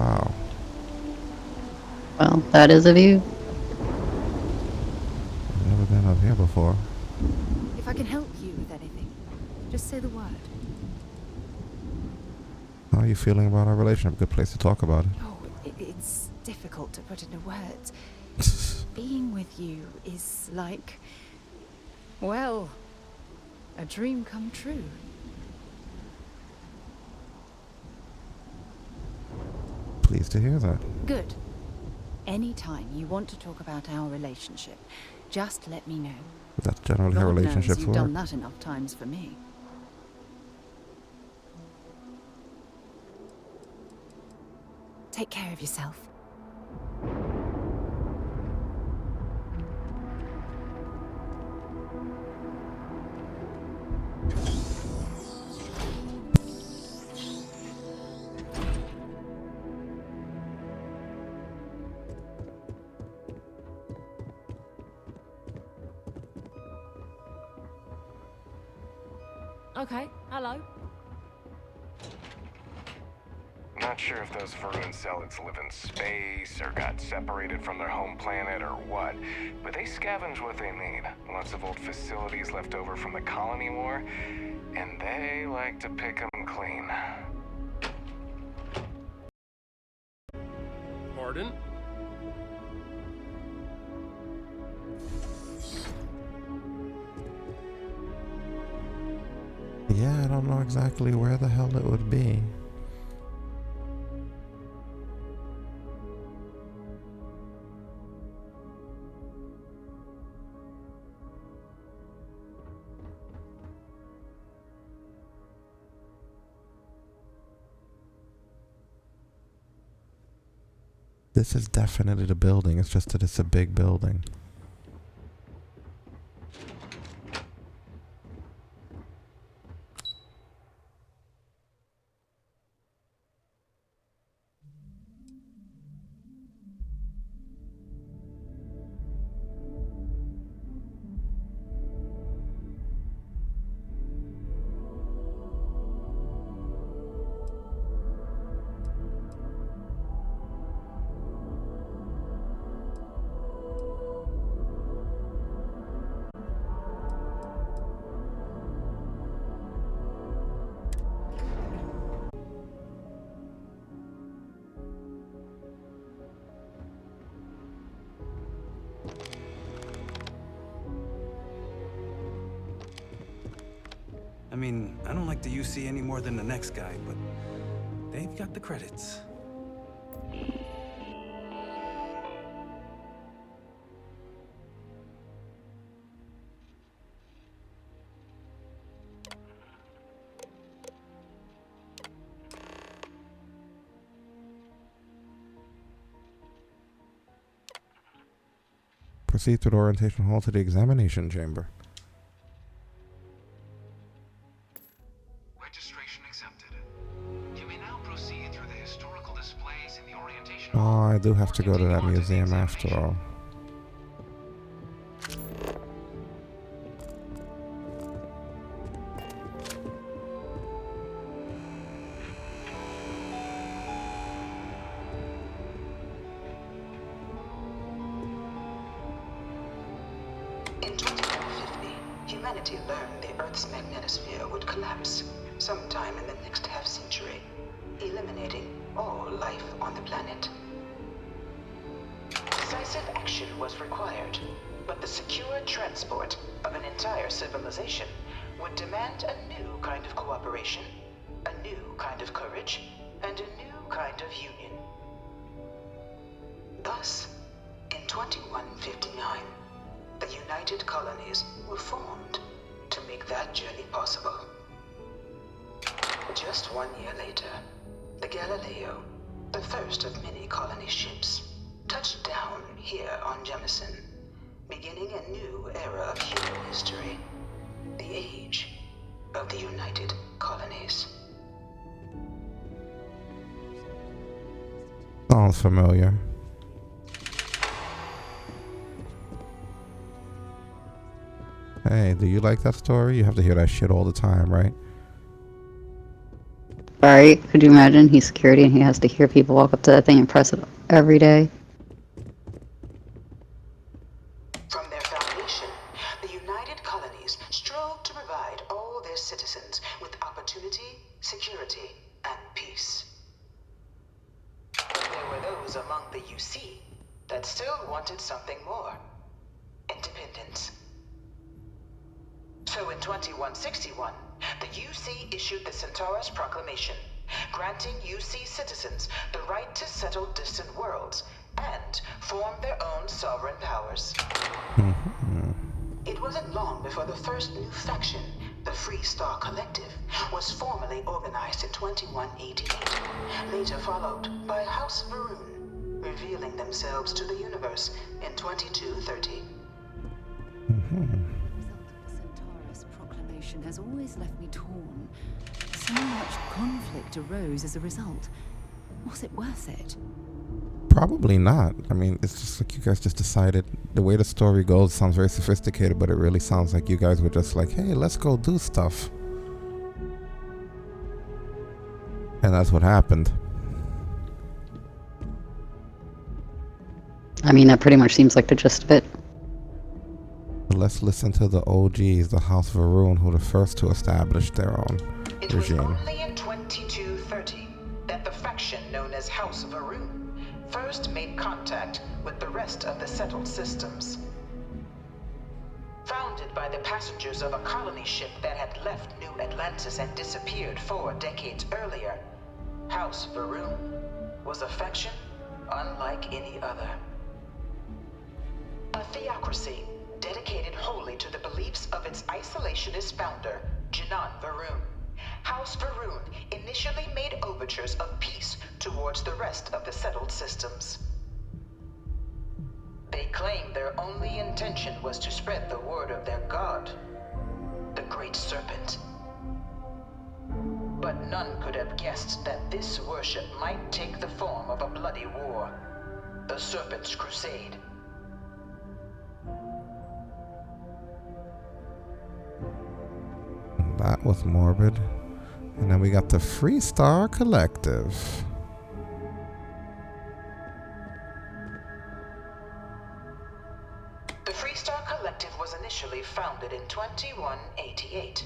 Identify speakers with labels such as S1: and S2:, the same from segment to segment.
S1: Wow.
S2: Well, that is a view.
S1: I've never been up here before.
S3: If I can help you with anything, just say the word.
S1: How are you feeling about our relationship? Good place to talk about it.
S3: Oh, it's difficult to put into words. Being with you is like, well, a dream come true.
S1: Pleased to hear that.
S3: Good. Anytime you want to talk about our relationship, just let me know.
S1: That's generally how
S3: God knows
S1: relationships
S3: you've
S1: work.
S3: done that enough times for me. Take care of yourself.
S4: Okay, hello.
S5: Not sure if those vermin celids live in space or got separated from their home planet or what, but they scavenge what they need. Lots of old facilities left over from the colony war, and they like to pick them clean.
S6: Pardon?
S1: Yeah, I don't know exactly where the hell it would be. This is definitely the building, it's just that it's a big building.
S7: I mean, I don't like the UC any more than the next guy, but they've got the credits.
S1: Proceed through the orientation hall to the examination chamber.
S8: Registration accepted. You may now proceed through the historical displays in the orientation
S1: Oh,
S8: hall.
S1: I do have to go to that
S8: Continue on the
S1: museum after
S8: examination.
S1: all.
S9: In 2150, humanity learned the Earth's magnetosphere would collapse sometime in the next half-century, eliminating all life on the planet. Decisive action was required, but the secure transport of an entire civilization would demand a new kind of cooperation, a new kind of courage, and a new kind of union. Thus, in 2159, the United Colonies were formed to make that journey possible. Just 1 year later, the Galileo, the first of many colony ships, touched down here on Jemison, beginning a new era of human history, the age of the United Colonies.
S1: Sounds familiar. Hey, do you like that story? You have to hear that shit all the time, right?
S2: Right? Could you imagine? He's security and he has to hear people walk up to that thing and press it every day.
S9: From their foundation, the United Colonies strove to provide all their citizens with opportunity, security, and peace. But there were those among the UC that still wanted something more. Independence. So in 2161, the UC issued the Centaurus Proclamation, granting UC citizens the right to settle distant worlds and form their own sovereign powers. It wasn't long before the first new faction, the Free Star Collective, was formally organized in 2188, later followed by House Varun, revealing themselves to the universe in 2230.
S3: The result of the Centaurus proclamation has always left me torn. So much conflict arose as a result. Was it worth it?
S1: Probably not. I mean, it's just like you guys just decided. The way the story goes sounds very sophisticated, but it really sounds like you guys were just like, hey, let's go do stuff. And that's what happened.
S2: I mean, that pretty much seems like the gist of it.
S1: But let's listen to the OGs, the House Varun, who were the first to establish their own
S9: It was
S1: regime.
S9: only in 2230 that the faction known as House Varun first made contact with the rest of the settled systems. Founded by the passengers of a colony ship that had left New Atlantis and disappeared 4 decades earlier, House Varun was a faction unlike any other. A theocracy dedicated wholly to the beliefs of its isolationist founder, Janan Varun. House Varun initially made overtures of peace towards the rest of the settled systems. They claimed their only intention was to spread the word of their god, the Great Serpent. But none could have guessed that this worship might take the form of a bloody war, the Serpent's Crusade.
S1: That was morbid. And then we got the Free Star Collective.
S9: The Free Star Collective was initially founded in 2188,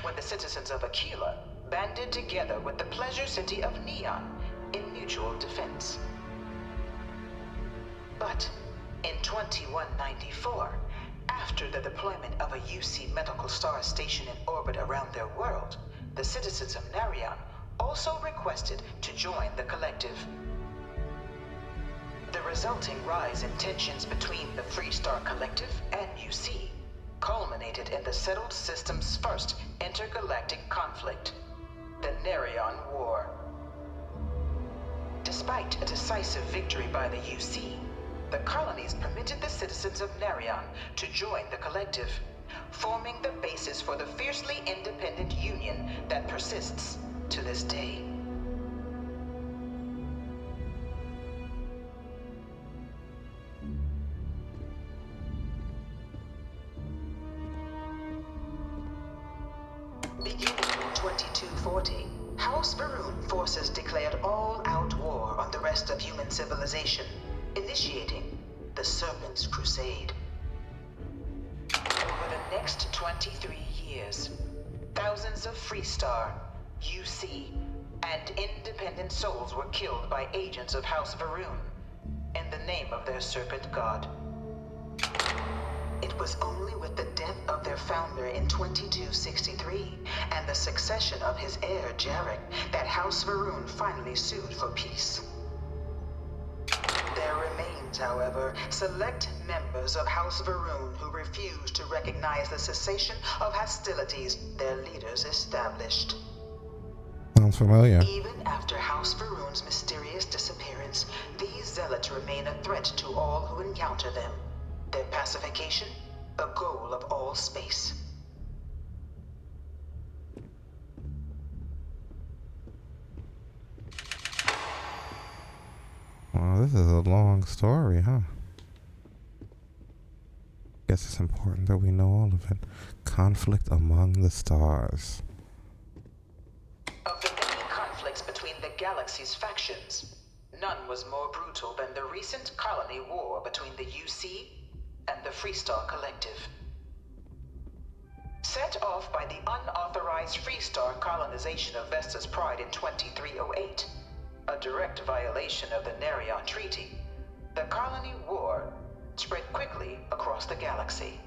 S9: when the citizens of Aquila banded together with the pleasure city of Neon in mutual defense. But in 2194, after the deployment of a UC medical star station in orbit around their world, the citizens of Narion also requested to join the collective. The resulting rise in tensions between the Free Star Collective and UC culminated in the settled system's first intergalactic conflict, the Narion War. Despite a decisive victory by the UC, the colonies permitted the citizens of Narion to join the collective, forming the basis for the fiercely independent union that persists to this day. Beginning in 2240, House Varun forces declared all-out war on the rest of human civilization, initiating the Serpent's Crusade. Over the next 23 years, thousands of Freestar, UC, and independent souls were killed by agents of House Varun in the name of their serpent god. It was only with the death of their founder in 2263 and the succession of his heir Jarek that House Varun finally sued for peace. There remains, however, select members of House Varun who refuse to recognize the cessation of hostilities their leaders established.
S1: Sounds familiar.
S9: Even after House Varun's mysterious disappearance, these zealots remain a threat to all who encounter them. Their pacification, a goal of all space.
S1: Well, this is a long story, huh? Guess it's important that we know all of it. Conflict among the stars.
S9: Of the many conflicts galaxy's factions, none was more brutal than the recent colony war between the UC and the Freestar Collective. Set off by the unauthorized Freestar colonization of Vesta's Pride in 2308, a direct violation of the Nerion Treaty, the colony war spread quickly across the galaxy.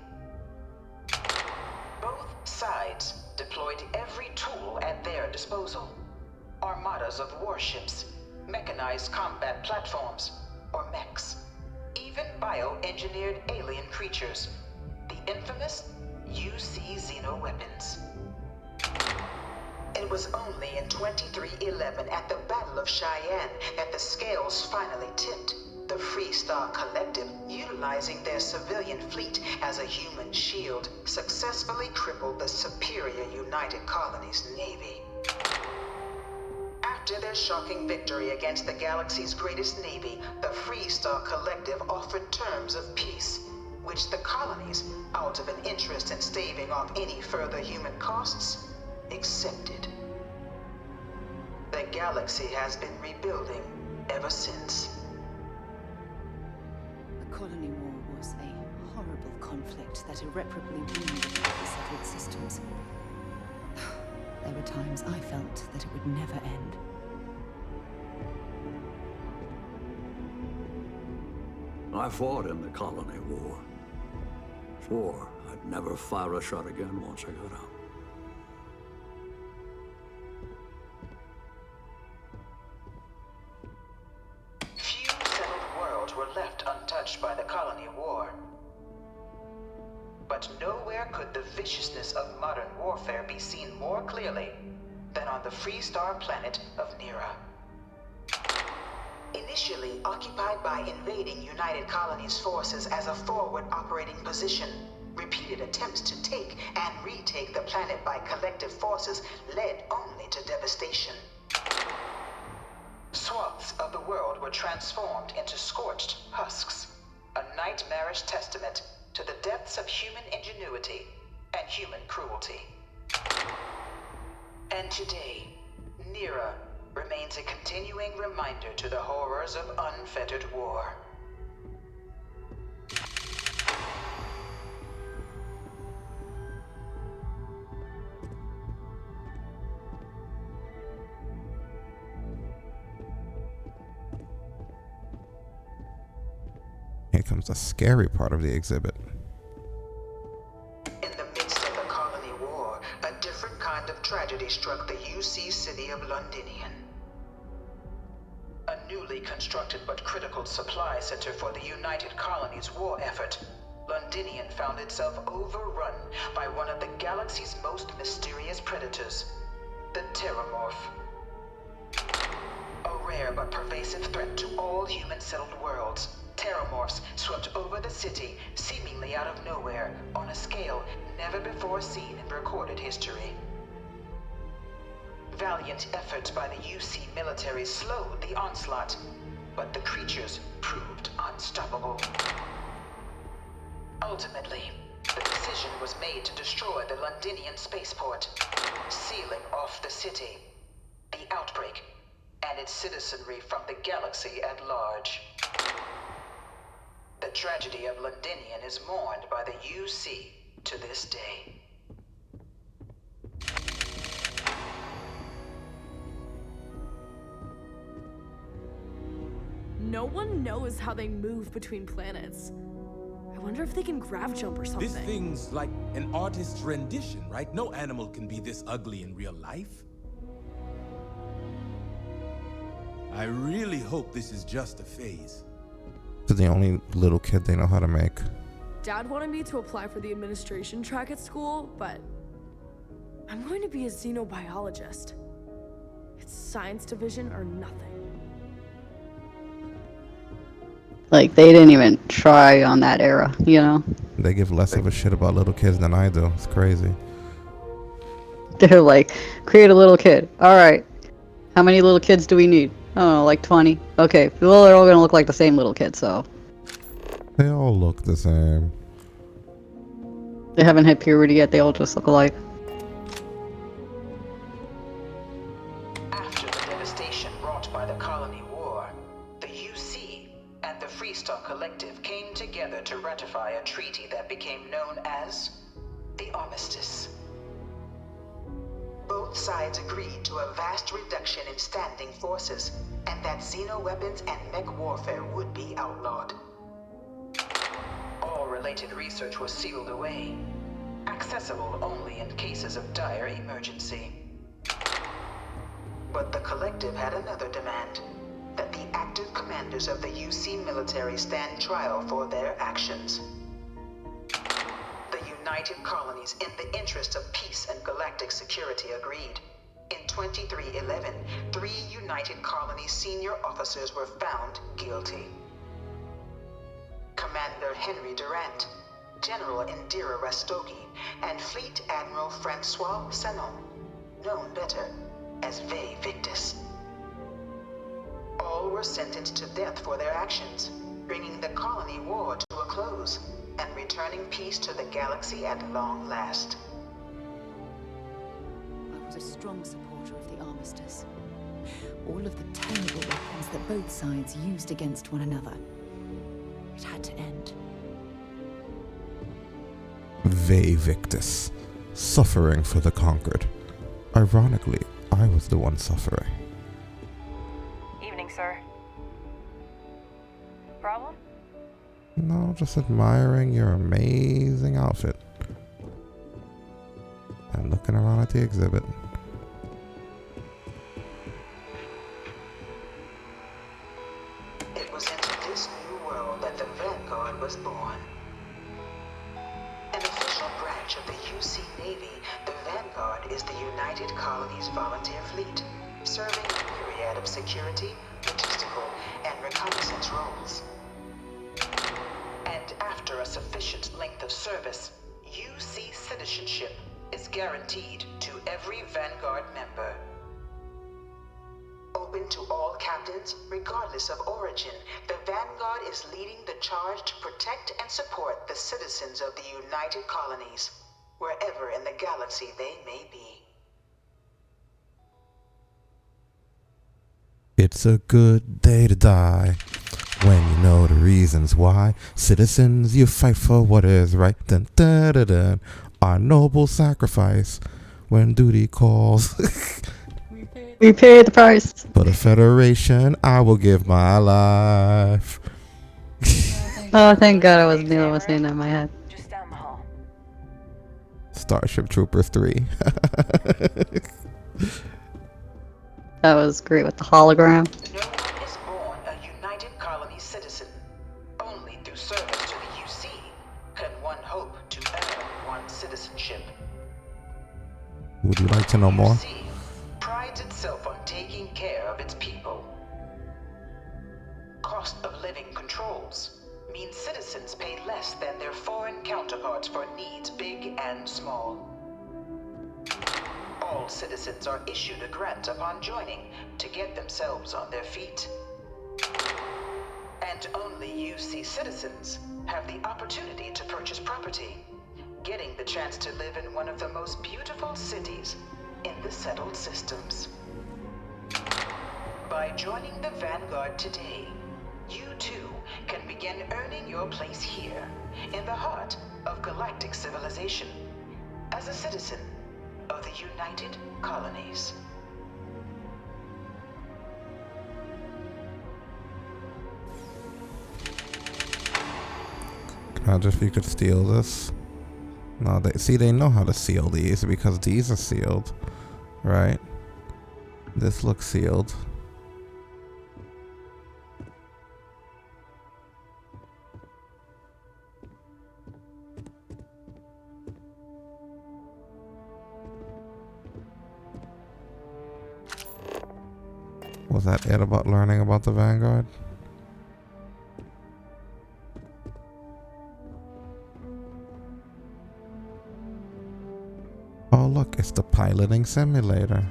S9: Both sides deployed every tool at their disposal. Armadas of warships, mechanized combat platforms, or mechs, even bioengineered alien creatures, the infamous UC xeno-weapons. It was only in 2311 at the Battle of Cheyenne that the scales finally tipped. The Freestar Collective, utilizing their civilian fleet as a human shield, successfully crippled the superior United Colonies Navy. After their shocking victory against the galaxy's greatest navy, the Freestar Collective offered terms of peace, which the colonies, out of an interest in staving off any further human costs, accepted. The galaxy has been rebuilding ever since.
S3: The colony war was a horrible conflict that irreparably wounded the settled systems. There were times I felt that it would never end.
S4: I fought in the colony war. Swore I'd never fire a shot again once I got out.
S9: Few settled worlds were left untouched by the colony war. But nowhere could the viciousness of modern warfare be seen more clearly than on the Freestar planet of Nera. Initially occupied by invading United Colonies forces as a forward operating position, repeated attempts to take and retake the planet by collective forces led only to devastation. Swaths of the world were transformed into scorched husks, a nightmarish testament to the depths of human ingenuity and human cruelty. And today, Nera remains a continuing reminder to the horrors of unfettered war.
S1: Here comes the scary part of the exhibit.
S9: In the midst of the colony war, a different kind of tragedy struck the UC city of Londinian. A newly constructed but critical supply center for the United Colonies' war effort, Londinian found itself overrun by one of the galaxy's most mysterious predators, the Terramorph. A rare but pervasive threat to all human-settled worlds, Terramorphs swept over the city, seemingly out of nowhere, on a scale never before seen in recorded history. Valiant efforts by the UC military slowed the onslaught, but the creatures proved unstoppable. Ultimately, the decision was made to destroy the Londinian spaceport, sealing off the city, the outbreak, and its citizenry from the galaxy at large. The tragedy of Londinian is mourned by the UC to this day.
S6: No one knows how they move between planets. I wonder if they can grav jump or something.
S10: This thing's like an artist's rendition, right? No animal can be this ugly in real life. I really hope this is just a phase.
S1: This is the only little kid they know how to make.
S6: Dad wanted me to apply for the administration track at school, but I'm going to be a xenobiologist. It's science division or nothing.
S2: Like, they didn't even try on that era, you know?
S1: They give less of a shit about little kids than I do. It's crazy.
S2: They're like, create a little kid. Alright. How many little kids do we need? I don't know, like 20. Okay, well, they're all gonna look like the same little kid, so.
S1: They all look the same.
S2: They haven't hit puberty yet, they all just look alike.
S9: After the devastation wrought Freestar Collective came together to ratify a treaty that became known as the Armistice. Both sides agreed to a vast reduction in standing forces, and that xeno-weapons and mech warfare would be outlawed. All related research was sealed away, accessible only in cases of dire emergency. But the Collective had another demand, that the active commanders of the UC military stand trial for their actions. The United Colonies, in the interest of peace and galactic security, agreed. In 2311, 3 United Colonies senior officers were found guilty. Commander Henry Durant, General Indira Rastogi, and Fleet Admiral Francois Sanon, known better as Vae Victus. All were sentenced to death for their actions, bringing the colony war to a close and returning peace to the galaxy at long last.
S3: I was a strong supporter of the Armistice. All of the terrible weapons that both sides used against one another. It had to end.
S1: Vae Victus, suffering for the conquered. Ironically, I was the one suffering.
S11: Evening, sir. Problem?
S1: No, just admiring your amazing outfit. And looking around at the exhibit.
S9: It was into this new world that the Vanguard was born. An official branch of the UC Navy, the Vanguard is the United Colonies Volunteer Fleet, serving a myriad of security, logistical, and reconnaissance roles. And after a sufficient length of service, UC citizenship is guaranteed to every Vanguard member. Open to all captains, regardless of origin, the Vanguard is leading the charge to protect and support the citizens of the United Colonies, wherever in the galaxy they may be.
S1: It's a good day to die, when you know the reasons why. Citizens, you fight for what is right. Dun, dun, dun, dun. Our noble sacrifice when duty calls.
S2: We paid the price.
S1: For the Federation, I will give my life.
S2: Oh, thank God I wasn't the only one saying that in my head.
S11: Just down the hall.
S1: Starship Troopers 3.
S2: That was great with the hologram.
S9: No one is born a United Colonies citizen. Only through service to the UC can one hope to earn one's citizenship.
S1: Would you like to know more?
S9: UC prides itself on taking care of its people. Cost of living controls means citizens pay less than their foreign counterparts for needs big and small. All citizens are issued a grant upon joining to get themselves on their feet. And only UC citizens have the opportunity to purchase property, getting the chance to live in one of the most beautiful cities in the settled systems. By joining the Vanguard today, you too can begin earning your place here, in the heart of galactic civilization, as a citizen of the United Colonies.
S1: Imagine if you could steal this. No, they know how to seal these because these are sealed, right? This looks sealed. Was that it about learning about the Vanguard? Oh look, it's the piloting simulator.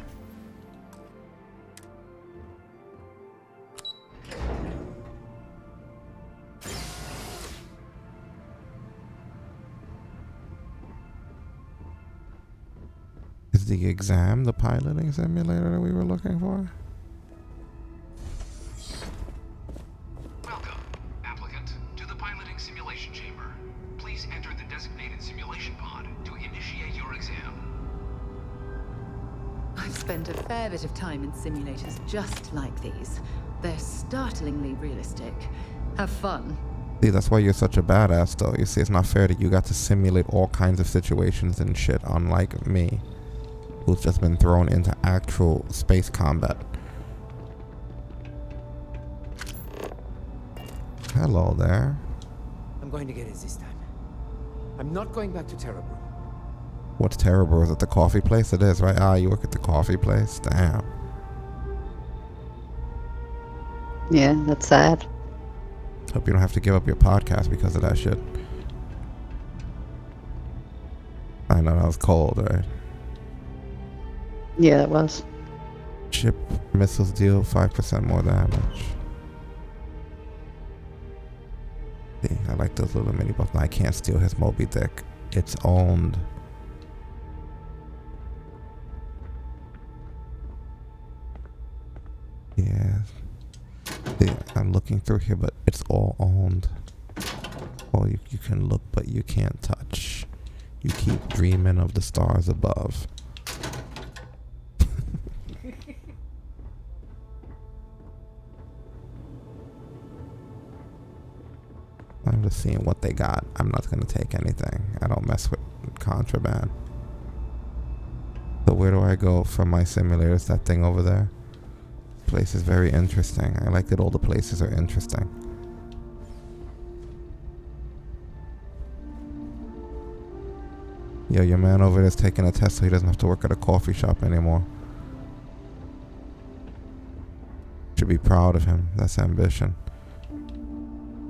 S1: Is the exam the piloting simulator that we were looking for?
S8: Welcome, applicant. Please enter the designated simulation pod to initiate your exam.
S3: I've spent a fair bit of time in simulators just like these. They're startlingly realistic. Have fun.
S1: See, that's why you're such a badass, though. You see, it's not fair that you got to simulate all kinds of situations and shit, unlike me, who's just been thrown into actual space combat. Hello there.
S12: I'm going to get it this time. I'm not going back to Terrabrew.
S1: What's terrible? Is it the coffee place? It is, right? Ah, you work at the coffee place? Damn.
S2: Yeah, that's sad.
S1: Hope you don't have to give up your podcast because of that shit. I know that was cold, right?
S2: Yeah, it was.
S1: Ship missiles deal 5% more damage. See, I like those little mini buffs. I can't steal his Moby Dick. It's owned. Yeah. See, I'm looking through here, but it's all owned. Well, you can look, but you can't touch. You keep dreaming of the stars above. I'm just seeing what they got. I'm not going to take anything. I don't mess with contraband. So where do I go from my simulators? That thing over there? Place is very interesting. I like that all the places are interesting. Yo, your man over there is taking a test so he doesn't have to work at a coffee shop anymore. Should be proud of him. That's ambition.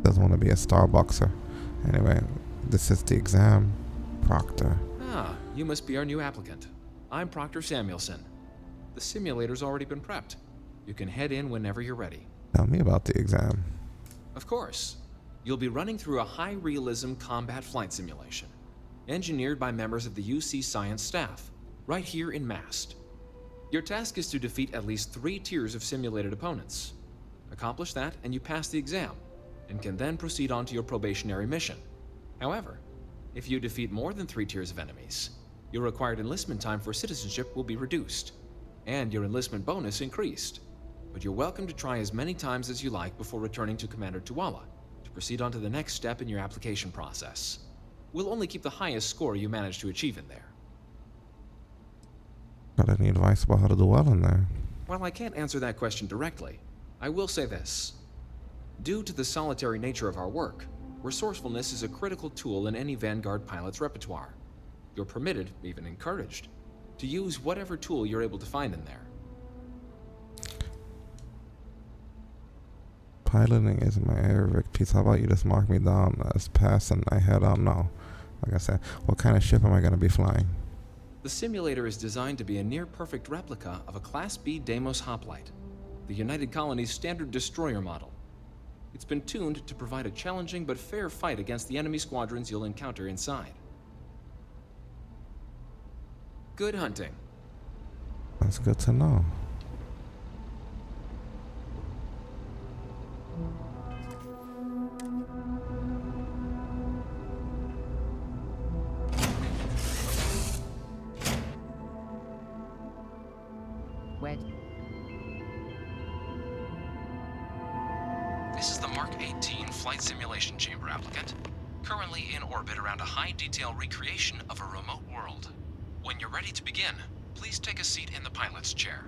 S1: Doesn't want to be a Starbuckser. Anyway, this is the exam. Proctor.
S13: Ah, you must be our new applicant. I'm Proctor Samuelson. The simulator's already been prepped. You can head in whenever you're ready.
S1: Tell me about the exam.
S13: Of course. You'll be running through a high-realism combat flight simulation, engineered by members of the UC science staff, right here in Mast. Your task is to defeat at least 3 tiers of simulated opponents. Accomplish that, and you pass the exam, and can then proceed on to your probationary mission. However, if you defeat more than 3 tiers of enemies, your required enlistment time for citizenship will be reduced, and your enlistment bonus increased. But you're welcome to try as many times as you like before returning to Commander Tuala to proceed on to the next step in your application process. We'll only keep the highest score you manage to achieve in there.
S1: Got any advice about how to do well in there?
S13: While I can't answer that question directly, I will say this. Due to the solitary nature of our work, resourcefulness is a critical tool in any Vanguard pilot's repertoire. You're permitted, even encouraged, to use whatever tool you're able to find in there.
S1: Piloting is my area of expertise. How about you just mark me down as passing? I don't know. Like I said, what kind of ship am I going to be flying?
S13: The simulator is designed to be a near-perfect replica of a Class B Deimos hoplite, the United Colony's standard destroyer model. It's been tuned to provide a challenging but fair fight against the enemy squadrons you'll encounter inside. Good hunting.
S1: That's good to know.
S14: This is the Mark 18 Flight Simulation Chamber applicant, currently in orbit around a high-detail recreation of a remote world. When you're ready to begin, please take a seat in the pilot's chair.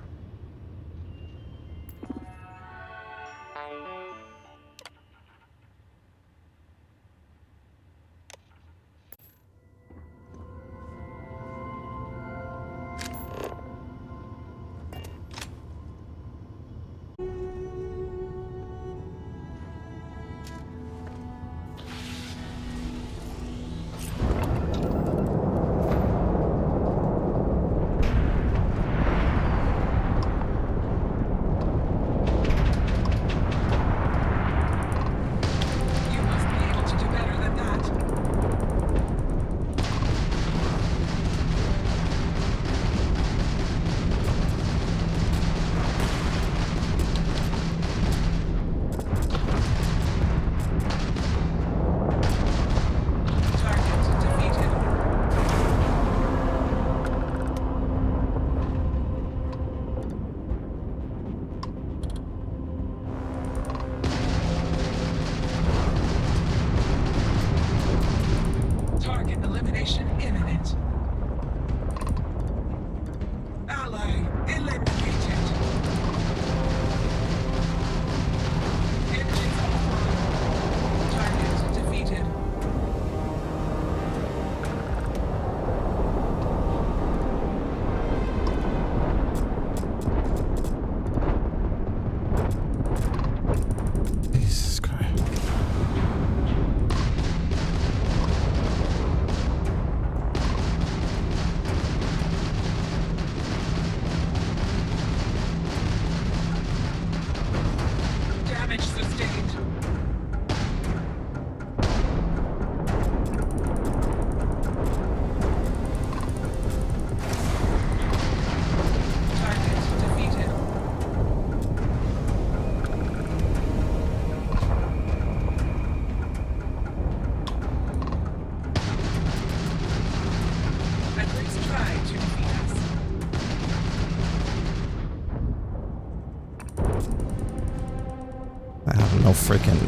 S1: no freaking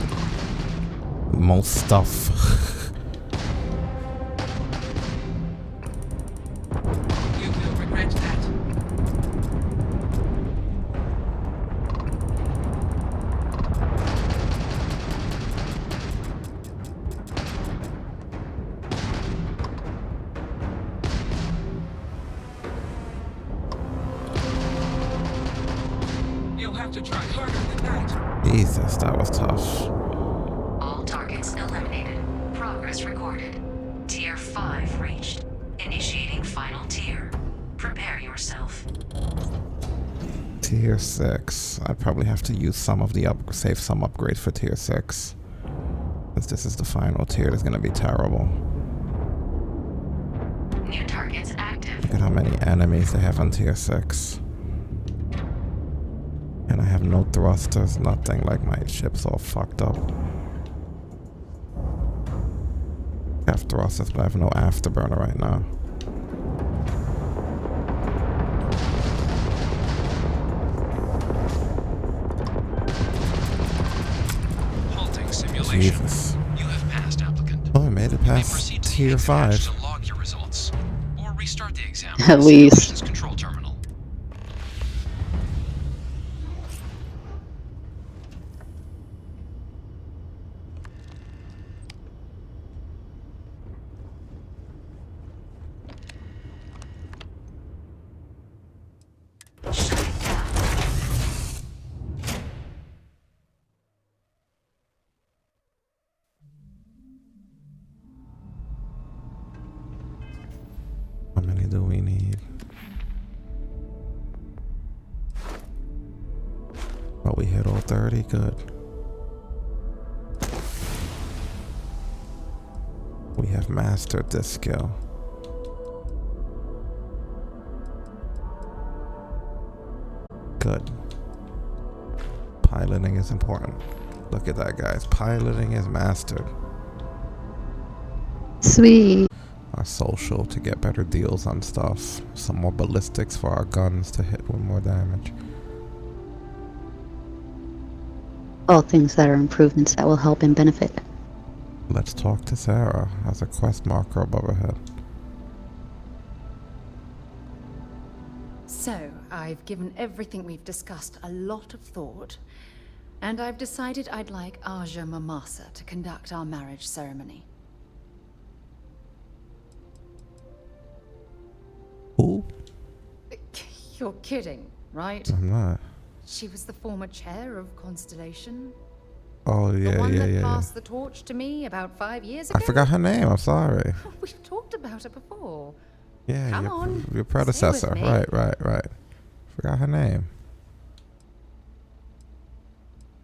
S1: most stuff.
S15: You will regret that. You'll have to try harder than that.
S1: Jesus, that was tough.
S16: All targets eliminated. Progress recorded. Tier 5 reached. Initiating final tier. Prepare yourself.
S1: Tier 6. I probably have to use some of the save some upgrades for tier 6. Because this is the final tier. It's gonna be terrible.
S16: New targets active.
S1: Look at how many enemies they have on tier 6. And I have no thrusters, nothing. Like my ship's all fucked up. I have thrusters, but I have no afterburner right now.
S14: Halting simulation.
S1: Jesus.
S14: You have passed, applicant.
S1: Oh, I made it past tier 5.
S14: To log your results, or restart the exam.
S2: At least.
S14: Control terminal.
S1: How many do we need? Oh, we hit all 30. Good. We have mastered this skill. Good. Piloting is important. Look at that, guys. Piloting is mastered.
S2: Sweet.
S1: Our social to get better deals on stuff. Some more ballistics for our guns to hit with more damage.
S2: All things that are improvements that will help and benefit.
S1: Let's talk to Sarah. Has a quest marker above her head.
S17: So, I've given everything we've discussed a lot of thought, and I've decided I'd like Aja Mamasa to conduct our marriage ceremony.
S1: Who?
S17: You're kidding, right?
S1: I'm not.
S17: She was the former chair of Constellation.
S1: Oh, yeah,
S17: The one
S1: yeah,
S17: that
S1: yeah.
S17: passed the torch to me about 5 years ago.
S1: I forgot her name. I'm sorry.
S17: We've talked about her before.
S1: Yeah,
S17: Come
S1: your,
S17: on,
S1: your predecessor.
S17: stay with me.
S1: Right. Forgot her name.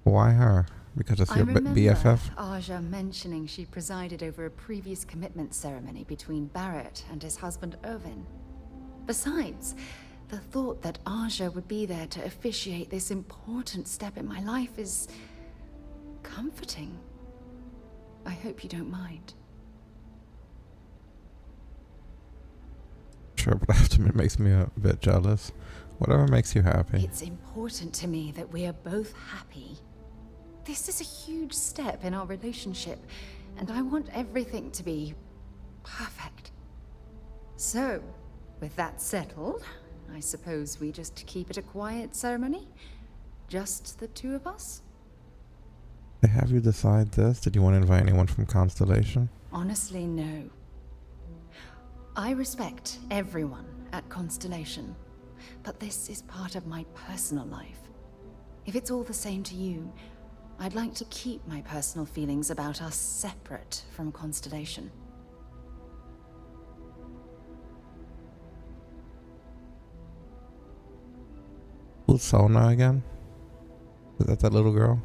S1: Why her? Because it's
S17: I
S1: your
S17: remember
S1: BFF?
S17: Aja mentioning she presided over a previous commitment ceremony between Barrett and his husband Irvin. Besides, the thought that Aja would be there to officiate this important step in my life is comforting. I hope you don't mind.
S1: Sure, but after it makes me a bit jealous. Whatever makes you happy.
S17: It's important to me that we are both happy. This is a huge step in our relationship, and I want everything to be perfect. So, with that settled, I suppose we just keep it a quiet ceremony? Just the two of us?
S1: Have you decided this? Did you want to invite anyone from Constellation?
S17: Honestly, no. I respect everyone at Constellation, but this is part of my personal life. If it's all the same to you, I'd like to keep my personal feelings about us separate from Constellation.
S1: Who's Sona again? Is that little girl?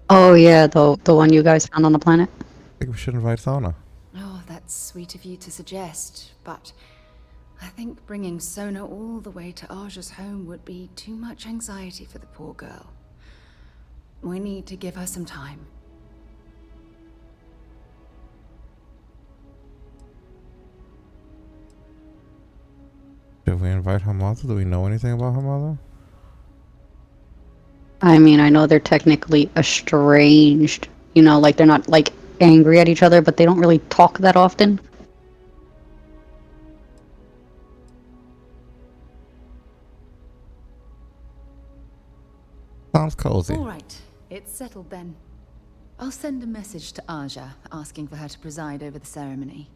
S2: Oh yeah, the one you guys found on the planet.
S1: I think we should invite Sona.
S17: Oh, that's sweet of you to suggest, but I think bringing Sona all the way to Aja's home would be too much anxiety for the poor girl. We need to give her some time.
S1: Should we invite her mother? Do we know anything about her mother?
S2: I mean, I know they're technically estranged. You know, like they're not like angry at each other, but they don't really talk that often.
S1: Sounds cozy.
S17: All right, it's settled then. I'll send a message to Aja asking for her to preside over the ceremony.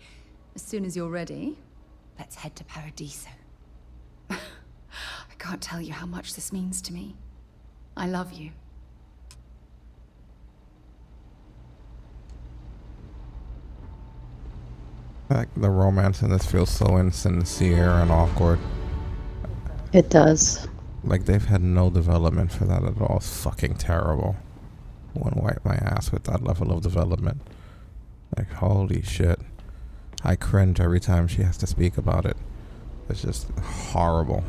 S17: As soon as you're ready, let's head to Paradiso. I can't tell you how much this means to me. I love you.
S1: Like the romance in this feels so insincere and awkward.
S2: It does.
S1: Like they've had no development for that at all. It's fucking terrible. Wouldn't wipe my ass with that level of development. Like holy shit. I cringe every time she has to speak about it. It's just horrible.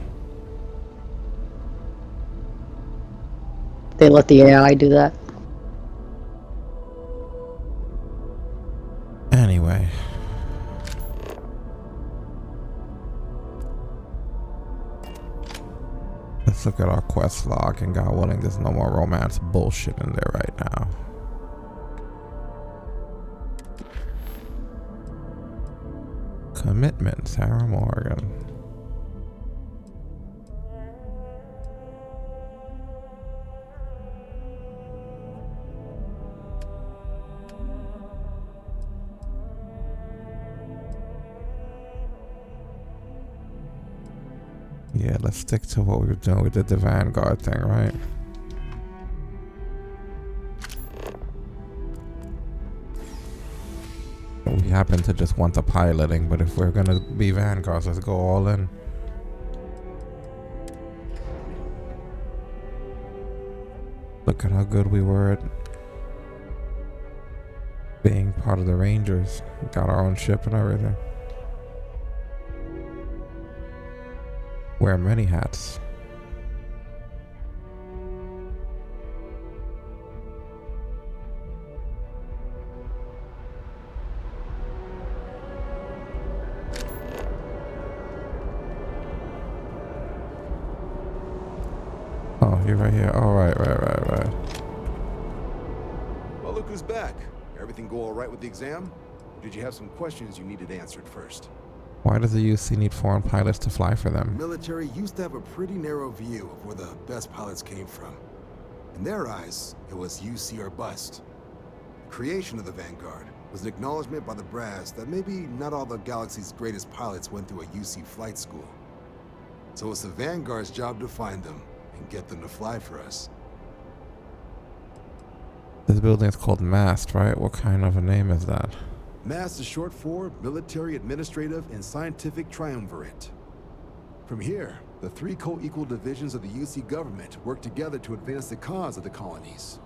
S2: They let the AI do that.
S1: Anyway. Let's look at our quest log, and God willing, there's no more romance bullshit in there right now. Commitment, Sarah Morgan. Yeah, let's stick to what we were doing. We did the Vanguard thing, right? We happen to just want the piloting, but if we're gonna be Vanguards, let's go all in. Look at how good we were at being part of the Rangers. We got our own ship and everything. Wear many hats. Oh, you're right here. Oh, right.
S18: Well, look who's back. Everything go all right with the exam? Or did you have some questions you needed answered first?
S1: Why does the UC need foreign pilots to fly for them?
S18: Military used to have a pretty narrow view of where the best pilots came from. In their eyes, it was UC or bust. The creation of the Vanguard was an acknowledgement by the brass that maybe not all the galaxy's greatest pilots went through a UC flight school. So it's the Vanguard's job to find them and get them to fly for us.
S1: This building is called MAST, right? What kind of a name is that?
S18: MAST is short for Military, Administrative, and Scientific Triumvirate. From here, the three co-equal divisions of the UC government work together to advance the cause of the colonies.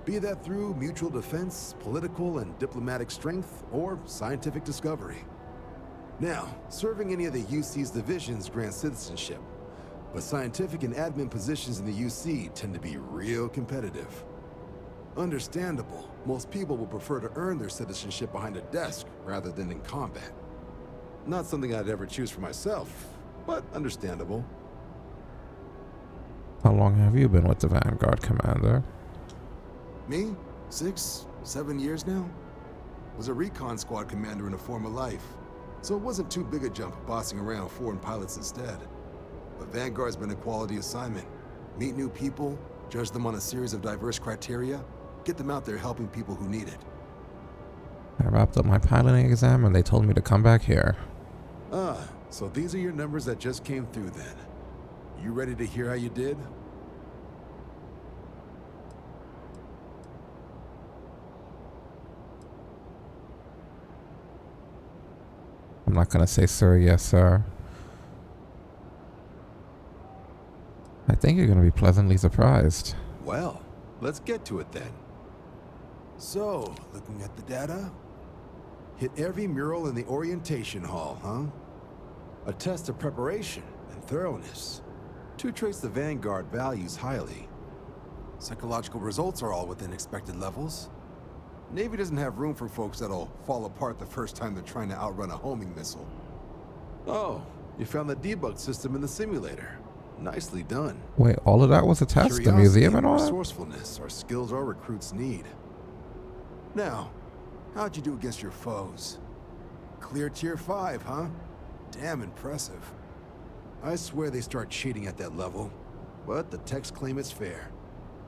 S18: Be that through mutual defense, political and diplomatic strength, or scientific discovery. Now, serving any of the UC's divisions grants citizenship, but scientific and admin positions in the UC tend to be real competitive. Understandable. Most people will prefer to earn their citizenship behind a desk rather than in combat. Not something I'd ever choose for myself, but understandable.
S1: How long have you been with the Vanguard, Commander?
S18: Me? 6, 7 years now? Was a recon squad commander in a former life, so it wasn't too big a jump bossing around foreign pilots instead. But Vanguard's been a quality assignment. Meet new people, judge them on a series of diverse criteria, get them out there helping people who need it.
S1: I wrapped up my piloting exam and they told me to come back here.
S18: Ah, so these are your numbers that just came through then. You ready to hear how you did?
S1: I'm not gonna say sir, yes sir. I think you're gonna be pleasantly surprised.
S18: Well, let's get to it then. So, looking at the data, hit every mural in the orientation hall, huh? A test of preparation and thoroughness. Two traits the Vanguard values highly. Psychological results are all within expected levels. Navy doesn't have room for folks that'll fall apart the first time they're trying to outrun a homing missile. Oh, you found the debug system in the simulator. Nicely done.
S1: Wait, all of that was a test? The museum and all that?
S18: Resourcefulness are skills our recruits need. Now, how'd you do against your foes? Clear tier 5, huh? Damn impressive. I swear they start cheating at that level, but the techs claim it's fair.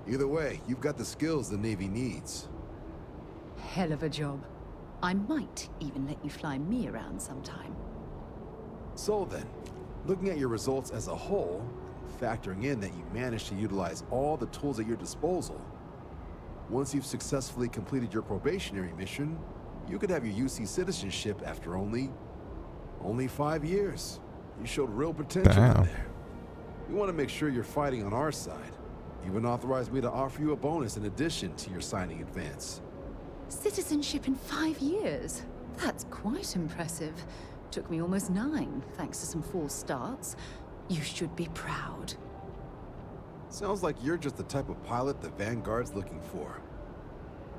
S18: Either way, you've got the skills the Navy needs.
S17: Hell of a job. I might even let you fly me around sometime.
S18: So then, looking at your results as a whole, factoring in that you managed to utilize all the tools at your disposal, once you've successfully completed your probationary mission, you could have your UC citizenship after only 5 years. You showed real potential in there. We want to make sure you're fighting on our side. Even authorized me to offer you a bonus in addition to your signing advance.
S17: Citizenship in 5 years? That's quite impressive. Took me almost 9, thanks to some false starts. You should be proud.
S18: Sounds like you're just the type of pilot the Vanguard's looking for.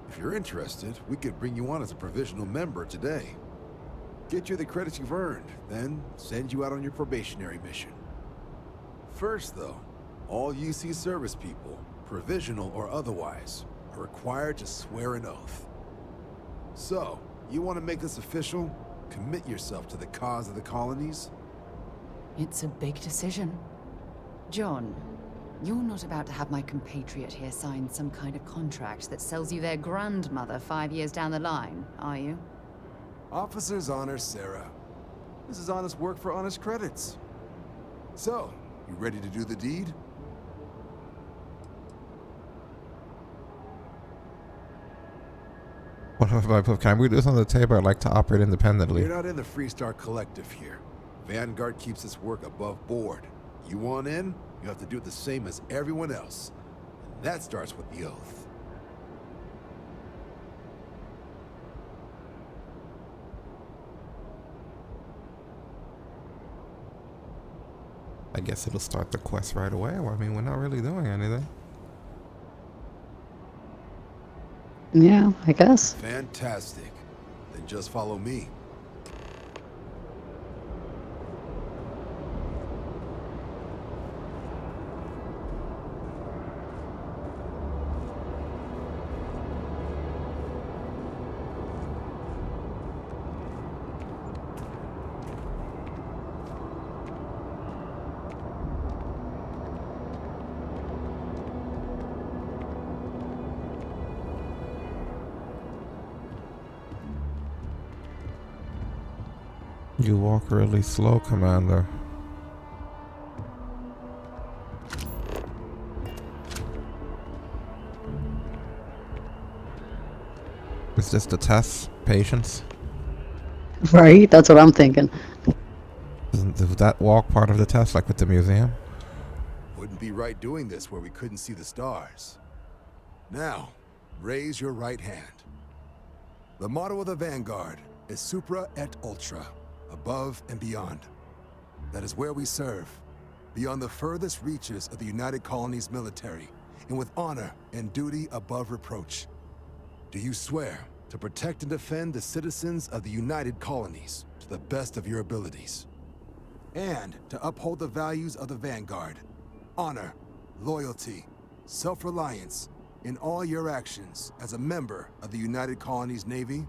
S18: If you're interested, we could bring you on as a provisional member today. Get you the credits you've earned, then send you out on your probationary mission. First, though, all UC service people, provisional or otherwise, are required to swear an oath. So, you want to make this official? Commit yourself to the cause of the colonies?
S17: It's a big decision. John, you're not about to have my compatriot here sign some kind of contract that sells you their grandmother 5 years down the line, are you?
S18: Officer's honor, Sarah. This is honest work for honest credits. So, you ready to do the deed?
S1: What if I put, can I move this on the table? I'd like to operate independently.
S18: You're not in the Freestar Collective here. Vanguard keeps its work above board. You want in, you have to do it the same as everyone else. And that starts with the oath.
S1: I guess it'll start the quest right away. Well, I mean, we're not really doing anything.
S2: Yeah, I guess.
S18: Fantastic. Then just follow me.
S1: You walk really slow, Commander. Is this the test? Patience?
S2: Right? That's what I'm thinking.
S1: Isn't that walk part of the test, like with the museum?
S18: Wouldn't be right doing this where we couldn't see the stars. Now, raise your right hand. The motto of the Vanguard is Supra et Ultra, above and beyond. That is where we serve, beyond the furthest reaches of the United Colonies military, and with honor and duty above reproach. Do you swear to protect and defend the citizens of the United Colonies to the best of your abilities? And to uphold the values of the Vanguard, honor, loyalty, self-reliance, in all your actions as a member of the United Colonies Navy?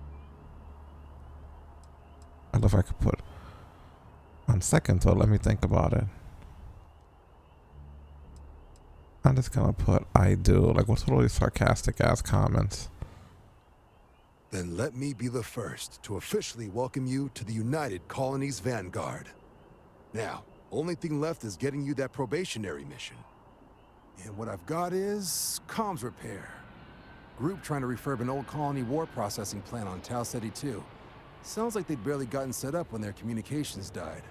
S1: I don't know if I could put on second thought, let me think about it. I'm just gonna put I do. Like, what's all these sarcastic ass comments?
S18: Then let me be the first to officially welcome you to the United Colonies Vanguard. Now, only thing left is getting you that probationary mission. And what I've got is comms repair. Group trying to refurb an old colony war processing plant on Tau Ceti 2. Sounds like they'd barely gotten set up when their communications died.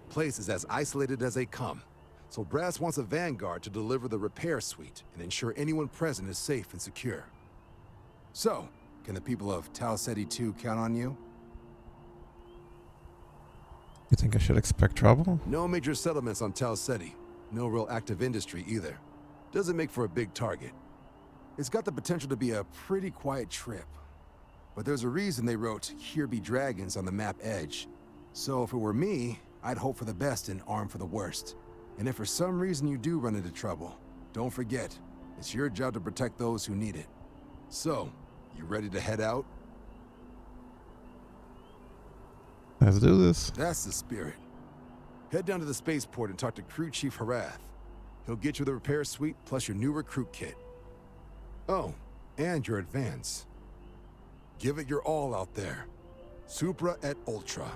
S18: Place is as isolated as they come, so Brass wants a Vanguard to deliver the repair suite and ensure anyone present is safe and secure. So, can the people of Tau Ceti 2 count on you?
S1: You think I should expect trouble?
S18: No major settlements on Tau Ceti. No real active industry either. Doesn't make for a big target. It's got the potential to be a pretty quiet trip. But there's a reason they wrote "Here be dragons" on the map edge. So if it were me, I'd hope for the best and arm for the worst. And if for some reason you do run into trouble, don't forget, it's your job to protect those who need it. So, you ready to head out?
S1: Let's do this.
S18: That's the spirit. Head down to the spaceport and talk to Crew Chief Harath. He'll get you the repair suite plus your new recruit kit. Oh, and your advance. Give it your all out there. Supra et Ultra.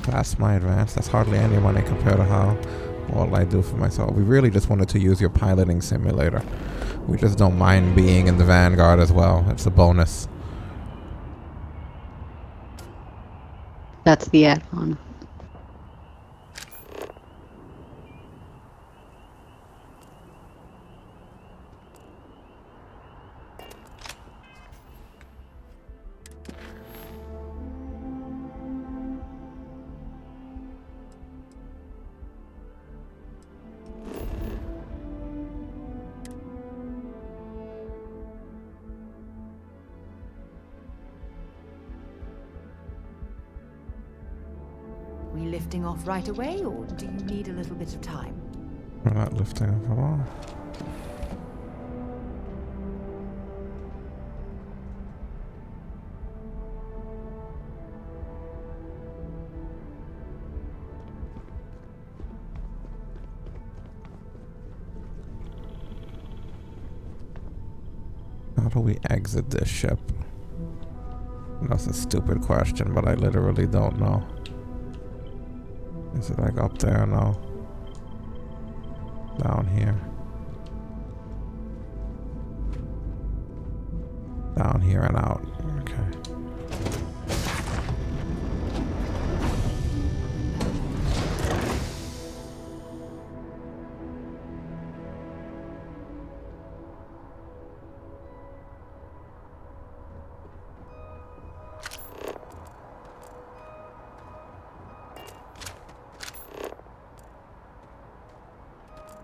S1: That's my advance. That's hardly any money compared to how all I do for myself. We really just wanted to use your piloting simulator. We just don't mind being in the Vanguard as well. It's a bonus.
S2: That's the add-on.
S3: We lifting off right away, or do you need a little bit of time?
S1: We're not lifting off at all. How do we exit this ship? That's a stupid question, but I literally don't know. Is it like up there? No. Down here. Down here and out. Okay.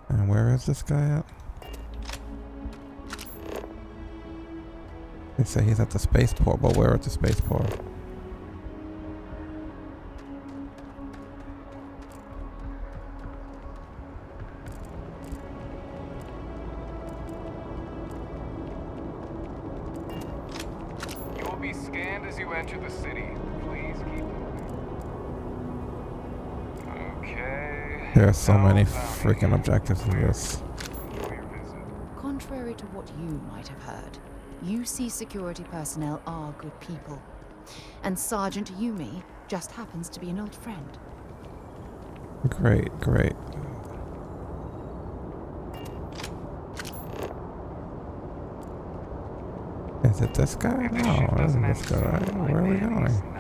S1: And where is this guy at? They say he's at the spaceport, but where at the spaceport?
S5: You will be scanned as you enter the city. Please keep moving. Okay.
S1: There are so many freaking objectives in this.
S3: Contrary to what you might have heard, UC security personnel are good people. And Sergeant Yumi just happens to be an old friend.
S1: Great, great. Is it this guy? No, it isn't this guy. Where are we going?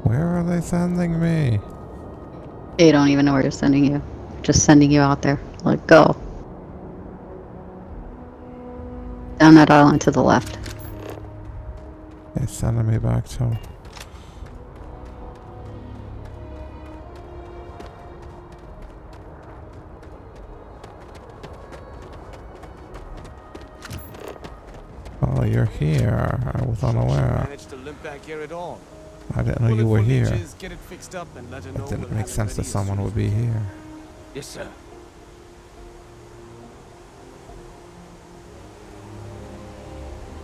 S1: Where are they sending me?
S2: They don't even know where they're sending you. Just sending you out there. Like, go. Down that island to the left.
S1: They're sending me back to... Oh, you're here. I was unaware.
S19: Managed to limp back here at all.
S1: I didn't know you were here.
S19: Get it fixed up and let her know
S1: It didn't
S19: we'll
S1: make
S19: have it
S1: sense that
S19: ready as
S1: someone
S19: soon
S1: would
S19: as
S1: be
S19: possible.
S1: here.
S19: Yes, sir.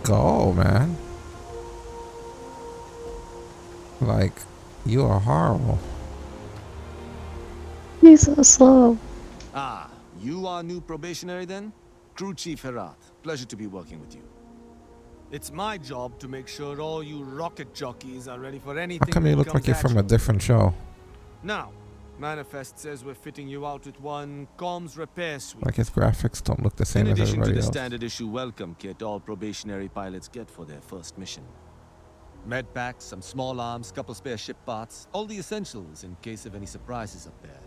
S1: Go, man. Like, you are horrible.
S2: He's so slow.
S19: Ah, you are new probationary then? Crew Chief Harath. Pleasure to be working with you. It's my job to make sure all you rocket jockeys are ready for anything.
S1: How come you
S19: that
S1: look like
S19: comes
S1: you're
S19: at
S1: from
S19: you.
S1: a different show?
S19: Now, Manifest says we're fitting you out with one comms repair suite.
S1: Like his graphics don't look the same
S19: In
S1: as
S19: addition to
S1: everybody
S19: the
S1: else.
S19: standard issue welcome kit all probationary pilots get for their first mission. Med packs, some small arms, couple spare ship parts, all the essentials in case of any surprises up there.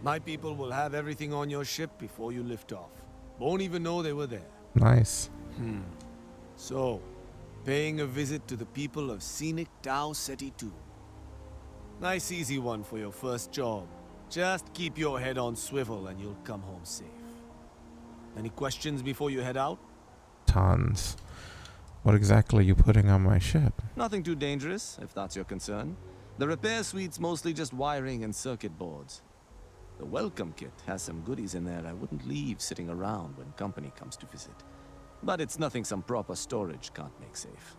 S19: My people will have everything on your ship before you lift off. Won't even know they were there.
S1: Nice.
S19: So, paying a visit to the people of scenic Tau Ceti 2. Nice easy one for your first job. Just keep your head on swivel and you'll come home safe. Any questions before you head out?
S1: Tons. What exactly are you putting on my ship?
S19: Nothing too dangerous, if that's your concern. The repair suite's mostly just wiring and circuit boards. The welcome kit has some goodies in there I wouldn't leave sitting around when company comes to visit. But it's nothing some proper storage can't make safe.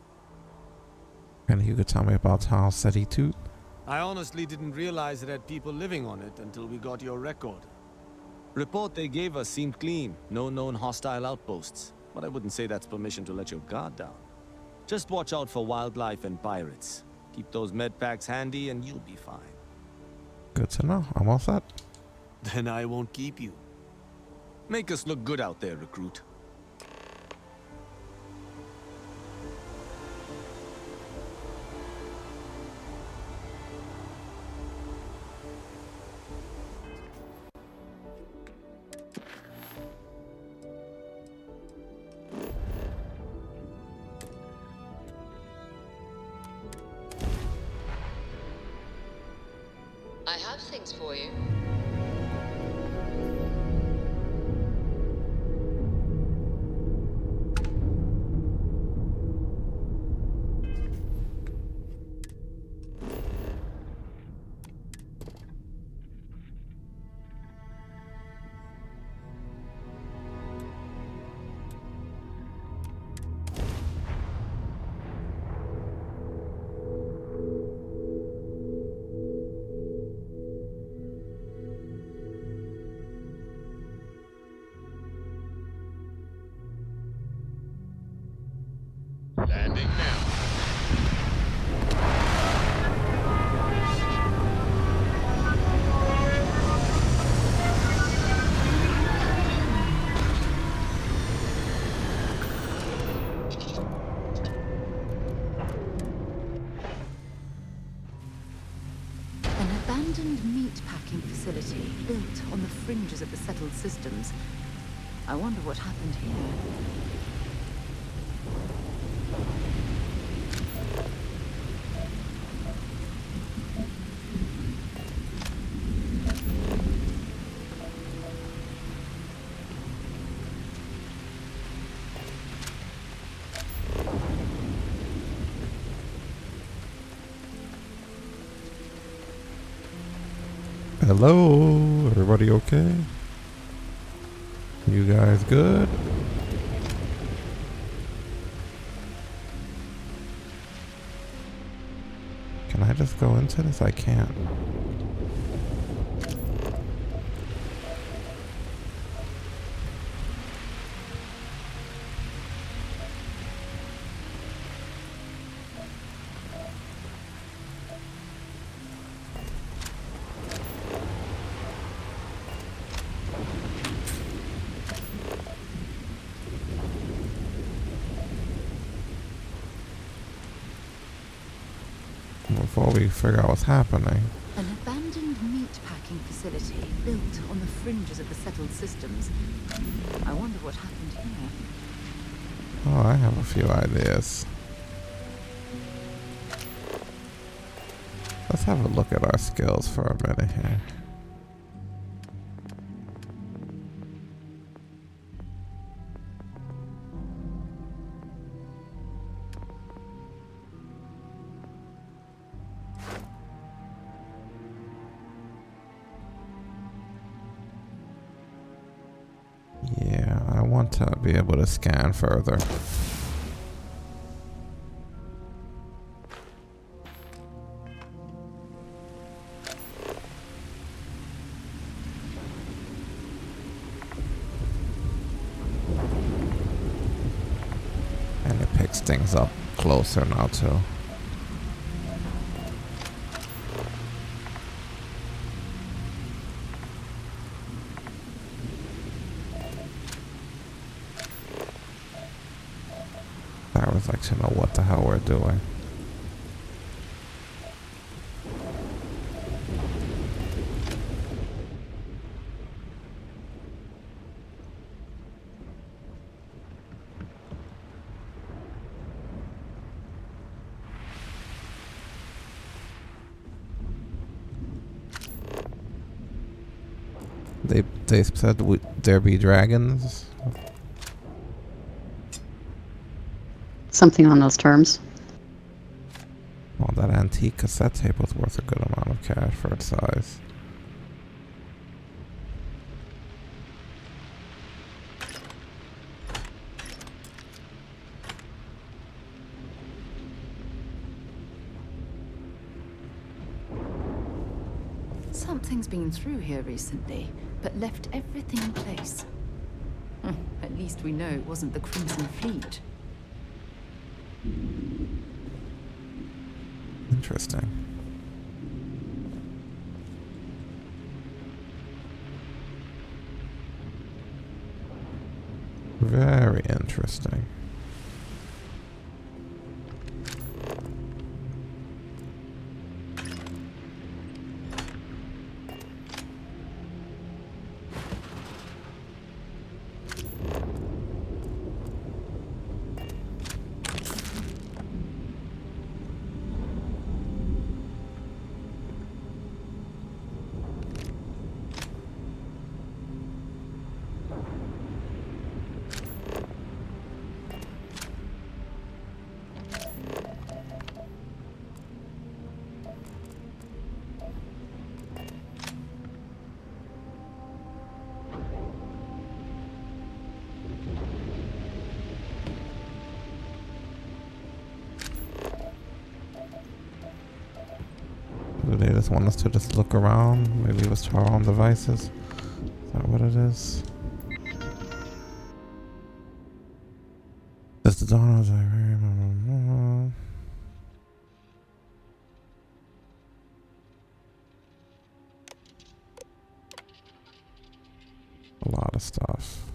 S1: And you could tell me about Tau Ceti 2?
S19: I honestly didn't realize it had people living on it until we got your record. Report they gave us seemed clean, no known hostile outposts. But I wouldn't say that's permission to let your guard down. Just watch out for wildlife and pirates. Keep those med packs handy and you'll be fine.
S1: Good to know. I'm all set.
S19: Then I won't keep you. Make us look good out there, recruit.
S16: I have things for you.
S15: Landing now.
S3: An abandoned meatpacking facility built on the fringes of the settled systems. I wonder what happened here.
S1: Hello, everybody okay? You guys good? Can I just go into this? I can't. Before we figure out what's happening.
S3: An abandoned meatpacking facility built on the fringes of the settled systems. I wonder what happened here.
S1: Oh, I have a few ideas. Let's have a look at our skills for a minute here. Yeah, I want to be able to scan further. And it picks things up closer now too. I would like to know what the hell we're doing. They said there be dragons.
S2: Something on those terms.
S1: Well, that antique cassette tape was worth a good amount of cash for its size.
S17: Something's been through here recently, but left everything in place. At least we know it wasn't the Crimson Fleet.
S1: Interesting. Very interesting. Do they just want us to just look around? Maybe leave us to our own devices? Is that what it is? Does the dawn of a lot of stuff.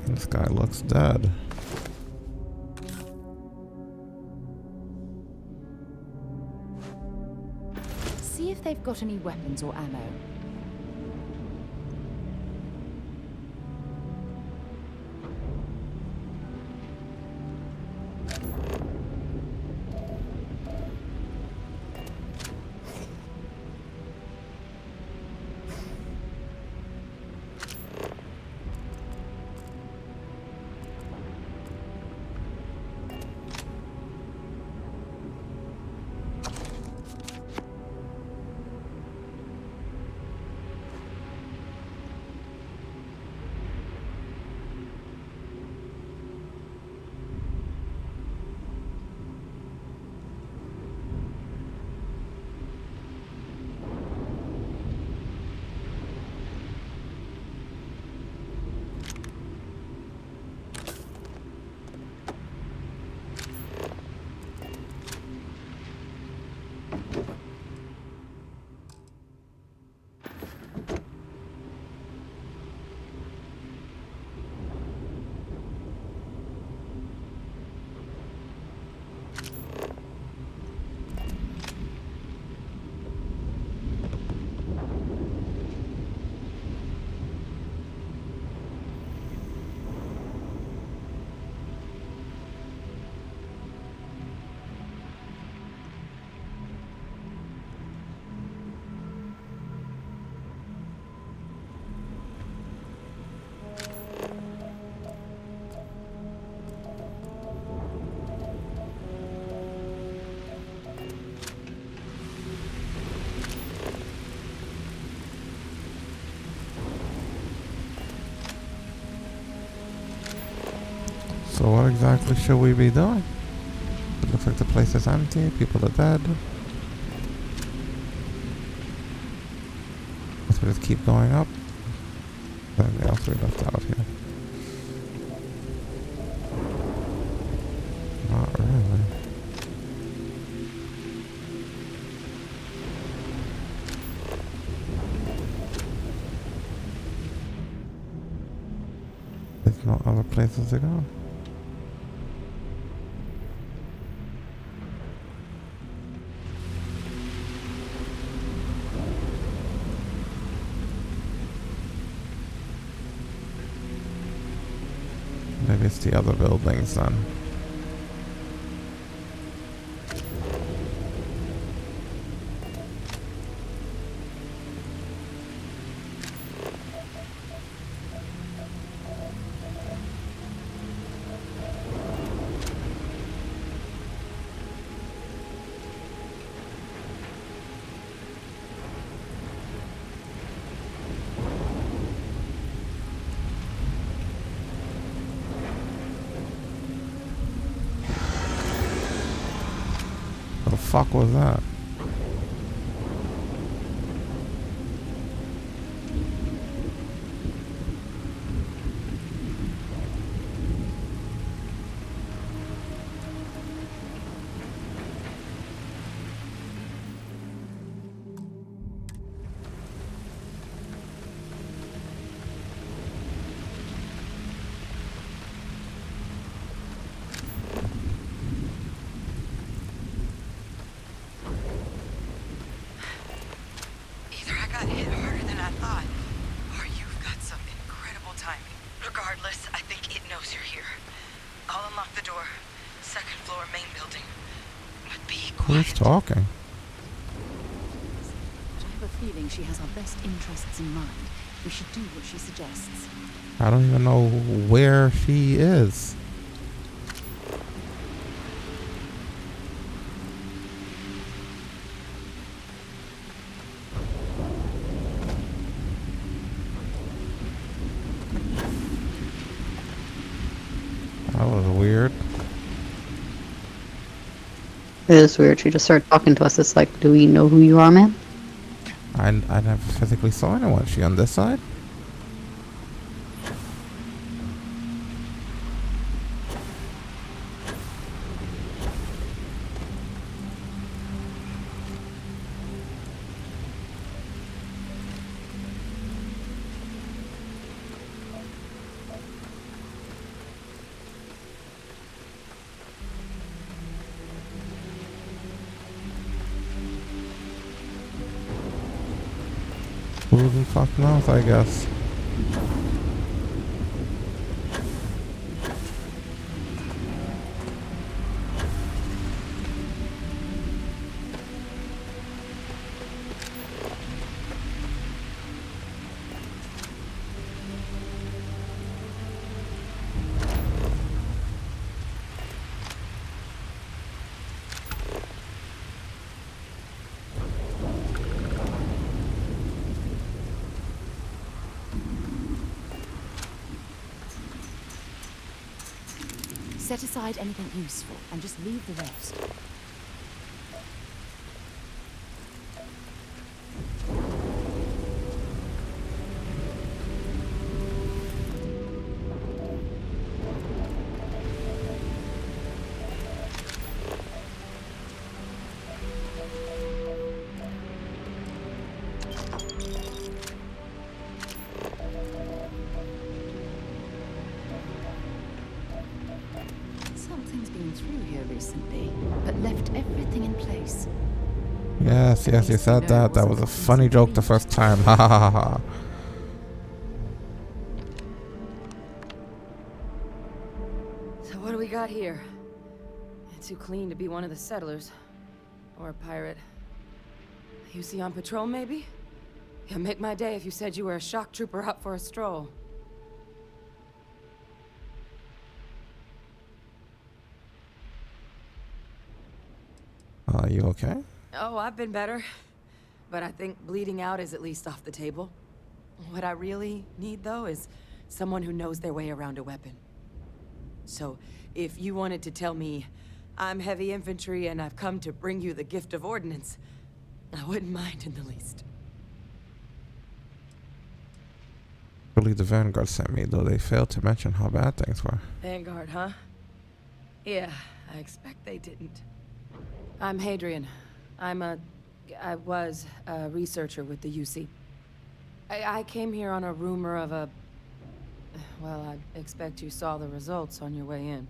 S1: This guy looks dead.
S17: See if they've got any weapons or ammo.
S1: So what exactly should we be doing? It looks like the place is empty, people are dead. Let's just keep going up. Anything else we left out here? Not really. There's no other places to go. Maybe it's the other buildings then. What the fuck was that?
S20: Either I got hit harder than I thought, or you've got some incredible timing. Regardless, I think it knows you're here. I'll unlock the door. Second floor, main building. But be quiet.
S1: Who's talking?
S3: But I have a feeling she has our best interests in mind. We should do what she suggests.
S1: I don't even know where she is. That was weird.
S2: It is weird. She just started talking to us. It's like, do we know who you are, man?
S1: I never physically saw anyone. Is she on this side? Who's in fuck knows, I guess.
S3: Set aside anything useful and just leave the rest. Something's been through here recently, but left everything in place.
S1: Yes, yes, you said that. That was a funny joke the first time. Ha ha ha ha.
S20: So what do we got here? Too clean to be one of the settlers. Or a pirate. You see on patrol, maybe? Yeah, make my day if you said you were a shock trooper out for a stroll.
S1: Are you okay?
S20: Oh, I've been better. But I think bleeding out is at least off the table. What I really need, though, is someone who knows their way around a weapon. So, if you wanted to tell me, I'm heavy infantry and I've come to bring you the gift of ordnance, I wouldn't mind in the least.
S1: I believe the Vanguard sent me, though they failed to mention how bad things were.
S20: Vanguard, huh? Yeah, I expect they didn't. I'm Hadrian. I was a researcher with the UC. I came here on a rumor of a... Well, I expect you saw the results on your way in.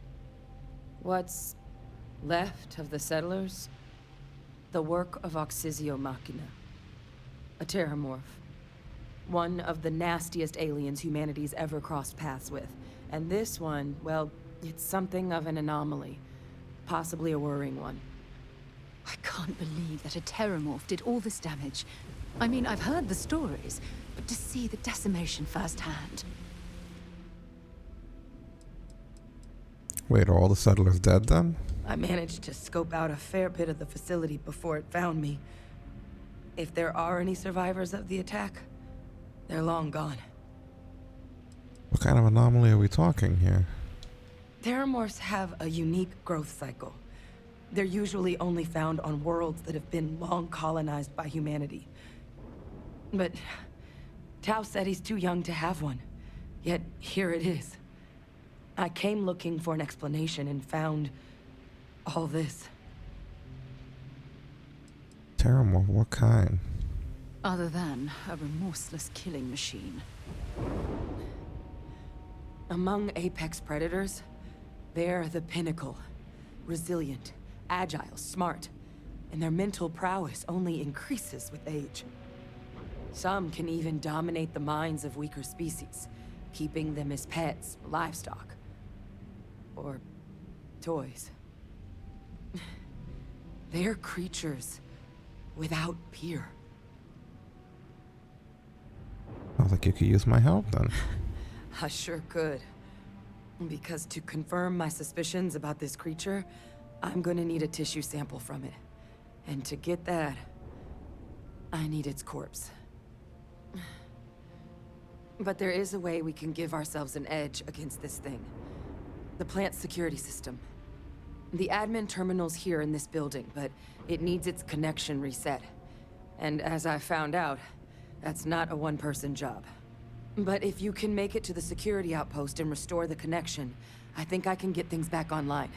S20: What's left of the settlers? The work of Oxysio Machina. A terramorph. One of the nastiest aliens humanity's ever crossed paths with. And this one, well, it's something of an anomaly. Possibly a worrying one.
S3: I can't believe that a terramorph did all this damage. I mean, I've heard the stories, but to see the decimation firsthand.
S1: Wait, are all the settlers dead then?
S20: I managed to scope out a fair bit of the facility before it found me. If there are any survivors of the attack, they're long gone.
S1: What kind of anomaly are we talking here?
S20: Terramorphs have a unique growth cycle. They're usually only found on worlds that have been long colonized by humanity. But Tao said he's too young to have one. Yet here it is. I came looking for an explanation and found all this.
S1: Terramorph, what kind?
S3: Other than a remorseless killing machine.
S20: Among apex predators, they're the pinnacle. Resilient, agile, smart, and their mental prowess only increases with age. Some can even dominate the minds of weaker species, keeping them as pets, livestock, or toys. They're creatures without peer.
S1: Sounds like you could use my help then.
S20: I sure could. Because to confirm my suspicions about this creature, I'm gonna need a tissue sample from it. And to get that, I need its corpse. But there is a way we can give ourselves an edge against this thing. The plant's security system. The admin terminal's here in this building, but it needs its connection reset. And as I found out, that's not a one-person job. But if you can make it to the security outpost and restore the connection, I think I can get things back online.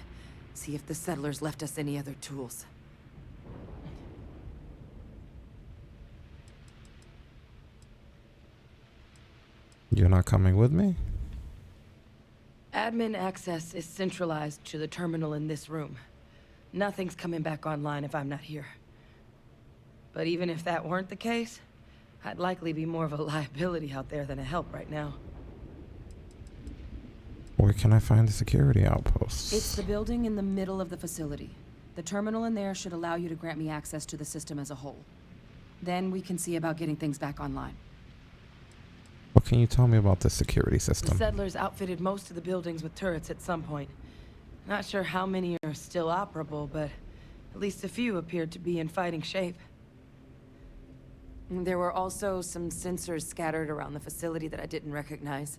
S20: See if the settlers left us any other tools.
S1: You're not coming with me?
S20: Admin access is centralized to the terminal in this room. Nothing's coming back online if I'm not here. But even if that weren't the case, I'd likely be more of a liability out there than a help right now.
S1: Where can I find the security outposts?
S20: It's the building in the middle of the facility. The terminal in there should allow you to grant me access to the system as a whole. Then we can see about getting things back online.
S1: What can you tell me about the security
S20: The
S1: system?
S20: settlers outfitted most of the buildings with turrets at some point. Not sure how many are still operable, but at least a few appeared to be in fighting shape. There were also some sensors scattered around the facility that I didn't recognize.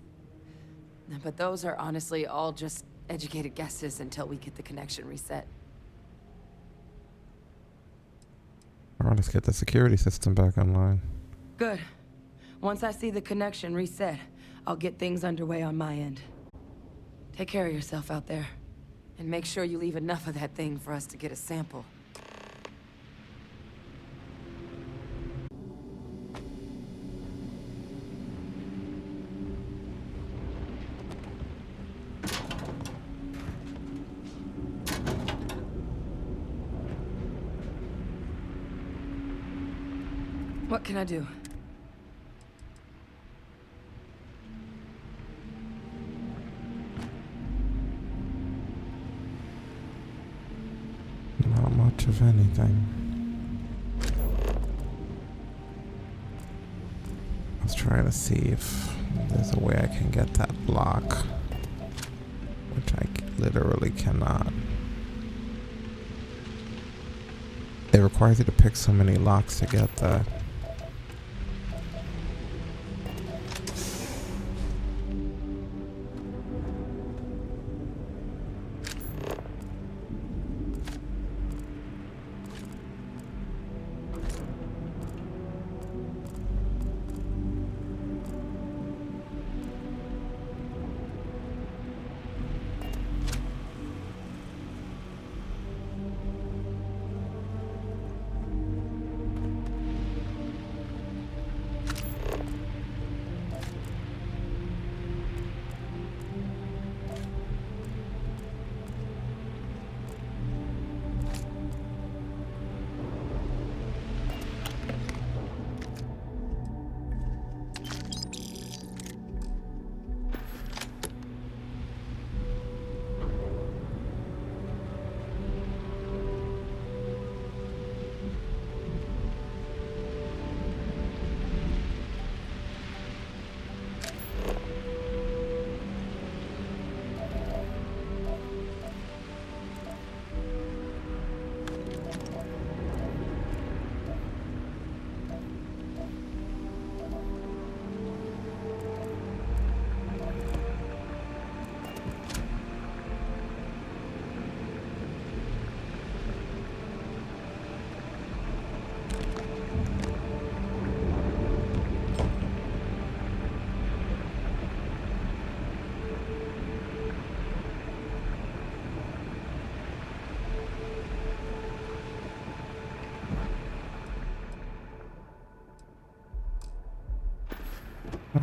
S20: But those are honestly all just educated guesses until we get the connection reset.
S1: Alright, let's get the security system back online.
S20: Good. Once I see the connection reset, I'll get things underway on my end. Take care of yourself out there. And make sure you leave enough of that thing for us to get a sample. What can I do?
S1: Not much of anything. I was trying to see if there's a way I can get that block, which I literally cannot. It requires you to pick so many locks to get that.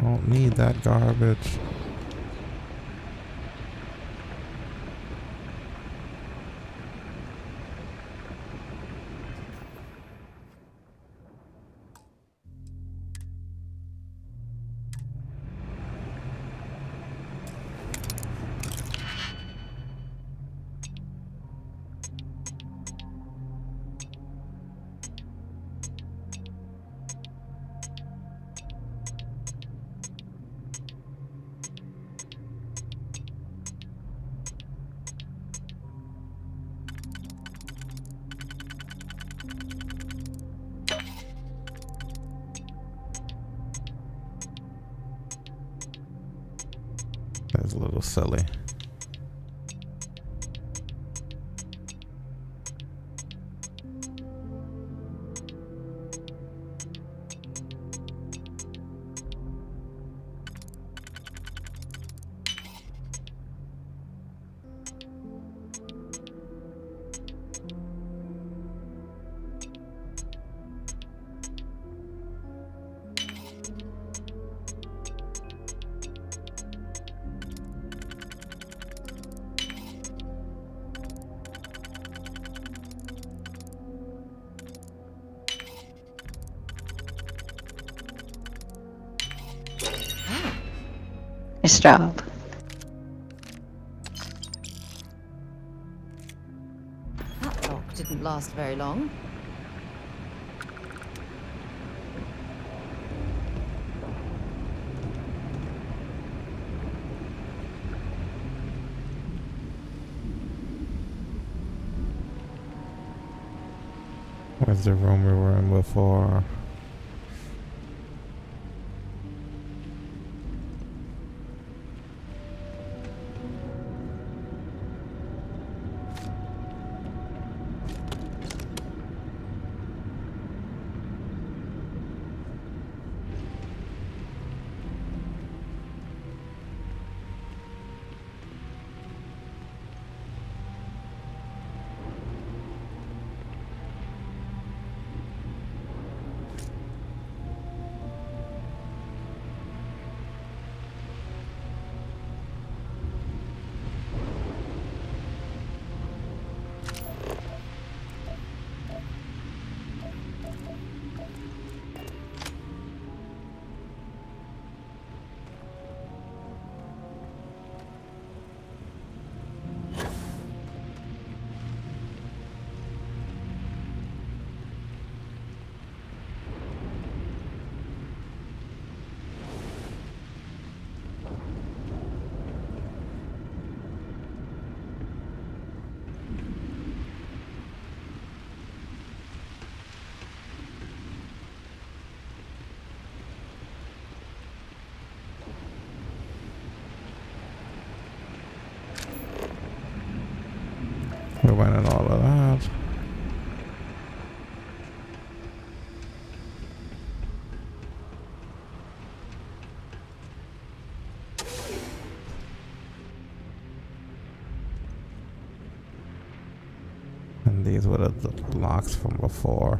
S1: Don't need that garbage. That's a little silly.
S2: Nice job.
S17: That lock didn't last very long.
S1: Where's the room we were in before? We went in all of that. And these were the locks from before.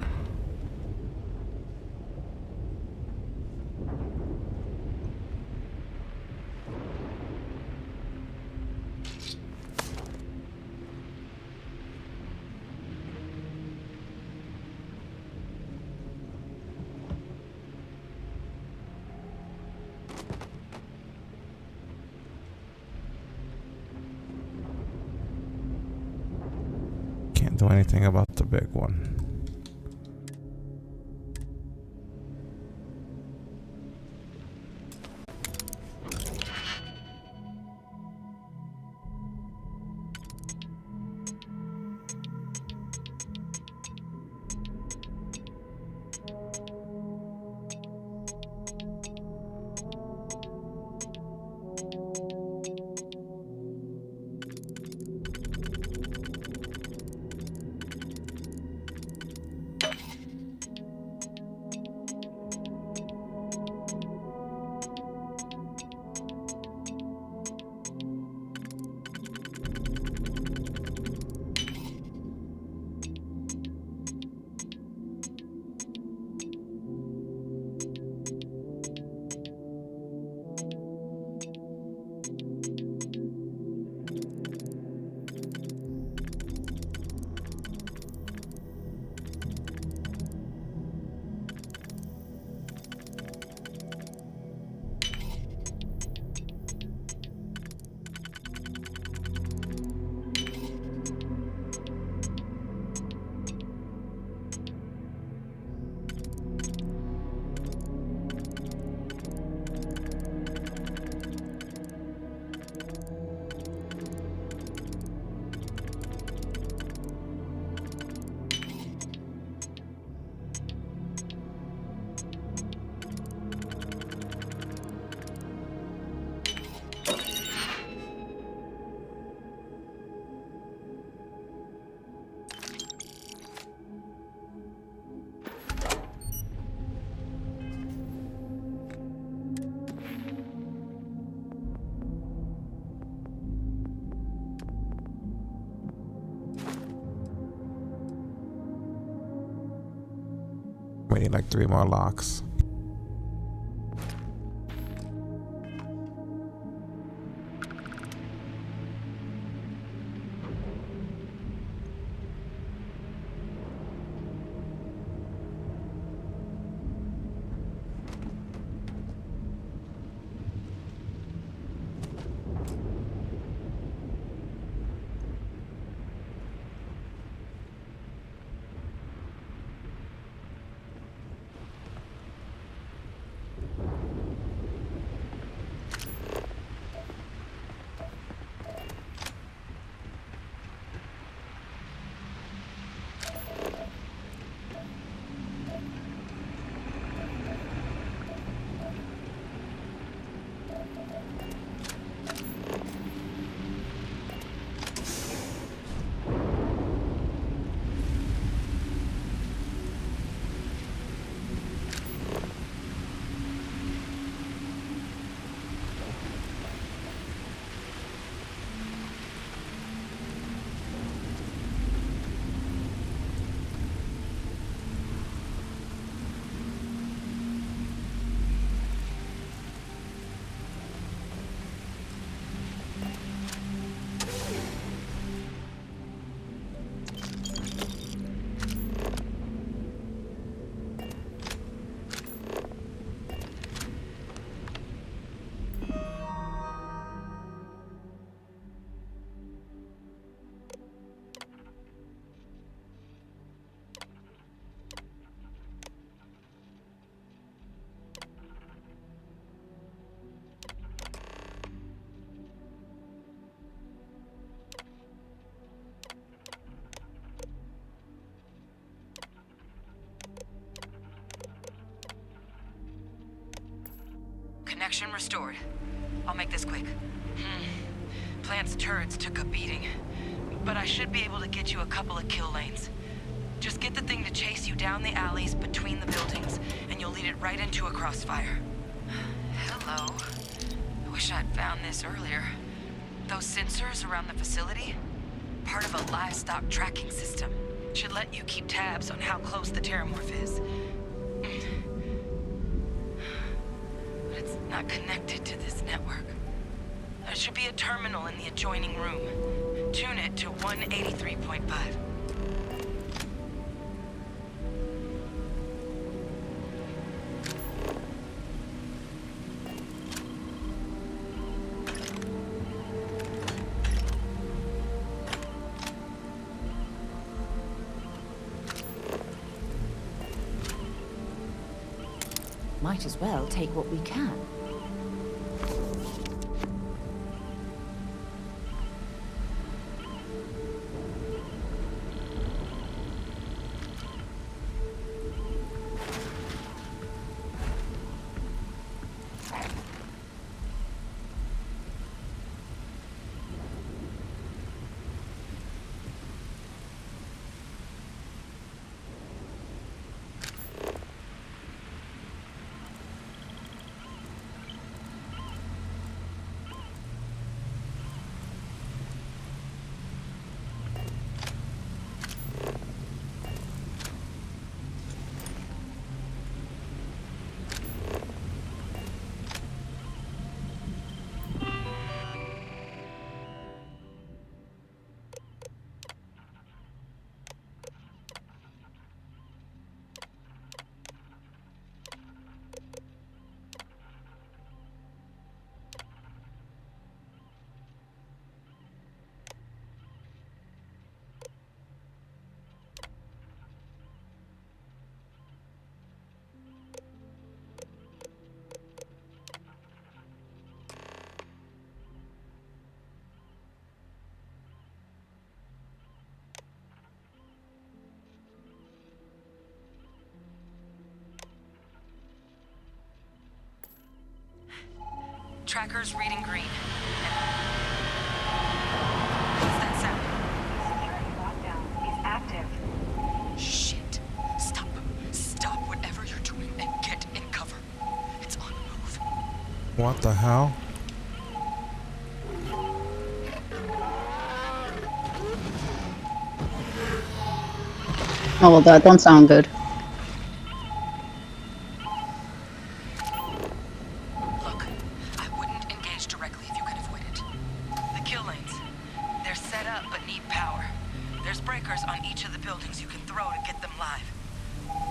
S1: Can't do anything about the big one. We need like 3 more locks.
S21: Connection restored. I'll make this quick. Plant's turrets took a beating, but I should be able to get you a couple of kill lanes. Just get the thing to chase you down the alleys between the buildings, and you'll lead it right into a crossfire. Hello. I wish I'd found this earlier. Those sensors around the facility? Part of a livestock tracking system. Should let you keep tabs on how close the terramorph is. But it's not connected to this network. There should be a terminal in the adjoining room. Tune it to 183.5.
S17: Might as well take what we can.
S21: Tracker's reading green. What's that sound?
S11: Lockdown is active.
S21: Shit. Stop. Stop whatever you're doing and get in cover. It's on the move.
S1: What the hell?
S2: Oh, well, that don't sound good.
S21: breakers on each of the buildings you can throw to get them live.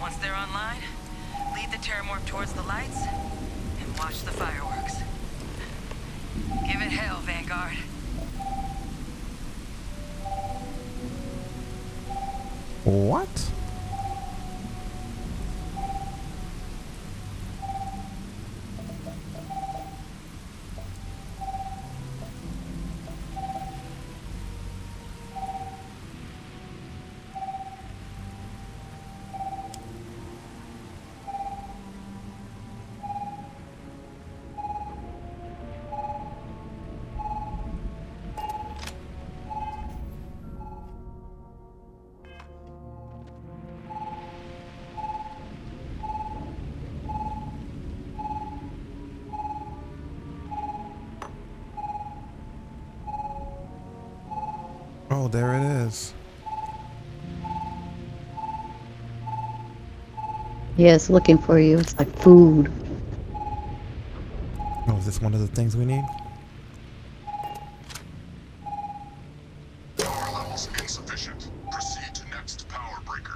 S21: Once they're online, lead the terramorph towards the lights and watch the fireworks. Give it hell, Vanguard.
S1: What? Oh, there it is.
S2: Yeah, it's looking for you. It's like food.
S1: Oh, is this one of the things we need?
S7: Power levels insufficient. Proceed to next power breaker.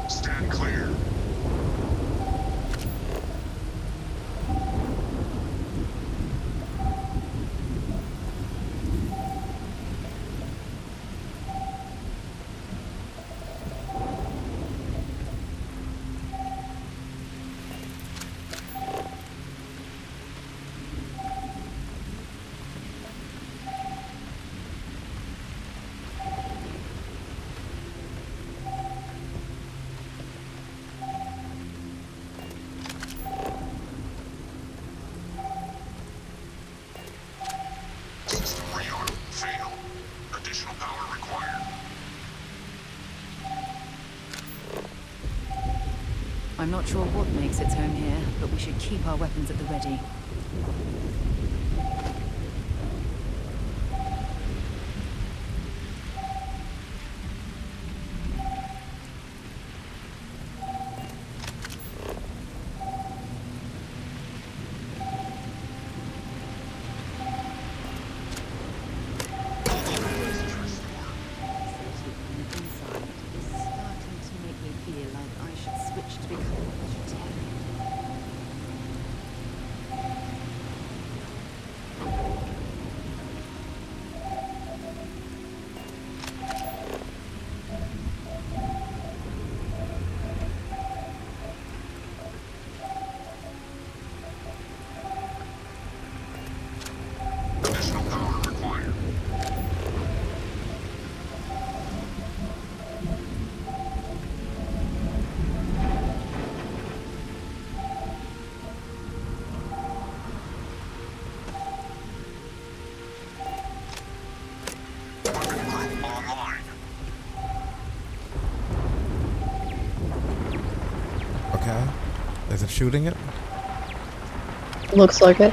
S7: Stand clear. System rearm failed. Additional power required.
S3: I'm not sure what makes its home here, but we should keep our weapons at the ready.
S7: Additional power required. Weapon group online.
S1: Okay. Is it shooting it?
S2: Looks like it.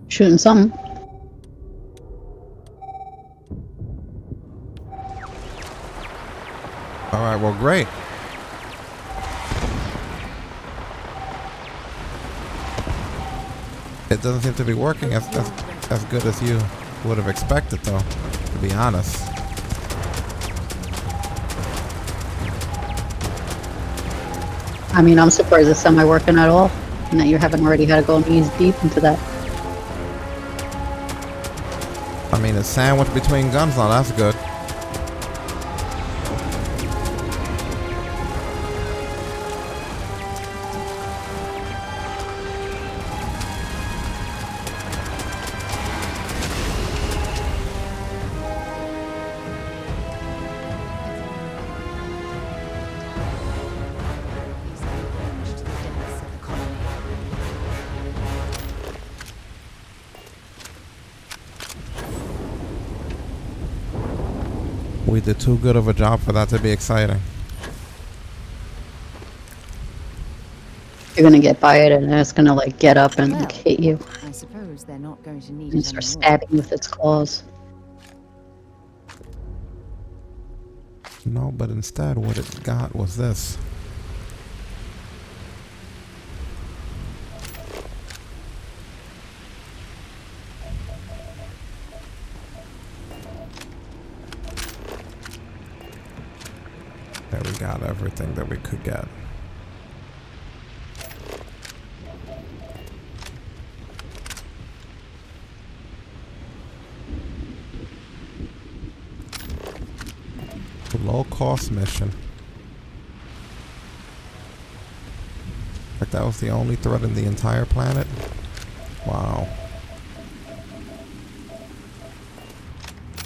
S2: Shooting something.
S1: Alright, well, great. It doesn't seem to be working as good as you would have expected, though, to be honest.
S2: I mean, I'm surprised it's semi-working at all, and that you haven't already had to go knees deep into that.
S1: I mean, it's sandwiched between guns now, that's good. we did too good of a job for that to be exciting.
S2: You're gonna get by it, and then it's gonna like get up and like hit you
S3: I suppose they're not going to need
S2: and
S3: it
S2: start
S3: anymore.
S2: stabbing you with its claws.
S1: No, but instead what it got was this. There, we got everything that we could get. Low cost mission. Like that was the only threat in the entire planet? Wow.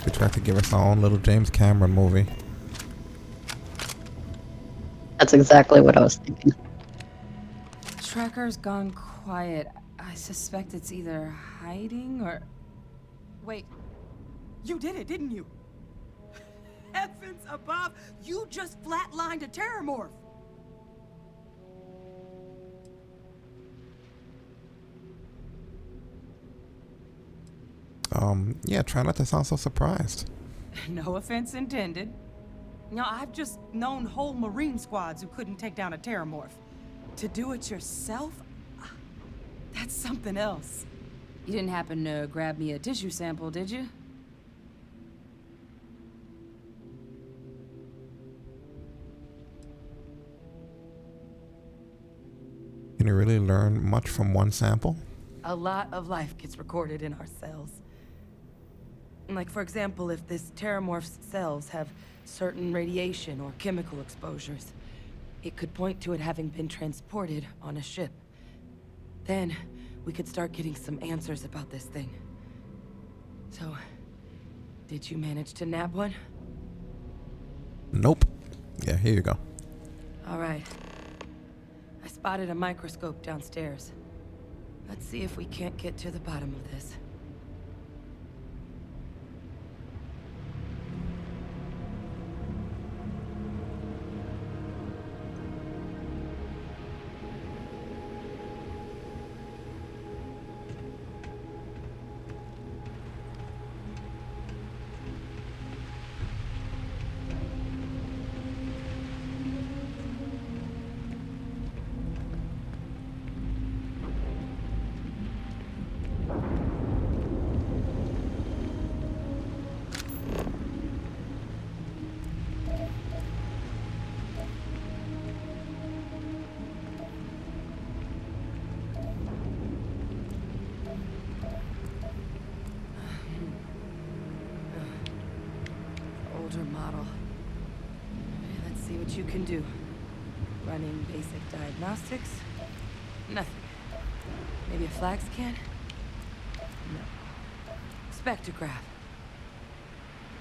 S1: We tried to give us our own little James Cameron movie.
S2: That's exactly what I was thinking.
S20: Tracker's gone quiet. I suspect it's either hiding or... Wait. You did it, didn't you? Heavens above! You just flatlined a terramorph!
S1: Yeah, try not to sound so surprised.
S20: No offense intended. No, I've just known whole Marine squads who couldn't take down a terramorph. To do it yourself? That's something else. You didn't happen to grab me a tissue sample, did you?
S1: Can you really learn much from one sample?
S20: A lot of life gets recorded in our cells. Like, for example, if this terramorph's cells have certain radiation or chemical exposures, it could point to it having been transported on a ship. Then, we could start getting some answers about this thing. So, did you manage to nab one?
S1: Nope. Yeah, here you go.
S20: All right. I spotted a microscope downstairs. Let's see if we can't get to the bottom of this. Model. Okay, let's see what you can do. Running basic diagnostics. Nothing. Maybe a flag scan? No. Spectrograph.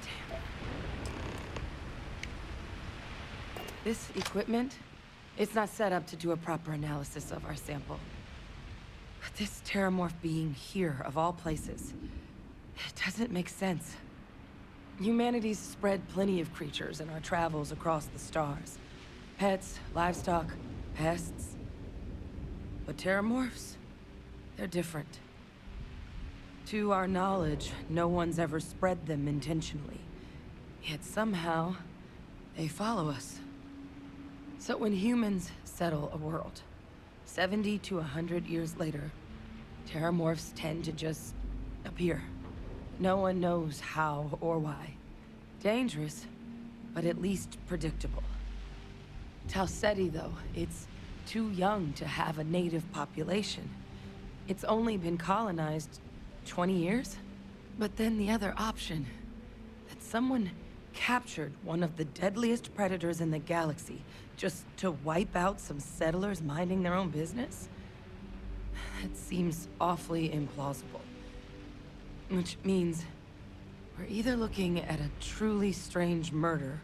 S20: Damn. This equipment, it's not set up to do a proper analysis of our sample. But this terramorph being here, of all places, it doesn't make sense. Humanity's spread plenty of creatures in our travels across the stars. Pets, livestock, pests. But terramorphs? They're different. To our knowledge, no one's ever spread them intentionally. Yet somehow, they follow us. So when humans settle a world, 70 to 100 years later, terramorphs tend to just appear. No one knows how or why. Dangerous, but at least predictable. Talseti, though, it's too young to have a native population. It's only been colonized 20 years? But then the other option, that someone captured one of the deadliest predators in the galaxy just to wipe out some settlers minding their own business? That seems awfully implausible. Which means we're either looking at a truly strange murder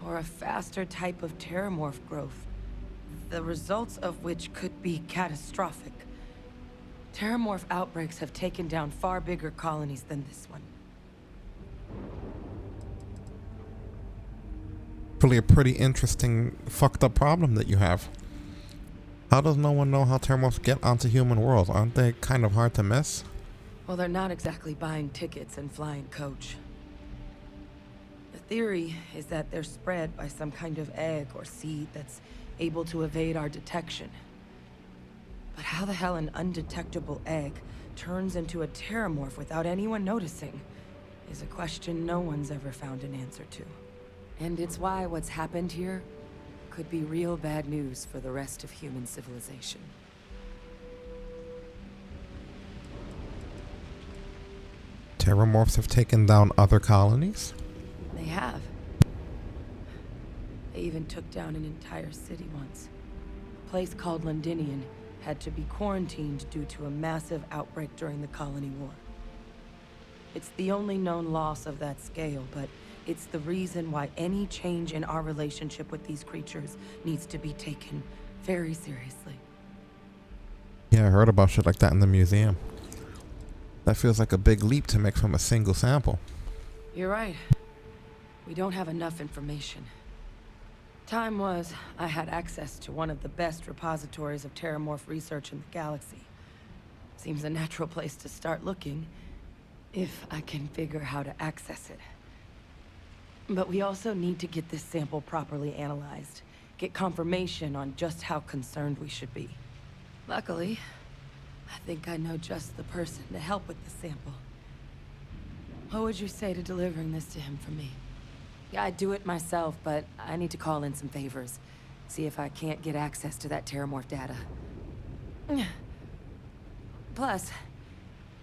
S20: or a faster type of terramorph growth, the results of which could be catastrophic. Terramorph outbreaks have taken down far bigger colonies than this one.
S1: Really a pretty interesting fucked up problem that you have. How does no one know how terramorphs get onto human worlds? Aren't they kind of hard to miss?
S20: Well, they're not exactly buying tickets and flying coach. The theory is that they're spread by some kind of egg or seed that's able to evade our detection. But how the hell an undetectable egg turns into a terramorph without anyone noticing is a question no one's ever found an answer to. And it's why what's happened here could be real bad news for the rest of human civilization.
S1: Terramorphs have taken down other colonies?
S20: They have. They even took down an entire city once. A place called Londinian had to be quarantined due to a massive outbreak during the colony war. It's the only known loss of that scale, but it's the reason why any change in our relationship with these creatures needs to be taken very seriously.
S1: Yeah, I heard about shit like that in the museum. That feels like a big leap to make from a single sample.
S20: You're right. We don't have enough information. Time was, I had access to one of the best repositories of terramorph research in the galaxy. Seems a natural place to start looking, if I can figure how to access it. But we also need to get this sample properly analyzed, get confirmation on just how concerned we should be. Luckily, I think I know just the person to help with the sample. What would you say to delivering this to him for me? Yeah, I'd do it myself, but I need to call in some favors. See if I can't get access to that terramorph data. Plus,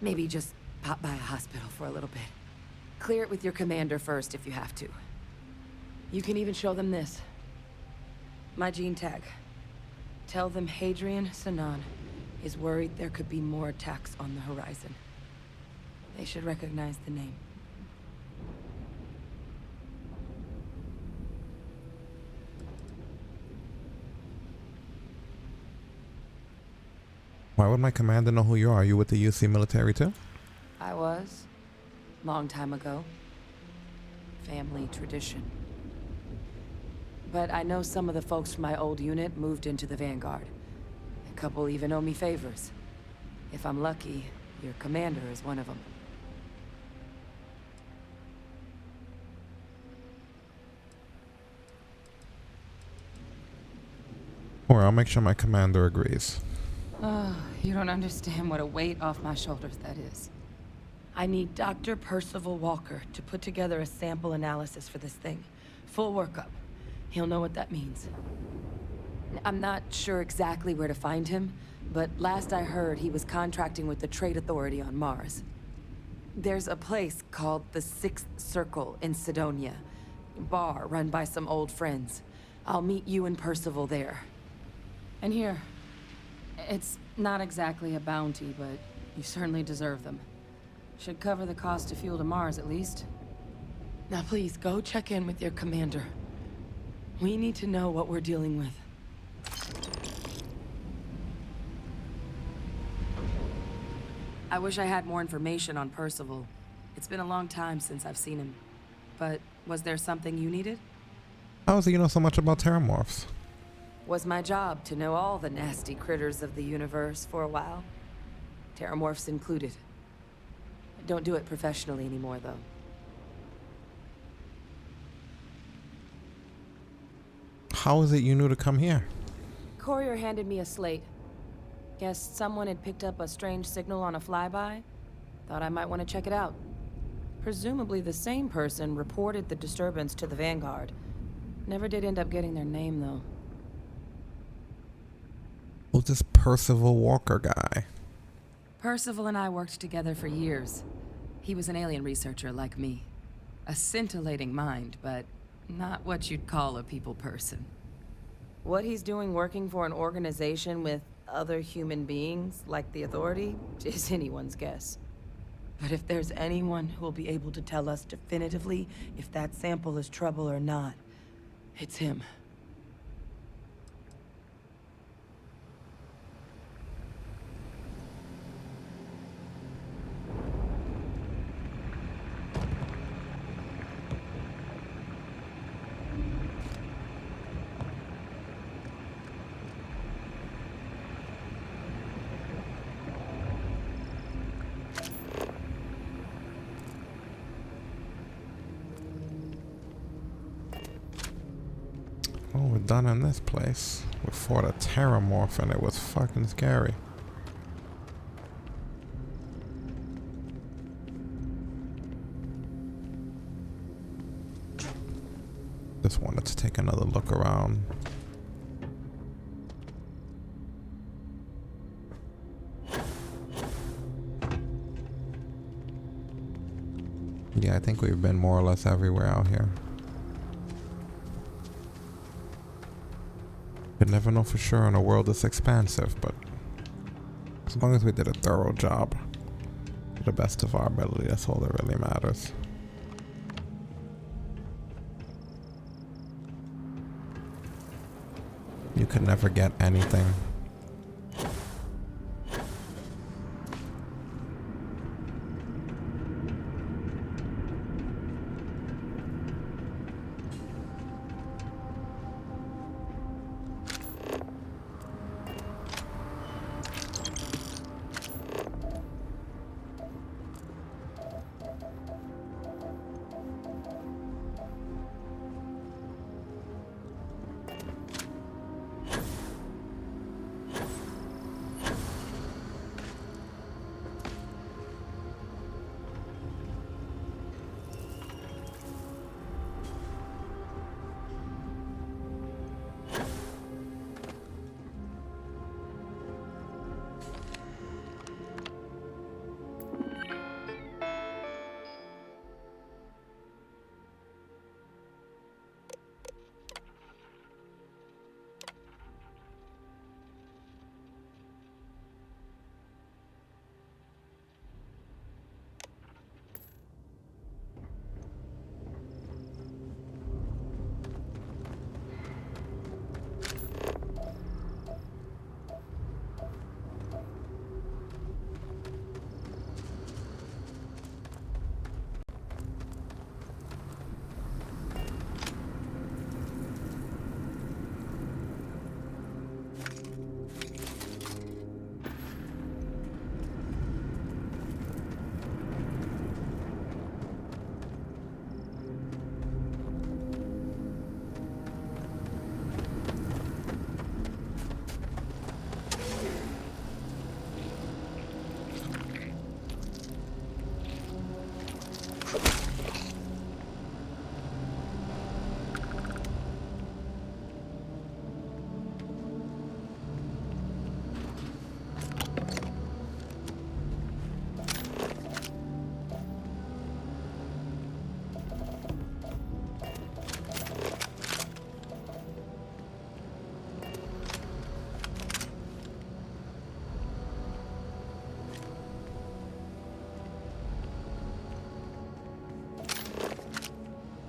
S20: maybe just pop by a hospital for a little bit. Clear it with your commander first if you have to. You can even show them this. My gene tag. Tell them Hadrian Sanan is worried there could be more attacks on the horizon. They should recognize the name.
S1: Why would my commander know who you are? Are you with the UC military too?
S20: I was. Long time ago. Family tradition. But I know some of the folks from my old unit moved into the Vanguard. A couple even owe me favors. If I'm lucky, your commander is one of them.
S1: Or I'll make sure my commander agrees.
S20: Oh, you don't understand what a weight off my shoulders that is. I need Dr. Percival Walker to put together a sample analysis for this thing. Full workup. He'll know what that means. I'm not sure exactly where to find him, but last I heard he was contracting with the Trade Authority on Mars. There's a place called the Sixth Circle in Sidonia. A bar run by some old friends. I'll meet you and Percival there. And here. It's not exactly a bounty, but you certainly deserve them. Should cover the cost of fuel to Mars, at least. Now please, go check in with your commander. We need to know what we're dealing with. I wish I had more information on Percival. It's been a long time since I've seen him. But was there something you needed?
S1: How is it you know so much about terramorphs?
S20: Was my job to know all the nasty critters of the universe for a while. Terramorphs included. I don't do it professionally anymore, though.
S1: How is it you knew to come here?
S20: Courier handed me a slate. Guess someone had picked up a strange signal on a flyby. Thought I might want to check it out. Presumably the same person reported the disturbance to the Vanguard. Never did end up getting their name, though.
S1: Who's this Percival Walker guy?
S20: Percival and I worked together for years. He was an alien researcher like me. A scintillating mind, but not what you'd call a people person. What he's doing working for an organization with other human beings, like the Authority, is anyone's guess. But if there's anyone who'll be able to tell us definitively if that sample is trouble or not, it's him.
S1: done in this place. We fought a Terramorph and it was fucking scary. Just wanted to take another look around. Yeah, I think we've been more or less everywhere out here. Could never know for sure in a world this expansive, but as long as we did a thorough job, to the best of our ability, that's all that really matters. You could never get anything.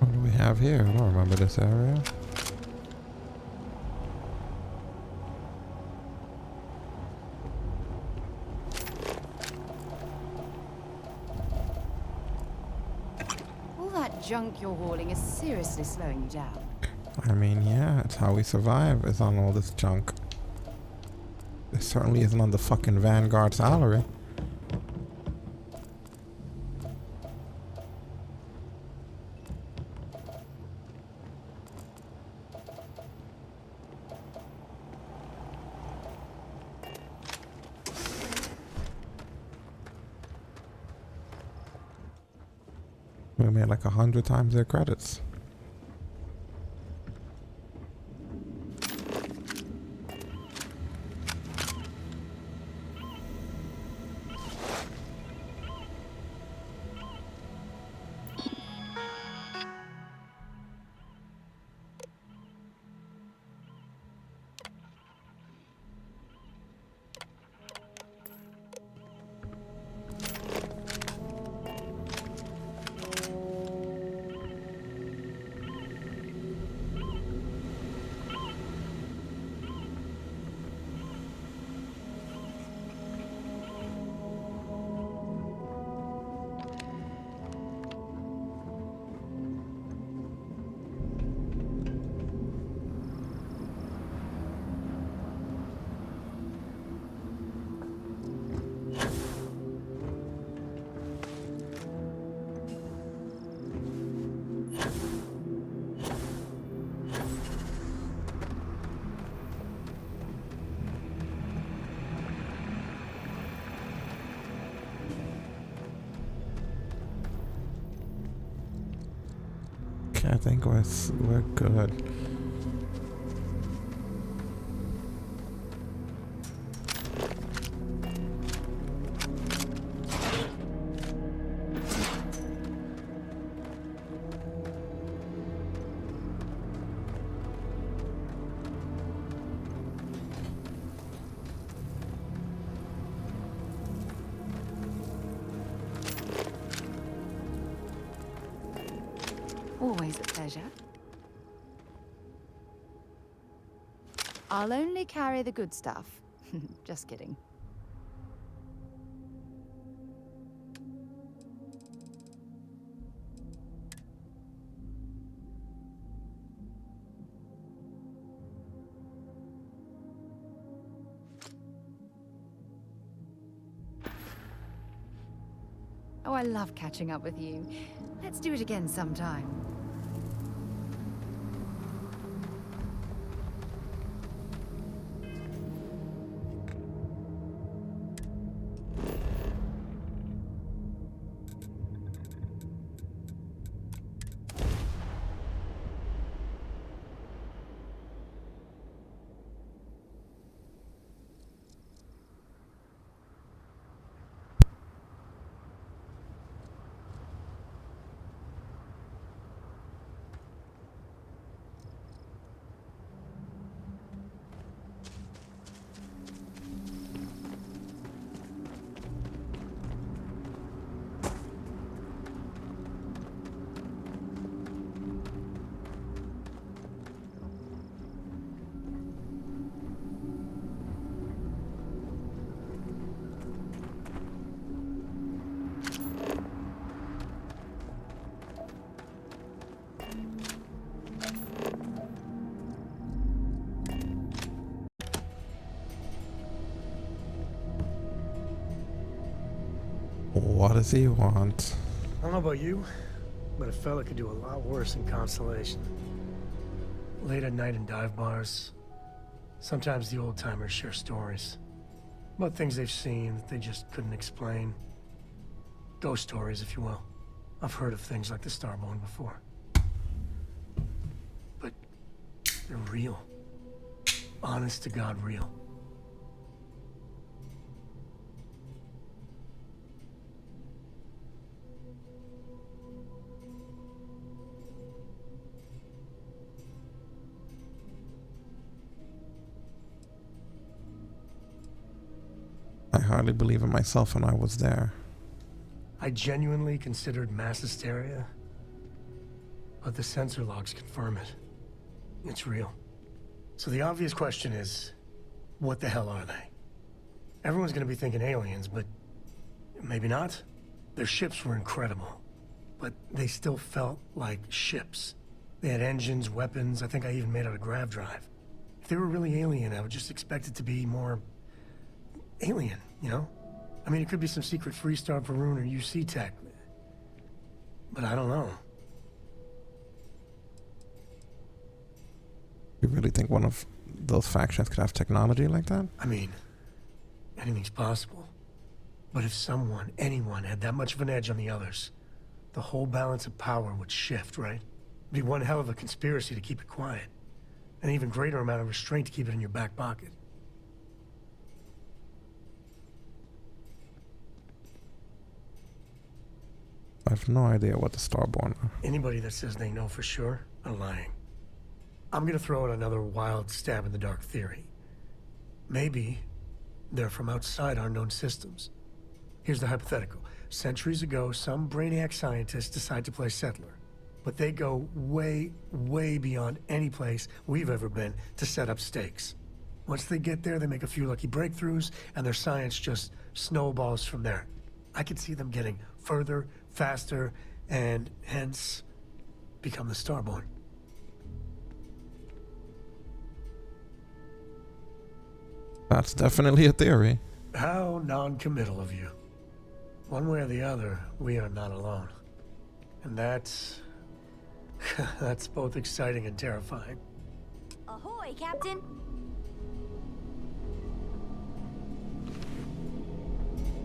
S1: What do we have here? I don't remember this area.
S17: All that junk you're hauling is seriously slowing you down.
S1: I mean, yeah, it's how we survive, is on all this junk. It certainly isn't on the fucking Vanguard salary. We made like 100 times their credits. I think we're good.
S17: Always a pleasure. I'll only carry the good stuff. Just kidding. Oh, I love catching up with you. Let's do it again sometime.
S1: What does he want?
S4: I don't know about you, but a fella could do a lot worse in Constellation. Late at night in dive bars, sometimes the old-timers share stories about things they've seen that they just couldn't explain. Ghost stories, if you will. I've heard of things like the Starborn before. But they're real. Honest to God, real.
S1: I hardly believe it myself when I was there.
S4: I genuinely considered mass hysteria, but the sensor logs confirm it. It's real. So the obvious question is, what the hell are they? Everyone's gonna be thinking aliens, but maybe not. Their ships were incredible, but they still felt like ships. They had engines, weapons, I think I even made out a grav drive. If they were really alien, I would just expect it to be more alien, you know? I mean, it could be some secret Freestar Varun or UC tech, but I don't know.
S1: You really think one of those factions could have technology like that?
S4: I mean, anything's possible. But if someone, anyone, had that much of an edge on the others, the whole balance of power would shift, right? It'd be one hell of a conspiracy to keep it quiet. An even greater amount of restraint to keep it in your back pocket.
S1: I have no idea what the Starborn are.
S4: Anybody that says they know for sure are lying. I'm gonna throw out another wild stab in the dark theory. Maybe they're from outside our known systems. Here's the hypothetical. Centuries ago, some brainiac scientists decide to play settler. But they go way, way beyond any place we've ever been to set up stakes. Once they get there, they make a few lucky breakthroughs, and their science just snowballs from there. I could see them getting further, faster, and hence become the Starborn.
S1: That's definitely a theory.
S4: How non-committal of you. One way or the other, we are not alone. And that's that's both exciting and terrifying.
S22: Ahoy, Captain!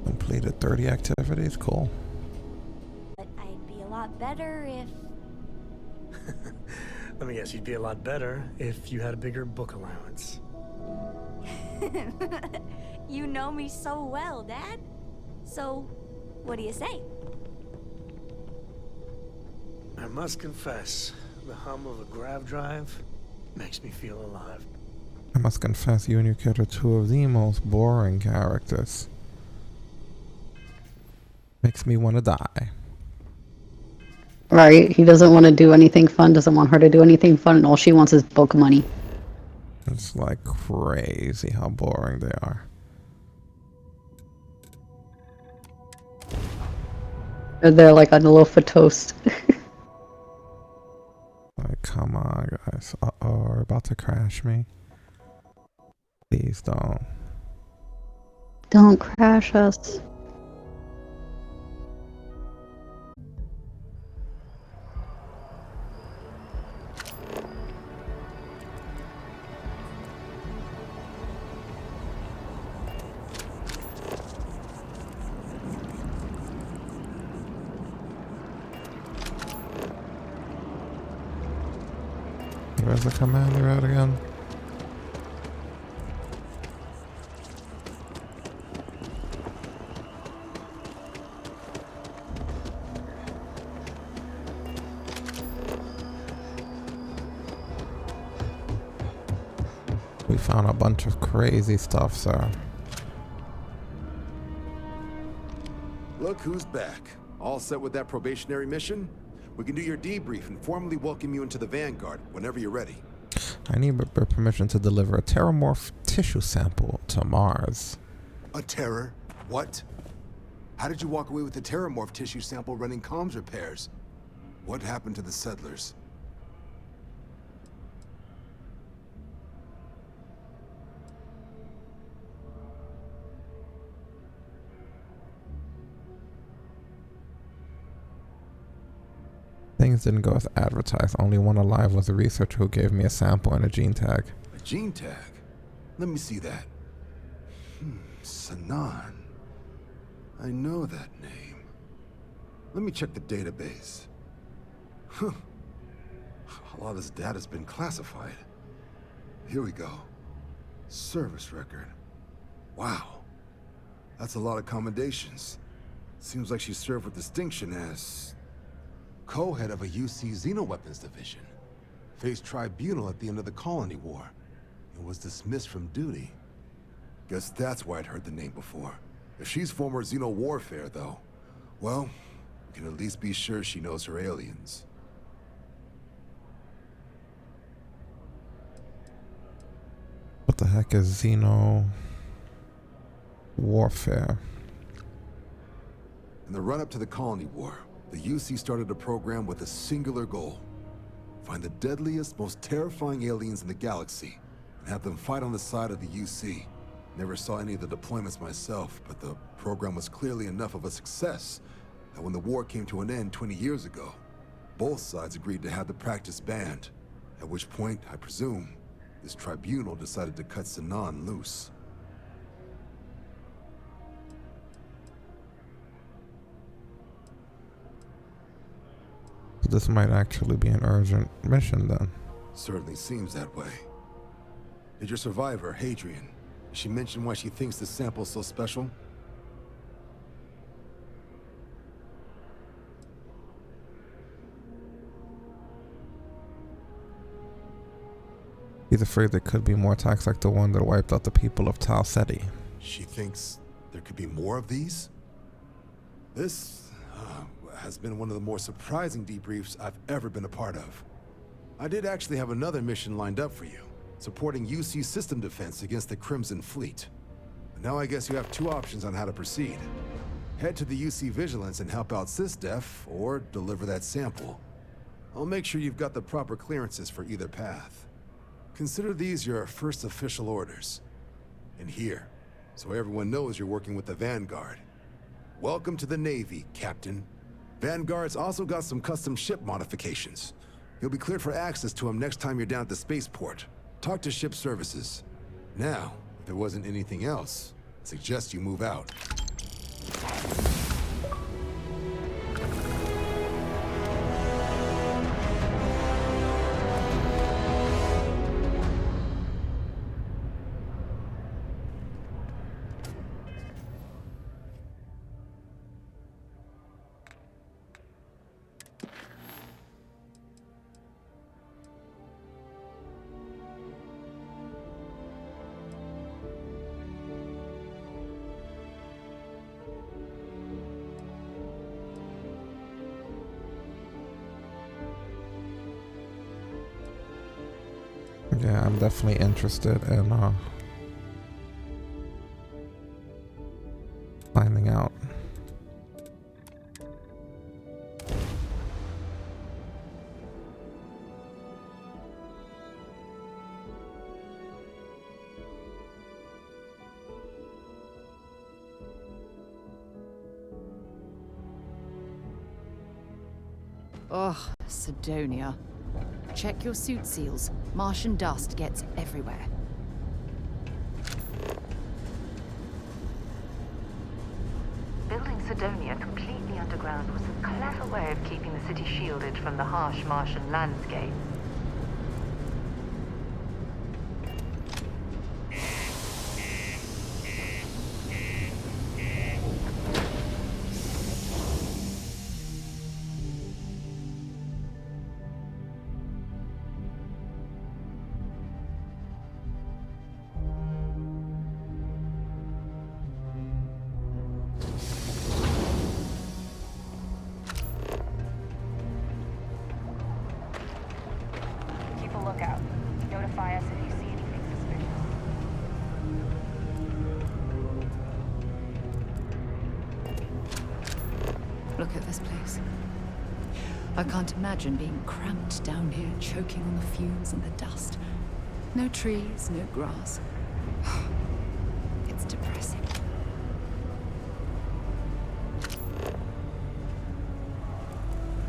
S1: Completed 30 activities, cool.
S22: But I'd be a lot better if...
S4: Let me guess, you'd be a lot better if you had a bigger book allowance.
S11: You know me so well, Dad. So, what do you say?
S4: I must confess, the hum of a grav drive makes me feel alive.
S1: I must confess, you and your kid are two of the most boring characters. Makes me want to die.
S2: Right, he doesn't want to do anything fun, doesn't want her to do anything fun, and all she wants is book money.
S1: It's like crazy how boring they are.
S2: They're like on a loaf of toast.
S1: Like, come on, guys. Uh-oh, we're about to crash me. Please don't.
S2: Don't crash us.
S1: Where's the commander at again? We found a bunch of crazy stuff, sir.
S18: Look who's back. All set with that probationary mission? We can do your debrief and formally welcome you into the Vanguard whenever you're ready.
S1: I need permission to deliver a terramorph tissue sample to Mars.
S18: A terror? What? How did you walk away with the terramorph tissue sample running comms repairs? What happened to the settlers?
S1: Things didn't go as advertised. Only one alive was a researcher who gave me a sample and a gene tag.
S18: A gene tag? Let me see that. Sanan. I know that name. Let me check the database. Huh. A lot of this data's been classified. Here we go. Service record. Wow. That's a lot of commendations. Seems like she served with distinction as co-head of a UC Xenoweapons division. Faced tribunal at the end of the Colony War. And was dismissed from duty. Guess that's why I'd heard the name before. If she's former Xeno warfare, though, well, we can at least be sure she knows her aliens.
S1: What the heck is Xeno warfare?
S18: In the run-up to the Colony War, the UC started a program with a singular goal. Find the deadliest, most terrifying aliens in the galaxy, and have them fight on the side of the UC. Never saw any of the deployments myself, but the program was clearly enough of a success that when the war came to an end 20 years ago, both sides agreed to have the practice banned. At which point, I presume, this tribunal decided to cut Sanan loose.
S1: This might actually be an urgent mission then.
S18: Certainly seems that way. Did your survivor, Hadrian, did she mention why she thinks the sample's so special?
S1: He's afraid there could be more attacks like the one that wiped out the people of Tal Ceti.
S18: She thinks there could be more of these? This has been one of the more surprising debriefs I've ever been a part of. I did actually have another mission lined up for you, supporting UC system defense against the Crimson Fleet. But now I guess you have two options on how to proceed. Head to the UC Vigilance and help out SysDef, or deliver that sample. I'll make sure you've got the proper clearances for either path. Consider these your first official orders. And here, so everyone knows you're working with the Vanguard. Welcome to the Navy, Captain. Vanguard's also got some custom ship modifications. You'll be cleared for access to them next time you're down at the spaceport. Talk to ship services. Now, if there wasn't anything else, I suggest you move out.
S1: Yeah, I'm definitely interested in finding out.
S17: Oh, Sidonia. Check your suit seals. Martian dust gets everywhere.
S16: Building Sidonia completely underground was a clever way of keeping the city shielded from the harsh Martian landscape.
S6: Keep a lookout. Notify us if you see anything suspicious.
S17: Look at this place. I can't imagine being cramped down here, choking on the fumes and the dust. No trees, no grass. It's depressing.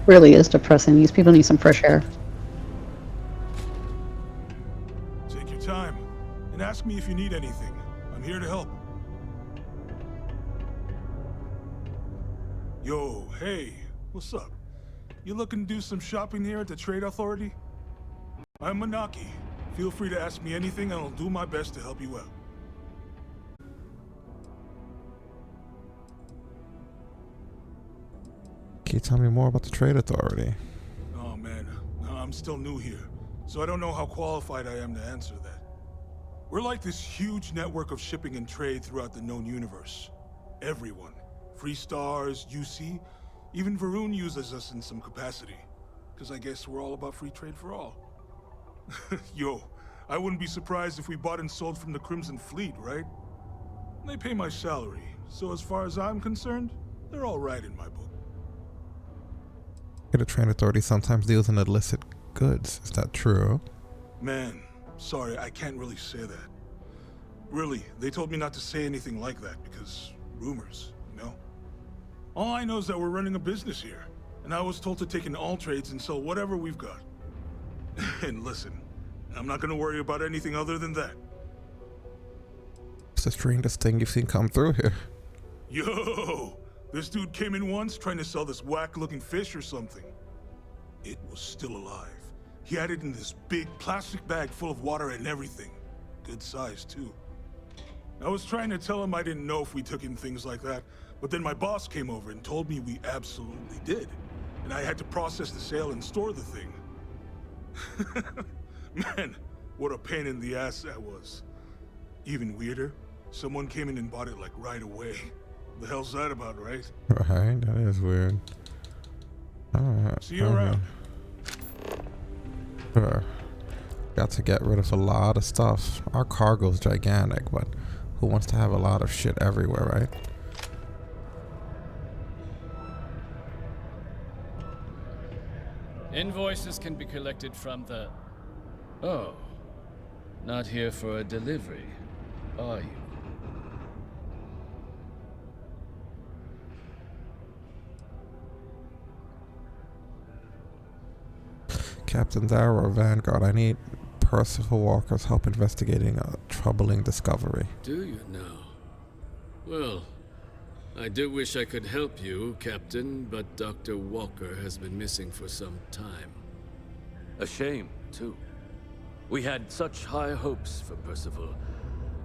S2: Really is depressing. These people need some fresh air.
S10: Take your time and ask me if you need anything. I'm here to help. Yo, hey, what's up? You looking to do some shopping here at the Trade Authority? I'm Manaki. Feel free to ask me anything and I'll do my best to help you out.
S1: Can you tell me more about the Trade Authority?
S10: Oh man, I'm still new here, so I don't know how qualified I am to answer that. We're like this huge network of shipping and trade throughout the known universe. Everyone. Free Stars, UC, even Varun uses us in some capacity. Because I guess we're all about free trade for all. Yo, I wouldn't be surprised if we bought and sold from the Crimson Fleet, right? They pay my salary, so as far as I'm concerned, they're all right in my book.
S1: The Trade Authority sometimes deals in illicit goods. Is that true?
S10: Man, sorry, I can't really say that. Really, they told me not to say anything like that because rumors, you know? All I know is that we're running a business here, and I was told to take in all trades and sell whatever we've got. And listen, I'm not gonna worry about anything other than that.
S1: It's the strangest thing you've seen come through here.
S10: Yo! This dude came in once trying to sell this whack-looking fish or something. It was still alive. He had it in this big plastic bag full of water and everything. Good size, too. I was trying to tell him I didn't know if we took in things like that, but then my boss came over and told me we absolutely did. And I had to process the sale and store the thing. Man, what a pain in the ass that was. Even weirder, someone came in and bought it like right away. The hell's that about, right?
S1: Right, that is weird.
S10: See you around.
S1: Sure. Got to get rid of a lot of stuff. Our cargo's gigantic, but who wants to have a lot of shit everywhere, right?
S23: Invoices can be collected from the... Oh. Not here for a delivery, are you?
S1: Captain Darrow, Vanguard, I need Percival Walker's help investigating a troubling discovery.
S24: Do you now? Well, I do wish I could help you, Captain, but Dr. Walker has been missing for some time.
S25: A shame, too. We had such high hopes for Percival.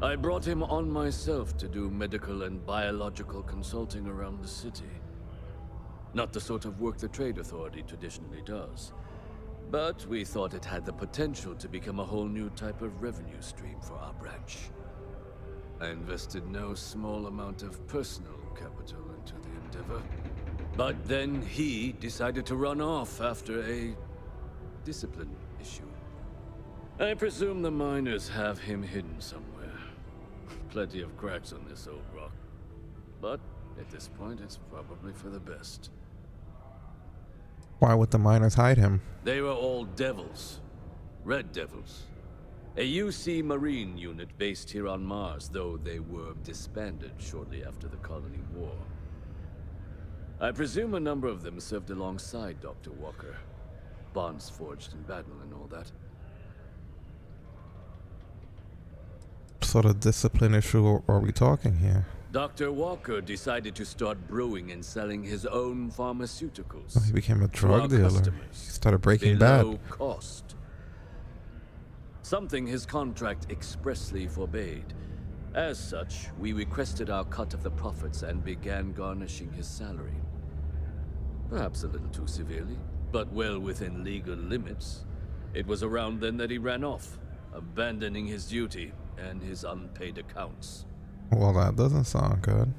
S25: I brought him on myself to do medical and biological consulting around the city. Not the sort of work the Trade Authority traditionally does. But we thought it had the potential to become a whole new type of revenue stream for our branch. I invested no small amount of personal capital into the endeavor. But then he decided to run off after a discipline issue. I presume the miners have him hidden somewhere. Plenty of cracks on this old rock. But at this point, it's probably for the best.
S1: Why would the miners hide him?
S25: They were all devils. Red Devils. A UC Marine unit based here on Mars, though they were disbanded shortly after the Colony War. I presume a number of them served alongside Dr. Walker. Bonds forged in battle and all that.
S1: Sort of discipline issue are we talking here?
S25: Dr. Walker decided to start brewing and selling his own pharmaceuticals.
S1: Oh, he became a drug
S25: to our
S1: dealer.
S25: customers
S1: He started Breaking
S25: below
S1: Bad.
S25: cost. Something his contract expressly forbade. As such, we requested our cut of the profits and began garnishing his salary. Perhaps a little too severely, but well within legal limits. It was around then that he ran off, abandoning his duty and his unpaid accounts.
S1: Well, that doesn't sound good.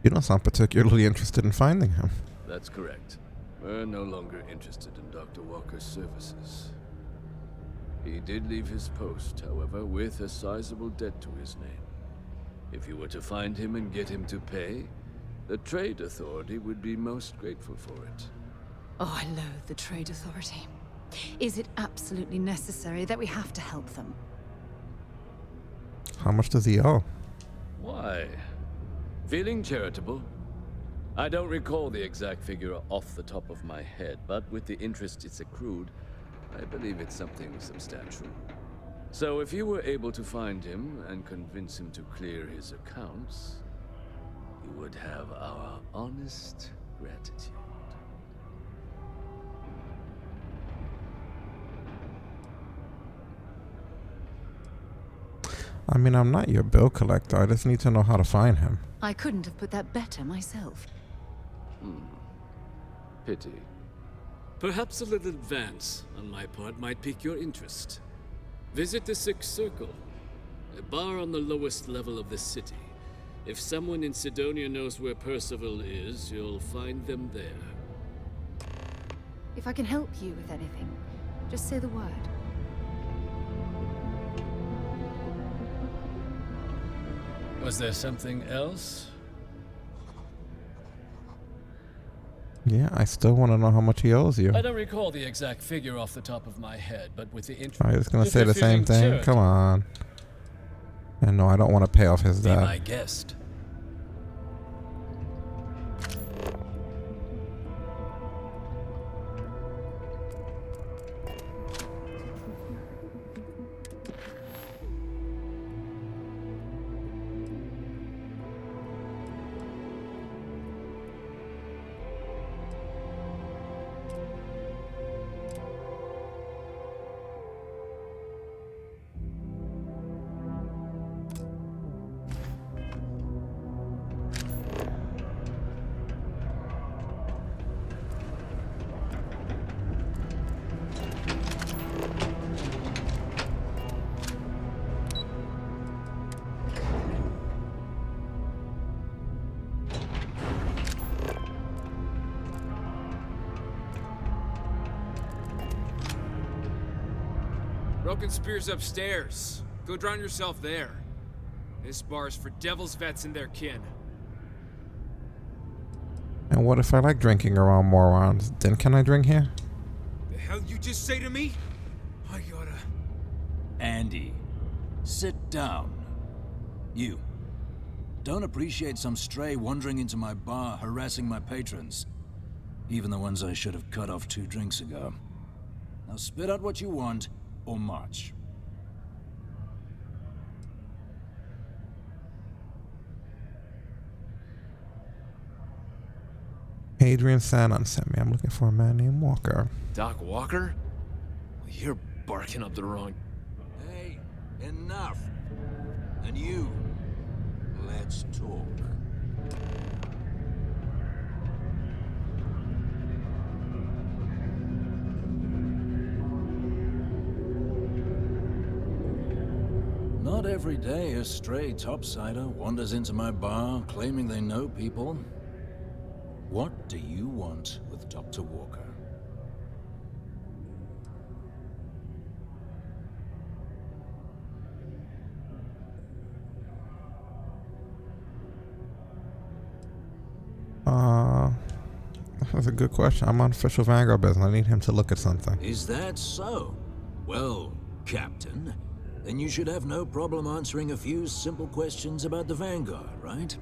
S1: You don't sound particularly interested in finding him.
S25: That's correct. We're no longer interested in Dr. Walker's services. He did leave his post, however, with a sizable debt to his name. If you were to find him and get him to pay, the Trade Authority would be most grateful for it.
S17: Oh, I loathe the Trade Authority. Is it absolutely necessary that we have to help them?
S1: How much does he owe?
S25: Why? Feeling charitable? I don't recall the exact figure off the top of my head, but with the interest it's accrued, I believe it's something substantial. So if you were able to find him and convince him to clear his accounts, you would have our honest gratitude.
S1: I mean, I'm not your bill collector. I just need to know how to find him.
S17: I couldn't have put that better myself.
S25: Pity.
S24: Perhaps a little advance on my part might pique your interest. Visit the Sixth Circle, a bar on the lowest level of the city. If someone in Sidonia knows where Percival is, you'll find them there.
S17: If I can help you with anything, just say the word.
S23: Was there something else?
S1: Yeah, I still want to know how much he owes you.
S23: I don't recall the exact figure off the top of my head, but with the interest...
S1: Are you just going to say the same thing? Come on. And no, I don't want to pay off his
S23: Be
S1: debt.
S23: my guest.
S8: Broken Spear's upstairs. Go drown yourself there. This bar's for Devil's Vets and their kin.
S1: And what if I like drinking around morons? Then can I drink here?
S8: The hell you just say to me? I gotta...
S9: Andy, sit down. You. Don't appreciate some stray wandering into my bar, harassing my patrons. Even the ones I should have cut off 2 drinks ago. Now spit out what you want, or march.
S1: Adrian Sanon sent me. I'm looking for a man named Walker.
S8: Doc Walker? Well, you're barking up the wrong...
S9: Hey, enough. And you, let's talk. Not every day a stray topsider wanders into my bar claiming they know people. What do you want with Dr. Walker?
S1: That's a good question. I'm on official Vanguard business. I need him to look at something.
S9: Is that so? Well, Captain, then you should have no problem answering a few simple questions about the Vanguard, right?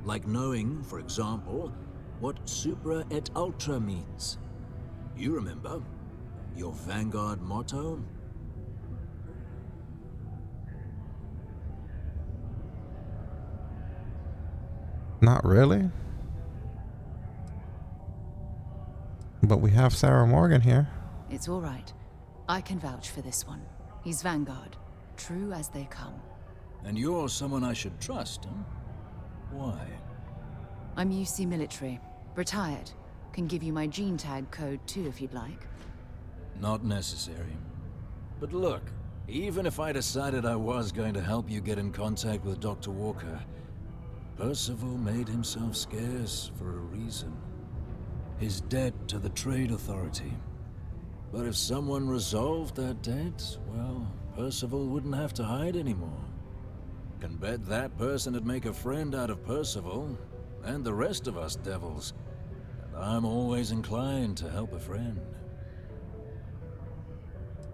S9: Like knowing, for example, what Supra et Ultra means. You remember? Your Vanguard motto?
S1: Not really. But we have Sarah Morgan here.
S3: It's all right. I can vouch for this one. He's Vanguard. True as they come.
S9: And you're someone I should trust, huh? Why?
S3: I'm UC military. Retired. Can give you my gene tag code too if you'd like.
S9: Not necessary. But look, even if I decided I was going to help you get in contact with Dr. Walker, Percival made himself scarce for a reason. His debt to the Trade Authority. But if someone resolved that debt, well, Percival wouldn't have to hide anymore. Can bet that person would make a friend out of Percival, and the rest of us devils. And I'm always inclined to help a friend.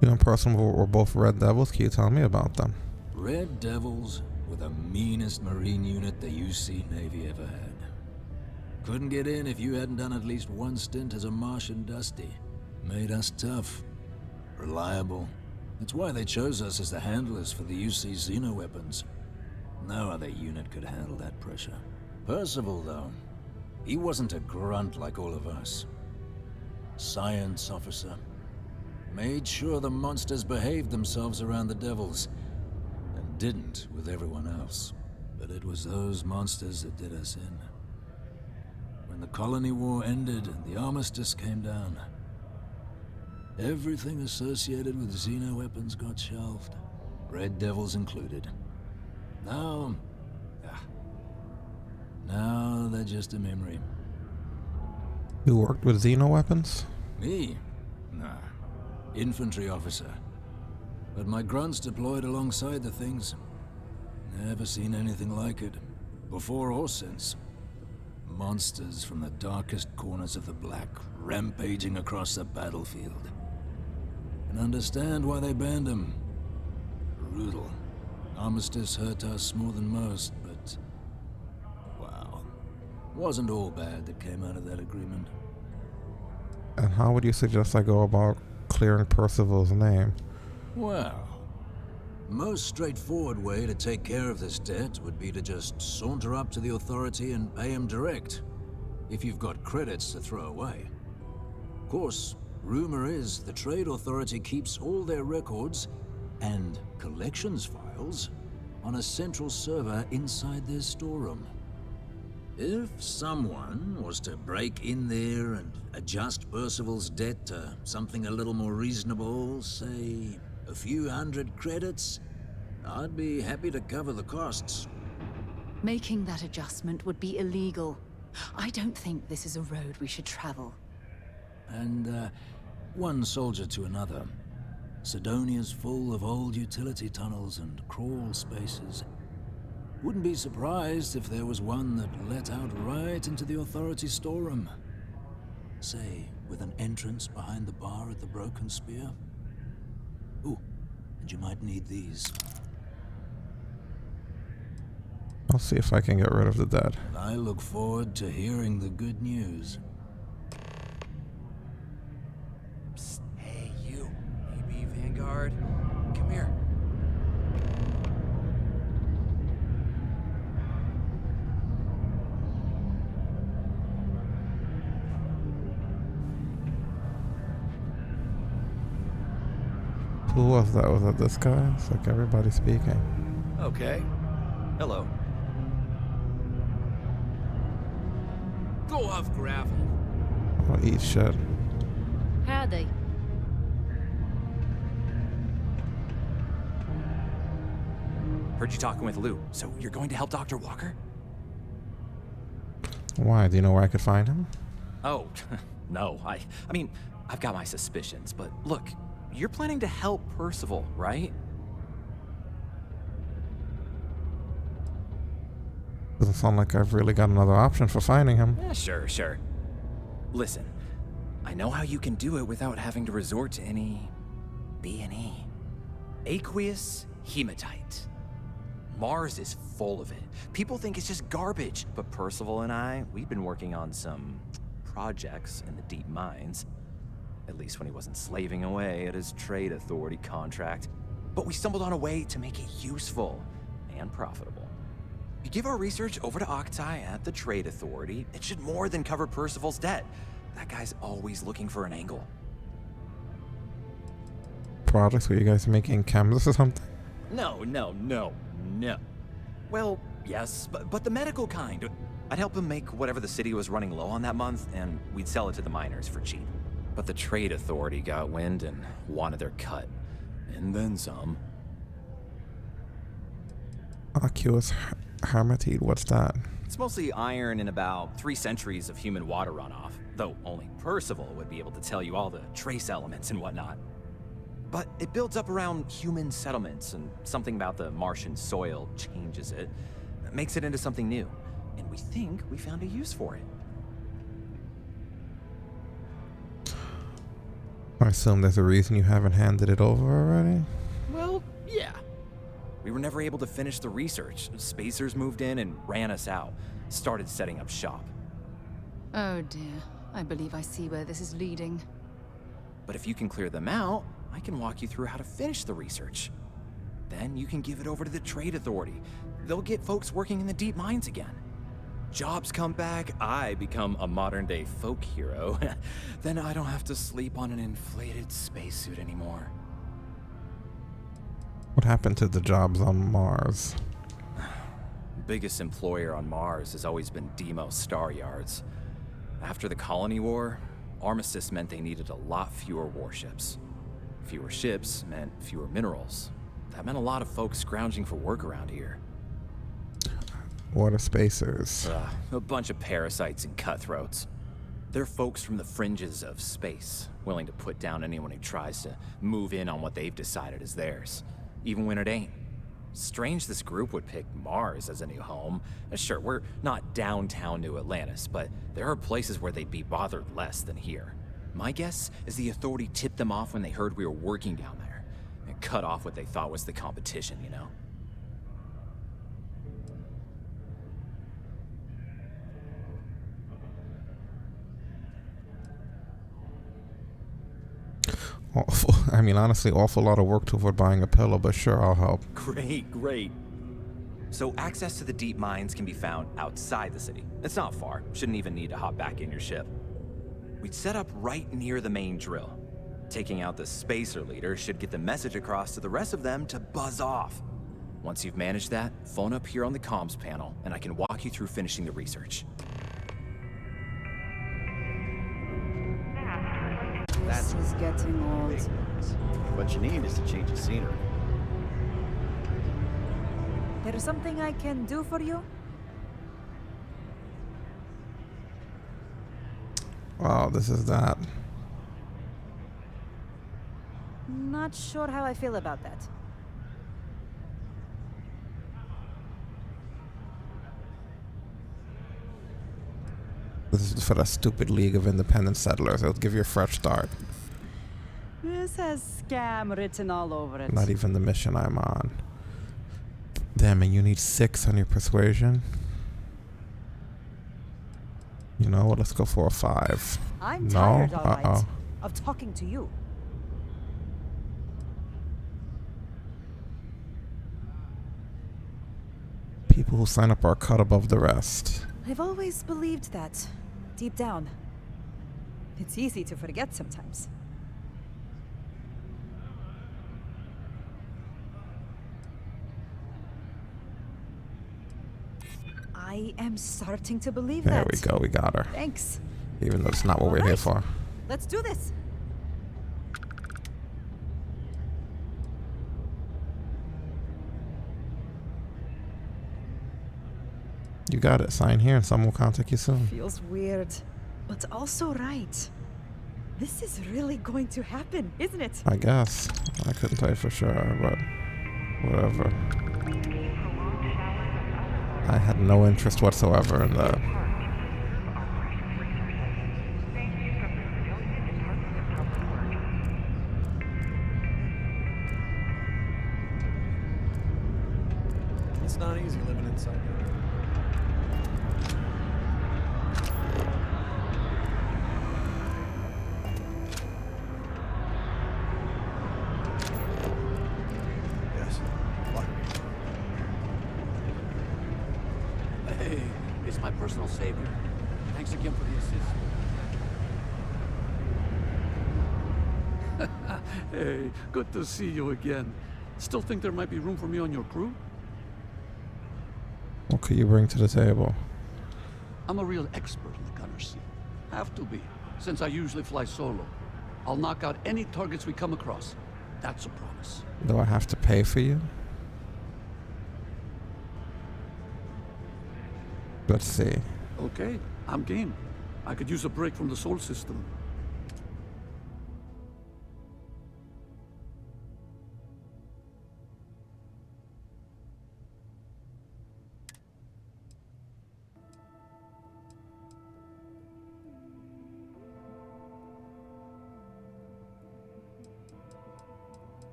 S1: You and Percival were both Red Devils. Can you tell me about them?
S9: Red Devils were the meanest Marine unit the UC Navy ever had. Couldn't get in if you hadn't done at least one stint as a Martian Dusty. Made us tough, reliable. That's why they chose us as the handlers for the UC Xeno weapons. No other unit could handle that pressure. Percival, though, he wasn't a grunt like all of us. Science officer. Made sure the monsters behaved themselves around the devils, and didn't with everyone else. But it was those monsters that did us in. When the colony war ended and the armistice came down, everything associated with Xeno weapons got shelved, Red Devils included. Now they're just a memory.
S1: You worked with Xeno weapons?
S9: Me? Nah. Infantry officer. But my grunts deployed alongside the things. Never seen anything like it, before or since. Monsters from the darkest corners of the Black, rampaging across the battlefield. And understand why they banned them. Brutal. Armistice hurt us more than most, but... wow. Wasn't all bad that came out of that agreement.
S1: And how would you suggest I go about clearing Percival's name?
S9: Well, most straightforward way to take care of this debt would be to just saunter up to the authority and pay him direct, if you've got credits to throw away. Of course, rumor is the Trade Authority keeps all their records and collections files on a central server inside their storeroom. If someone was to break in there and adjust Percival's debt to something a little more reasonable, say a few hundred credits, I'd be happy to cover the costs.
S3: Making that adjustment would be illegal. I don't think this is a road we should travel.
S9: And, one soldier to another. Sidonia's full of old utility tunnels and crawl spaces. Wouldn't be surprised if there was one that let out right into the authority storeroom. Say, with an entrance behind the bar at the Broken Spear. Ooh, and you might need these.
S1: I'll see if I can get rid of the dead.
S9: I look forward to hearing the good news.
S5: Psst, hey, you. AB Vanguard. Come here.
S1: Who was that? Was that this guy? It's like everybody speaking.
S5: Okay. Hello.
S8: Go off gravel.
S1: I'll eat shit.
S11: Howdy.
S5: Heard you talking with Lou, so you're going to help Dr. Walker?
S1: Why? Do you know where I could find him?
S5: Oh, no. I mean, I've got my suspicions, but look, you're planning to help Percival, right?
S1: Doesn't sound like I've really got another option for finding him.
S5: Yeah, sure. Listen, I know how you can do it without having to resort to any B&E. Aqueous hematite. Mars is full of it. People think it's just garbage, but Percival and I, we've been working on some projects in the deep mines. At least when he wasn't slaving away at his trade authority contract. But we stumbled on a way to make it useful and profitable. You give our research over to Octai at the trade authority, it should more than cover Percival's debt. That guy's always looking for an angle.
S1: Projects where you guys are making cameras or something?
S5: No. Well, yes, but the medical kind. I'd help him make whatever the city was running low on that month, and we'd sell it to the miners for cheap. But the trade authority got wind and wanted their cut. And then some.
S1: Aqueous hematite, what's that?
S5: It's mostly iron in about 3 centuries of human water runoff, though only Percival would be able to tell you all the trace elements and whatnot. But it builds up around human settlements, and something about the Martian soil changes it, makes it into something new. And we think we found a use for it.
S1: I assume there's a reason you haven't handed it over already?
S5: Well, yeah. We were never able to finish the research. Spacers moved in and ran us out. Started setting up shop.
S17: Oh dear. I believe I see where this is leading.
S5: But if you can clear them out, I can walk you through how to finish the research. Then you can give it over to the trade authority. They'll get folks working in the deep mines again. Jobs come back, I become a modern-day folk hero. Then I don't have to sleep on an inflated spacesuit anymore.
S1: What happened to the jobs on Mars?
S5: Biggest employer on Mars has always been Demo Star Yards. After the Colony War, Armistice meant they needed a lot fewer warships. Fewer ships meant fewer minerals. That meant a lot of folks scrounging for work around here.
S1: What are spacers?
S5: A bunch of parasites and cutthroats. They're folks from the fringes of space, willing to put down anyone who tries to move in on what they've decided is theirs, even when it ain't. Strange this group would pick Mars as a new home. Sure, we're not downtown New Atlantis, but there are places where they'd be bothered less than here. My guess is the authority tipped them off when they heard we were working down there, and cut off what they thought was the competition, you know?
S1: Awful. I mean, honestly, awful lot of work toward buying a pillow, but sure, I'll help.
S5: Great. So access to the deep mines can be found outside the city. It's not far. Shouldn't even need to hop back in your ship. We'd set up right near the main drill. Taking out the spacer leader should get the message across to the rest of them to buzz off. Once you've managed that, phone up here on the comms panel, and I can walk you through finishing the research.
S12: This is getting old.
S13: What you need is to change the scenery.
S12: There's something I can do for you?
S1: Wow, this is that.
S12: Not sure how I feel about that.
S1: This is for the stupid League of Independent Settlers. It'll give you a fresh start.
S12: This has scam written all over it.
S1: Not even the mission I'm on. Damn it, you need 6 on your persuasion. You know what? Let's go for a 5.
S12: I'm
S1: no?
S12: tired, all right, of talking to you.
S1: People who sign up are cut above the rest.
S12: I've always believed that, deep down. It's easy to forget sometimes. I am starting to believe that.
S1: There we go, we got her.
S12: Thanks.
S1: Even though it's not what we're here for.
S12: Let's do this.
S1: You got it. Sign here and someone will contact you soon.
S12: Feels weird, but also right. This is really going to happen, isn't it?
S1: I guess. I couldn't tell you for sure, but whatever. I had no interest whatsoever in the...
S7: It's not easy living inside here.
S14: Yes. What?
S15: Hey, it's my personal savior. Thanks again for the assist. Hey, good to see you again. Still think there might be room for me on your crew?
S1: What could you bring to the table?
S15: I'm a real expert in the gunner seat. Have to be, since I usually fly solo. I'll knock out any targets we come across. That's a promise.
S1: Do I have to pay for you? Let's see.
S15: Okay, I'm game. I could use a break from the Sol system.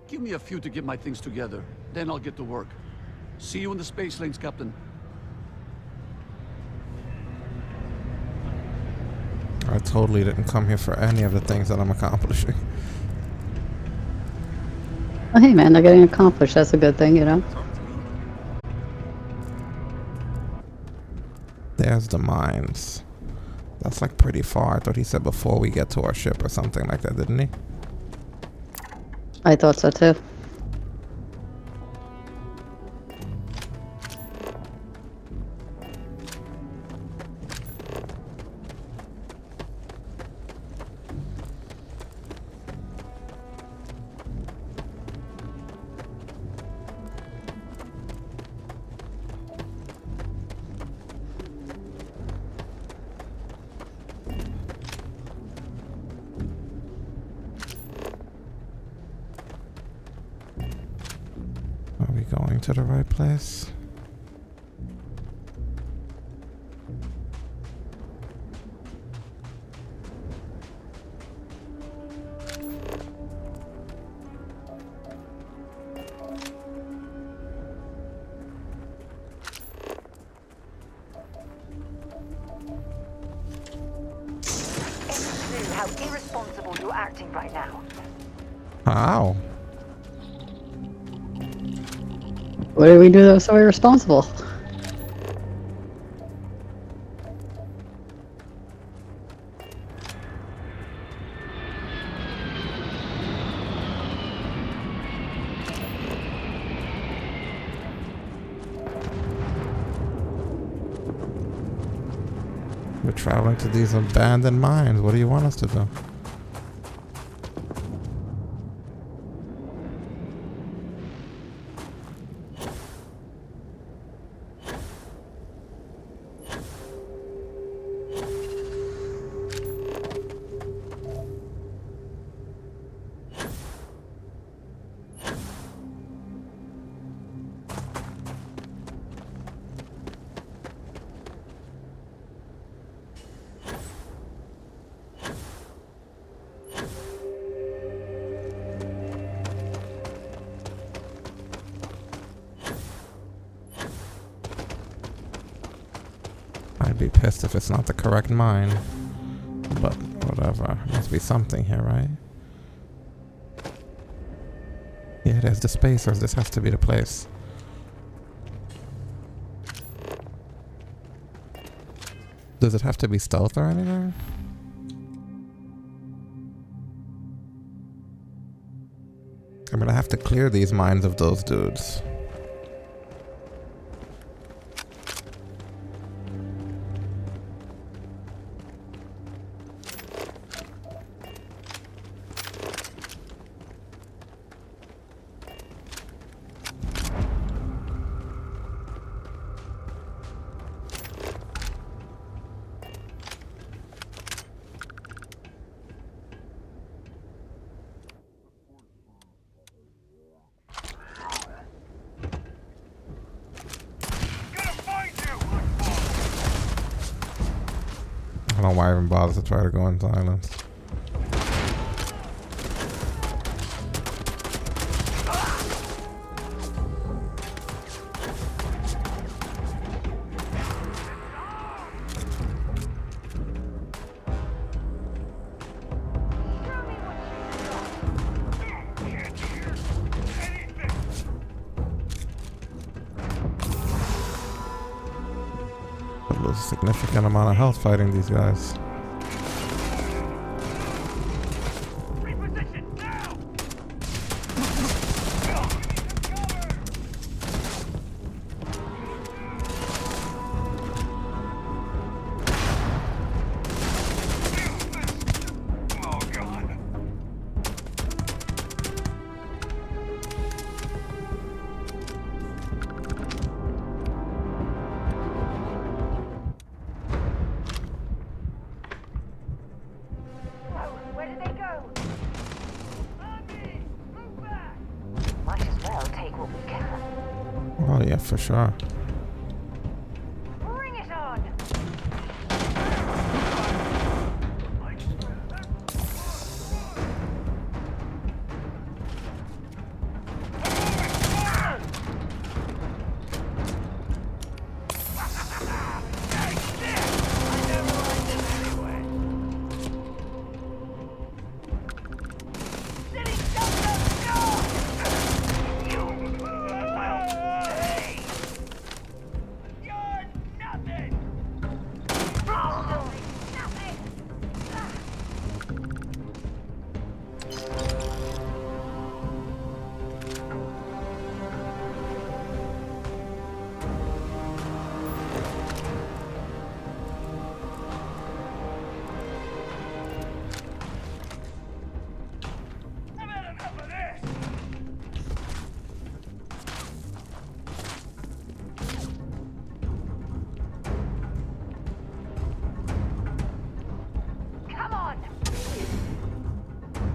S15: Give me a few to get my things together, then I'll get to work. See you in the space lanes, Captain.
S1: I totally didn't come here for any of the things that I'm accomplishing.
S2: Well, hey man, they're getting accomplished. That's a good thing, you know?
S1: There's the mines. That's like pretty far. I thought he said before we get to our ship or something like that, didn't he?
S2: I thought so too.
S1: Are we going to the right place?
S16: How irresponsible you're acting right now.
S1: How?
S2: What did we do that was so irresponsible?
S1: We're traveling to these abandoned mines. What do you want us to do? I'd be pissed if it's not the correct mine. But whatever. Must be something here, right? Yeah, there's the spacers. This has to be the place. Does it have to be stealth or anything? I'm gonna have to clear these mines of those dudes. know why I even bother to try to go in silence. A significant amount of health fighting these guys. Oh yeah, for sure.
S6: Bring it on!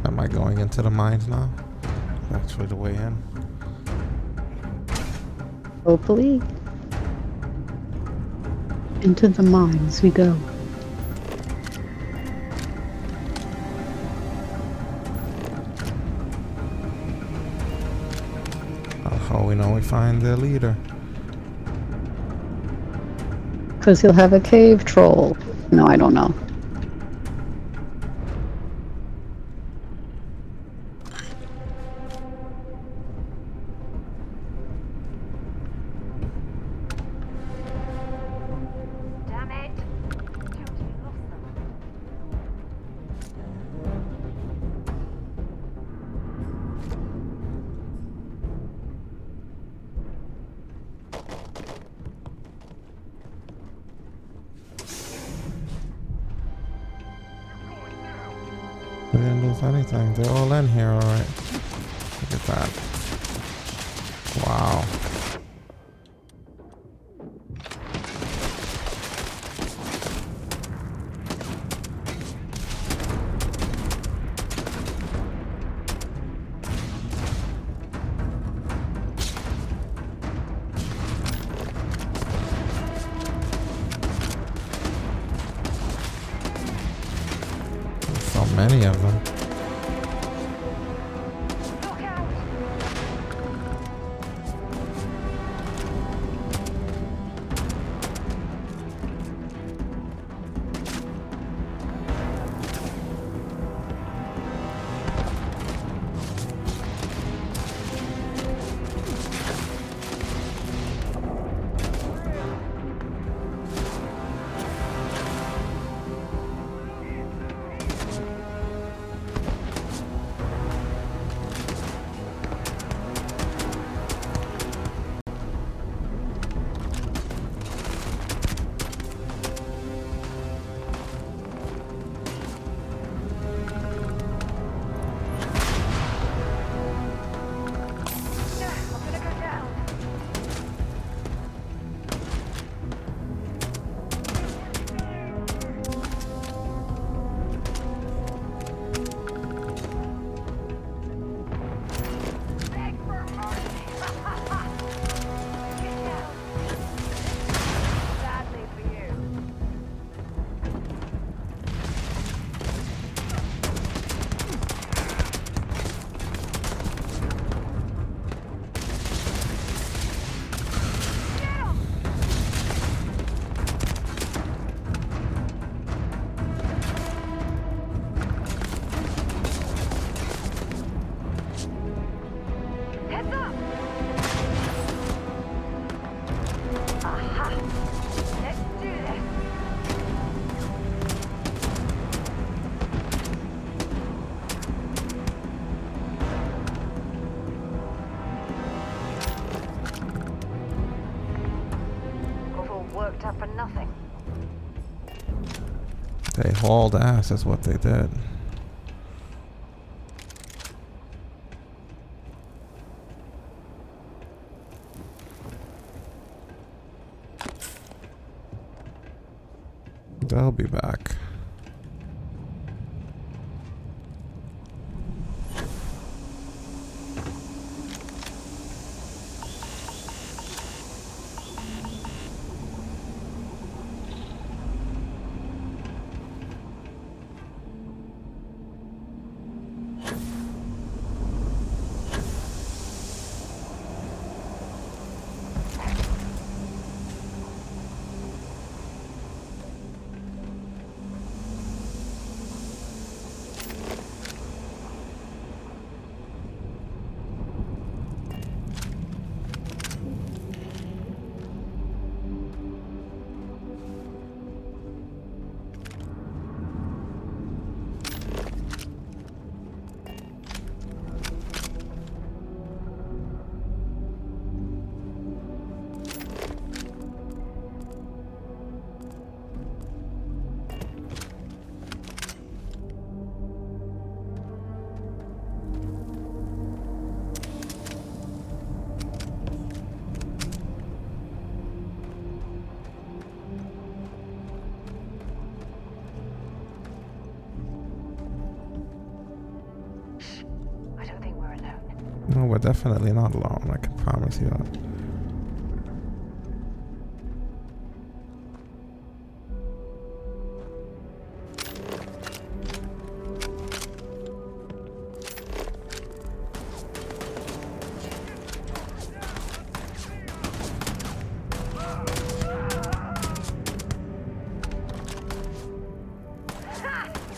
S1: Am I going into the mines now? Actually, the way in.
S2: Hopefully. Into the mines we go.
S1: How we know we find the leader?
S2: Because he'll have a cave troll. No, I don't know.
S1: We didn't lose anything. They're all in here, alright. Look at that. Wow. So many of them. They hauled ass, is what they did. They'll be back. No, we're definitely not alone, I can promise you that.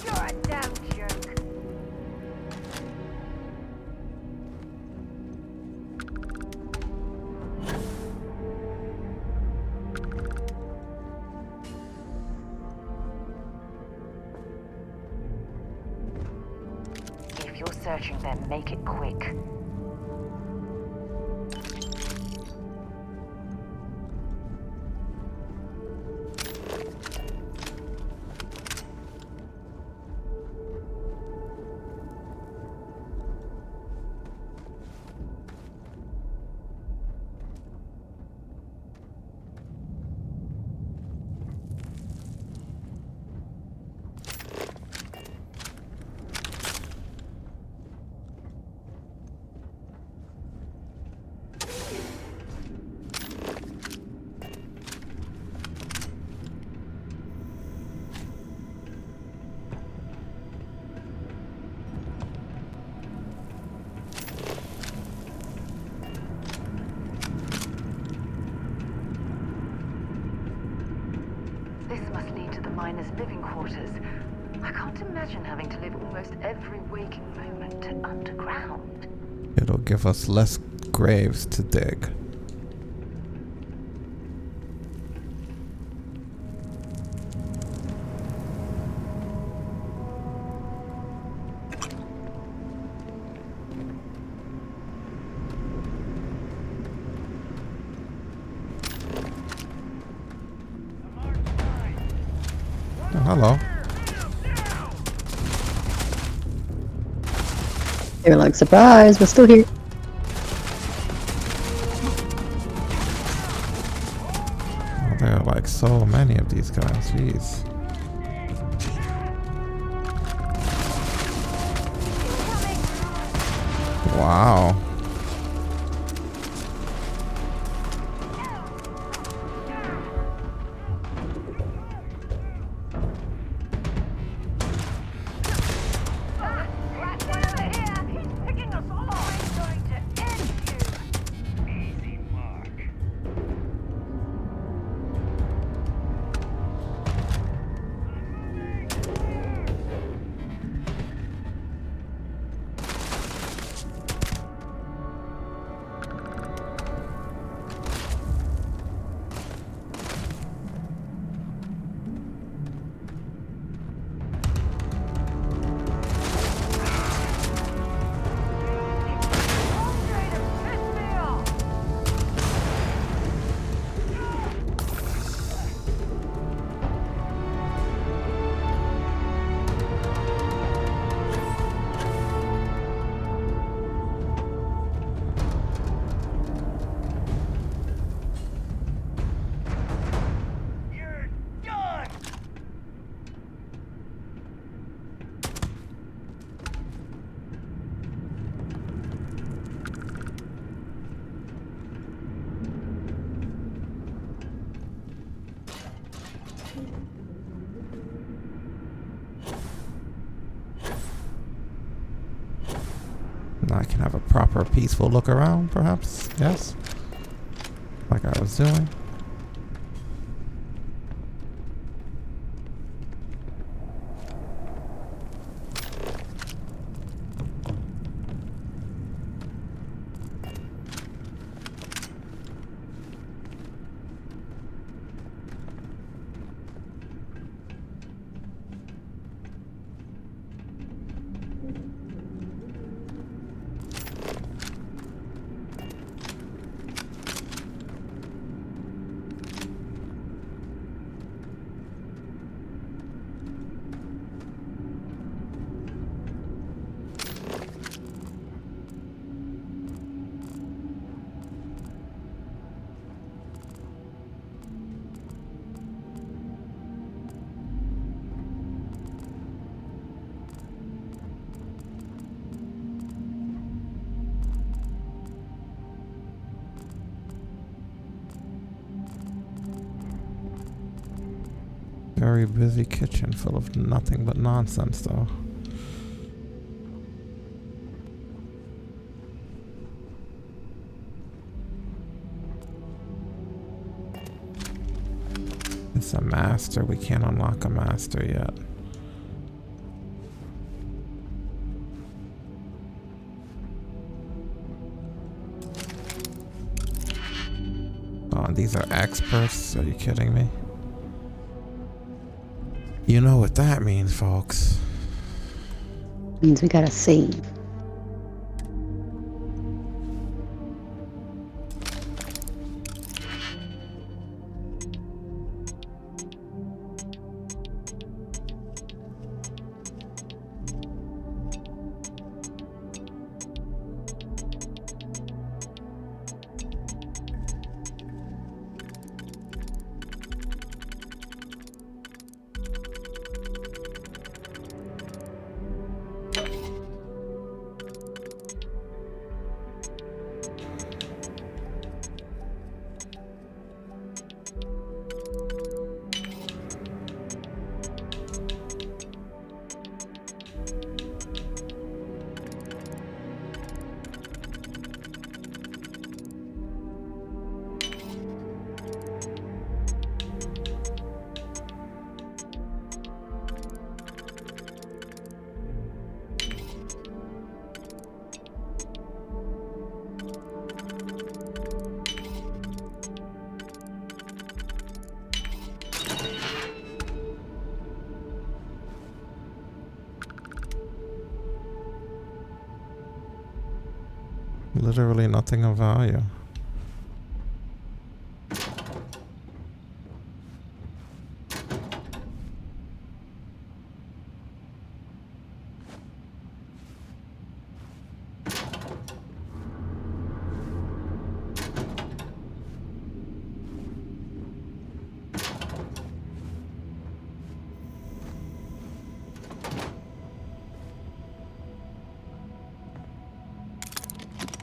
S11: You're a damn jerk.
S16: If you're searching, then make it quick. This must lead to the miners' living quarters. I can't imagine having to live almost every waking moment underground.
S1: It'll give us less graves to dig. Oh, hello.
S2: They were like, surprise, we're still here.
S1: Oh, there are like so many of these guys, jeez. Wow. proper peaceful look around, perhaps? Yes? Like I was doing. Very busy kitchen full of nothing but nonsense, though. It's a master. We can't unlock a master yet. Oh, these are experts? Are you kidding me? You know what that means, folks.
S2: Means we gotta save.
S1: Literally nothing of value.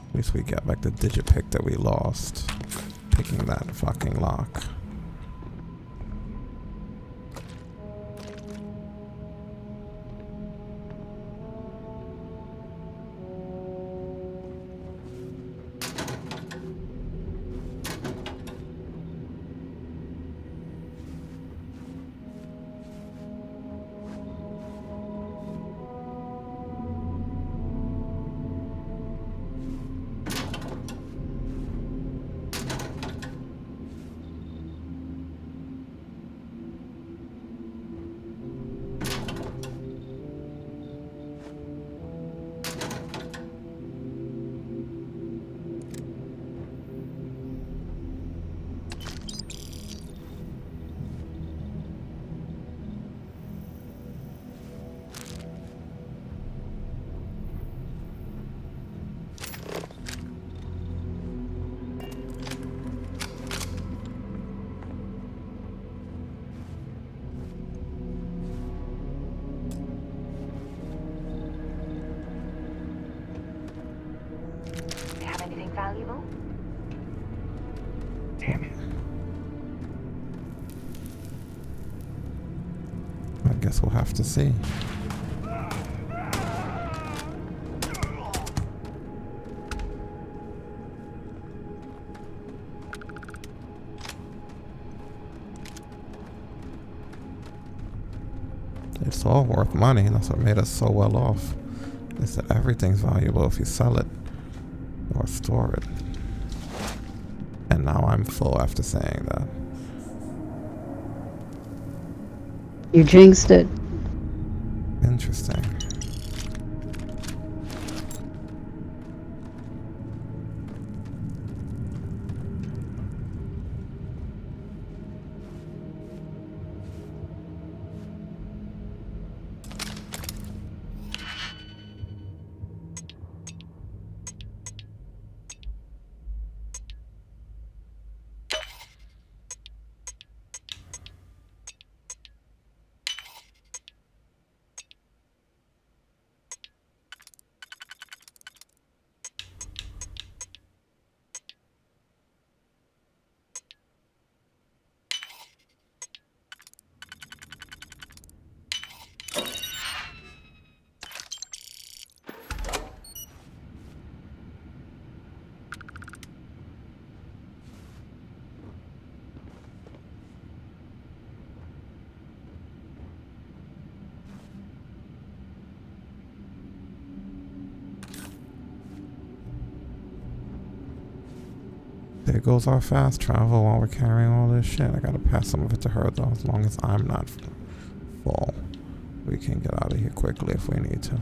S1: At least we got back the digipick that we lost. Picking that fucking lock.
S16: Valuable?
S1: Damn it. I guess we'll have to see. it's all worth money. That's what made us so well off. Is that everything's valuable if you sell it or store it. And now I'm full after saying that.
S2: You jinxed it.
S1: Interesting. There goes our fast travel while we're carrying all this shit. I gotta pass some of it to her though, as long as I'm not full. We can get out of here quickly if we need to.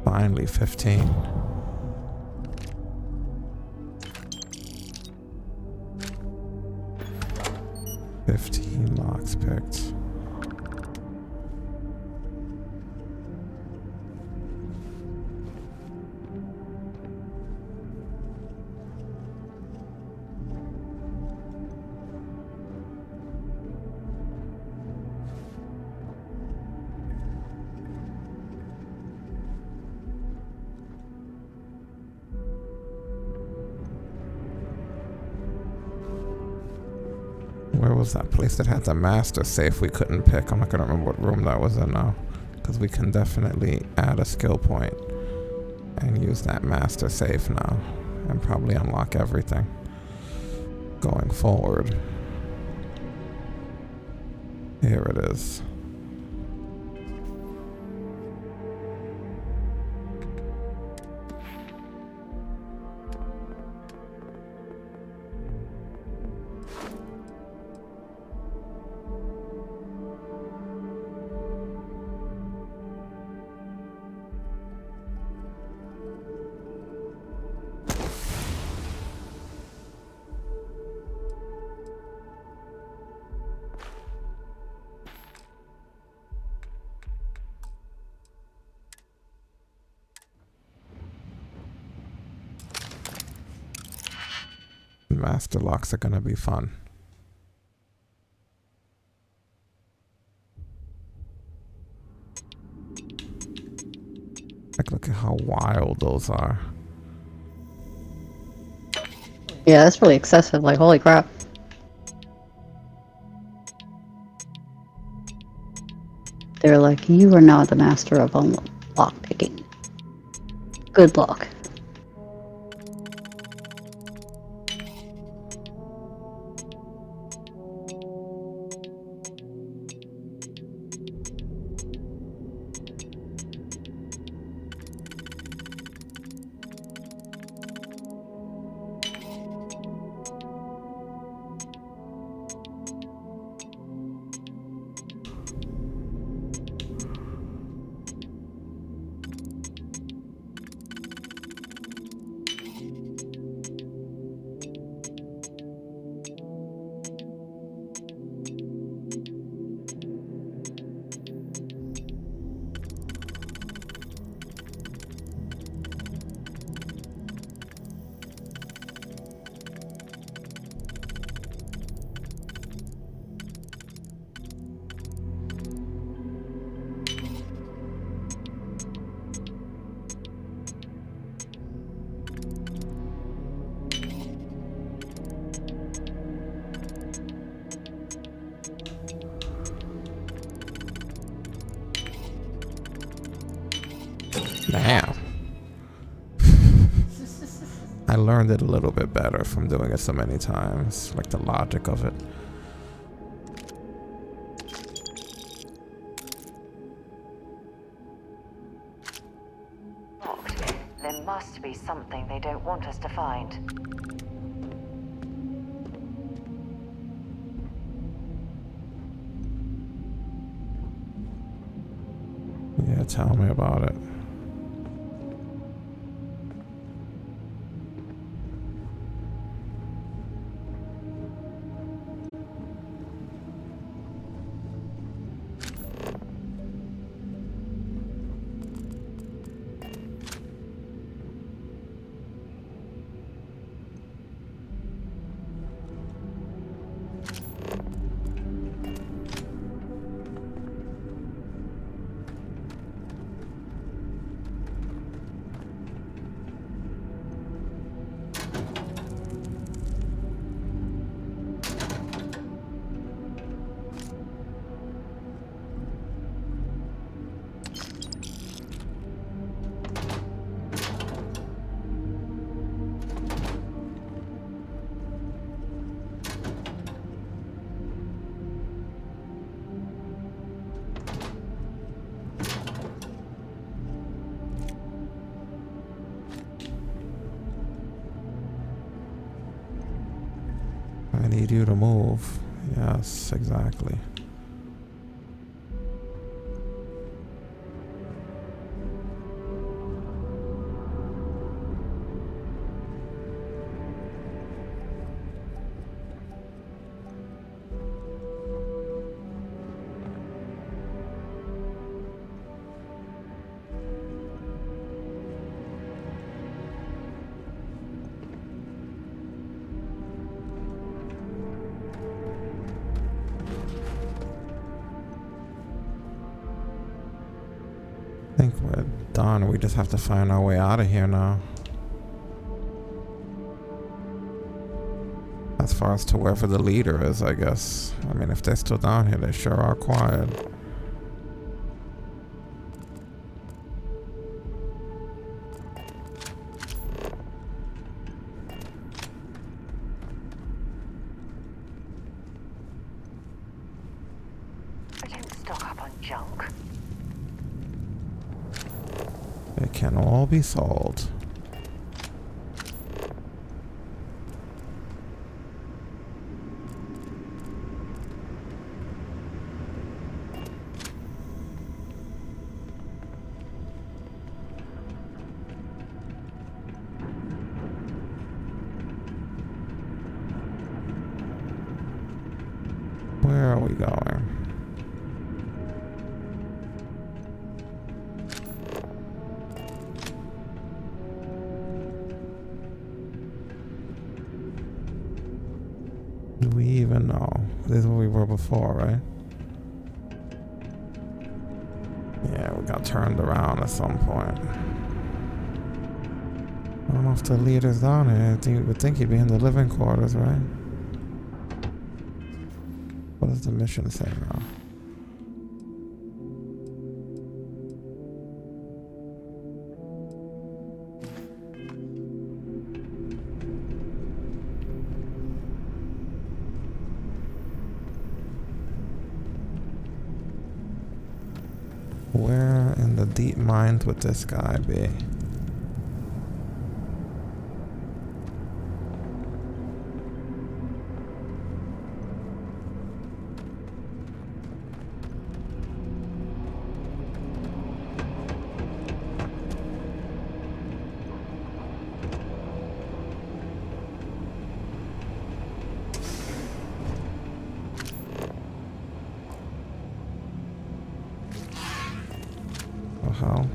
S1: Finally, 15. Locks picked. Where was that place that had the master safe we couldn't pick? I'm not gonna remember what room that was in now. Because we can definitely add a skill point and use that master safe now. And probably unlock everything going forward. Here it is. Master locks are gonna be fun. Like, look at how wild those are.
S2: Yeah, that's really excessive. Like, holy crap. They're like, you are now the master of lock picking. Good luck.
S1: Damn. I learned it a little bit better from doing it so many times, like the logic of it.
S16: There must be something they don't want us to find.
S1: Yeah, tell me about it. I need you to move. Yes, exactly. I think we're done. We just have to find our way out of here now. As far as to wherever the leader is, I guess. I mean, if they're still down here, they sure are quiet.
S16: We don't stock up on junk.
S1: It can all be sold. Where are we going? Do we even know? This is where we were before, right? Yeah, we got turned around at some point. I don't know if the leader's down here. You would think he'd be in the living quarters, right? What does the mission say now? Where in the deep mines would this guy be? Oh, hell.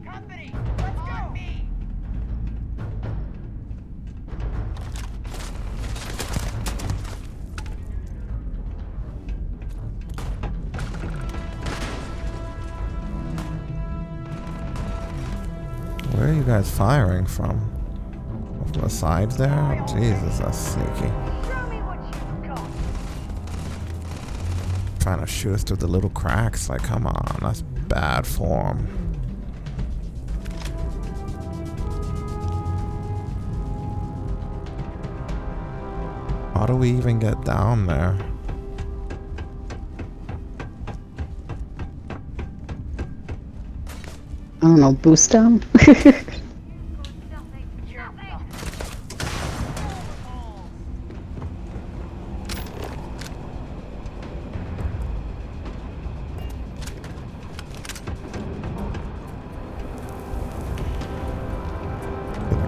S6: Company, let's go! Me.
S1: Where are you guys firing from? to the sides there? Jesus, that's sneaky. Trying to shoot us through the little cracks. Like, come on, that's bad form. How do we even get down there?
S2: I don't know, boost them?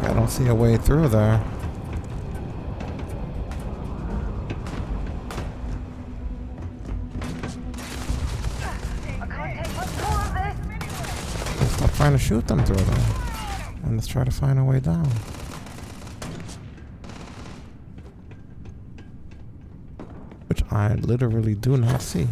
S1: I don't see a way through there. Stop trying to shoot them through them. And let's try to find a way down. Which I literally do not see.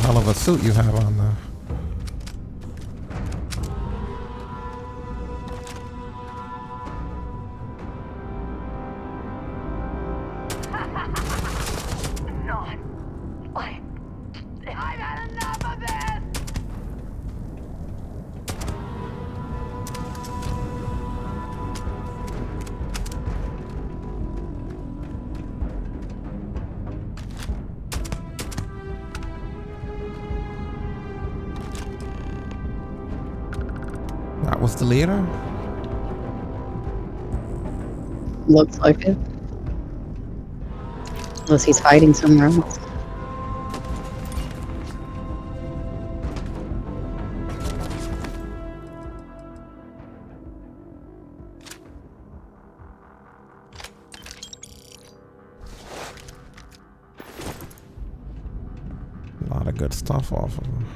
S1: Hell of a suit you have on there.
S6: I've had enough of this!
S1: That was the leader?
S2: Looks like it. Unless he's hiding somewhere else.
S1: A lot of good stuff off of him.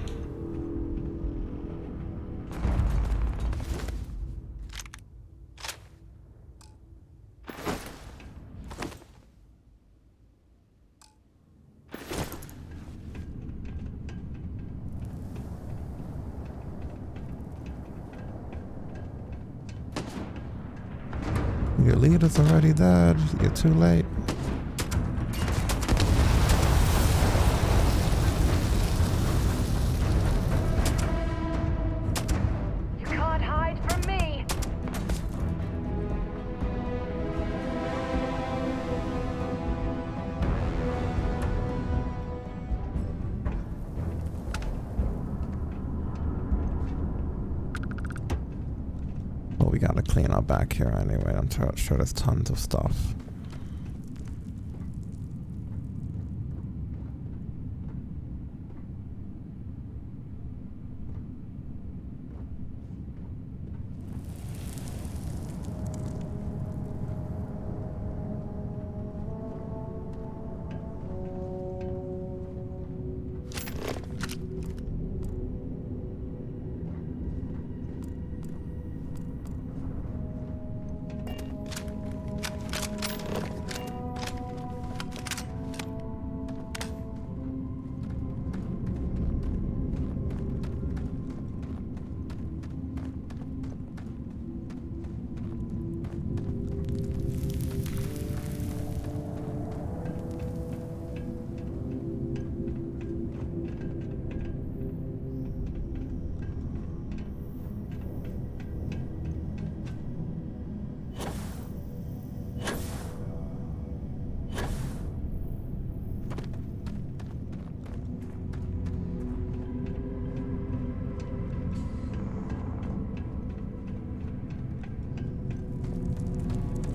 S1: Your leader's already dead. You're too late.
S6: You can't hide from me!
S1: gotta clean up back here anyway. I'm sure there's tons of stuff.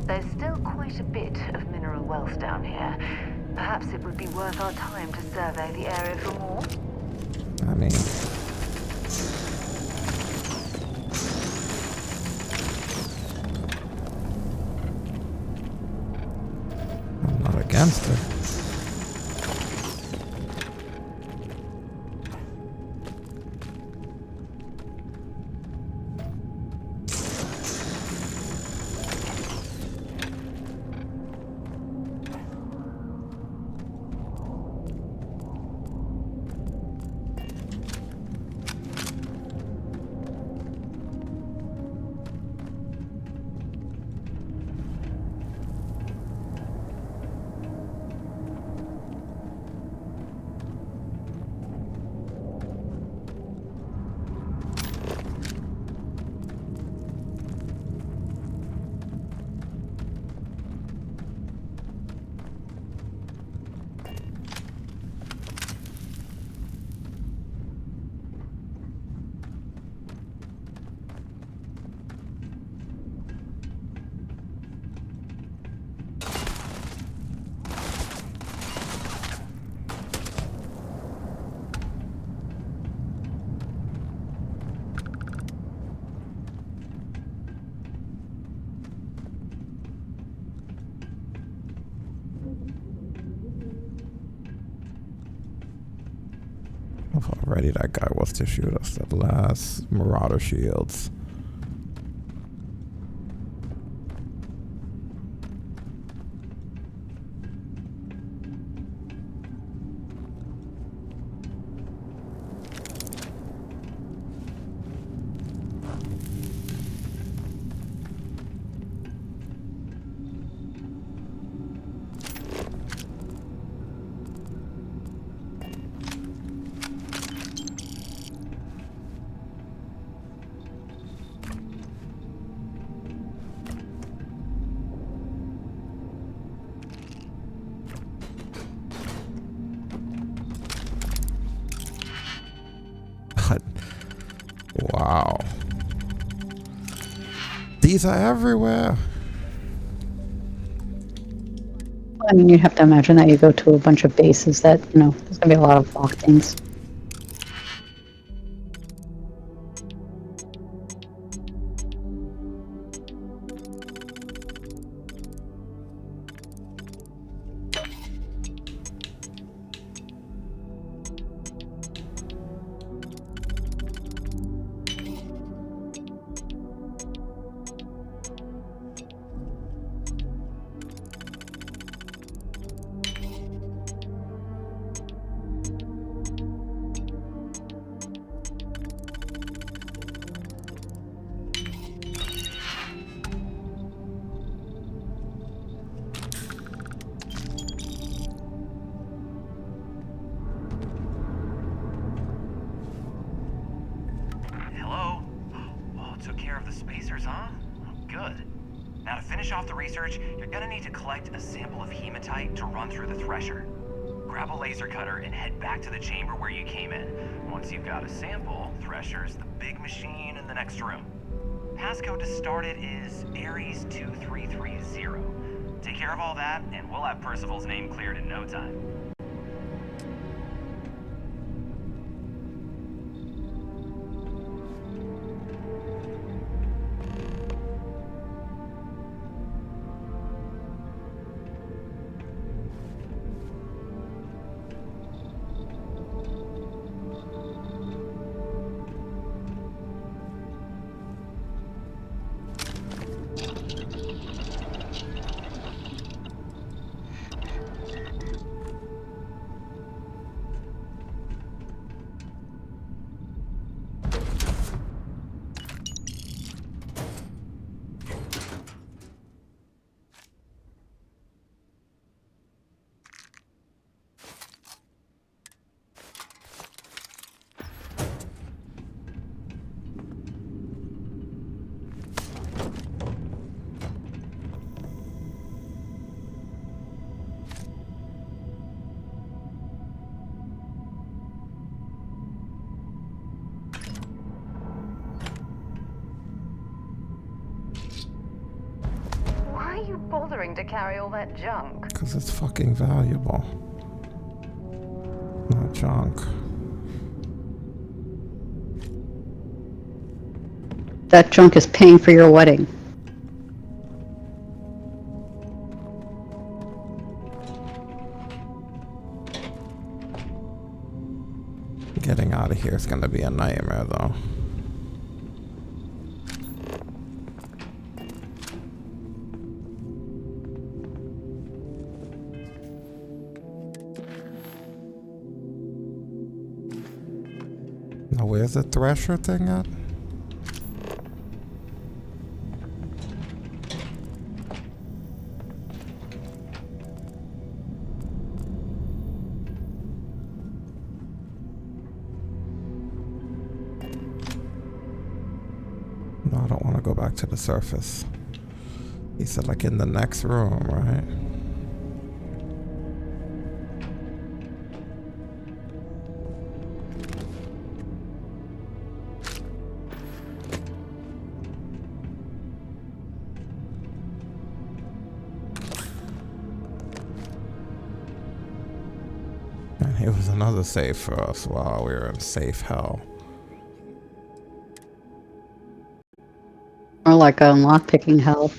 S16: There's still quite a bit of mineral wealth down here. Perhaps it would be worth our time to survey the area for more.
S1: I mean, I'm not against it. Already that guy was to shoot us at last. Marauder shields. Wow. These are everywhere.
S2: I mean, you'd have to imagine that you go to a bunch of bases that, you know, there's going to be a lot of locked things.
S5: Now, to finish off the research, you're gonna need to collect a sample of hematite to run through the thresher. Grab a laser cutter and head back to the chamber where you came in. Once you've got a sample, thresher's the big machine in the next room. Passcode to start it is Ares2330. Take care of all that, and we'll have Percival's name cleared in no time.
S16: Why are you bothering to carry all that junk?
S1: Because it's fucking valuable. Not junk.
S2: That junk is paying for your wedding.
S1: Getting out of here is gonna be a nightmare, though. Now, where's the thresher thing at? No, I don't want to go back to the surface. He said, like, in the next room, right? And here was another save for us while we were in safe hell.
S2: Or like a lockpicking hell.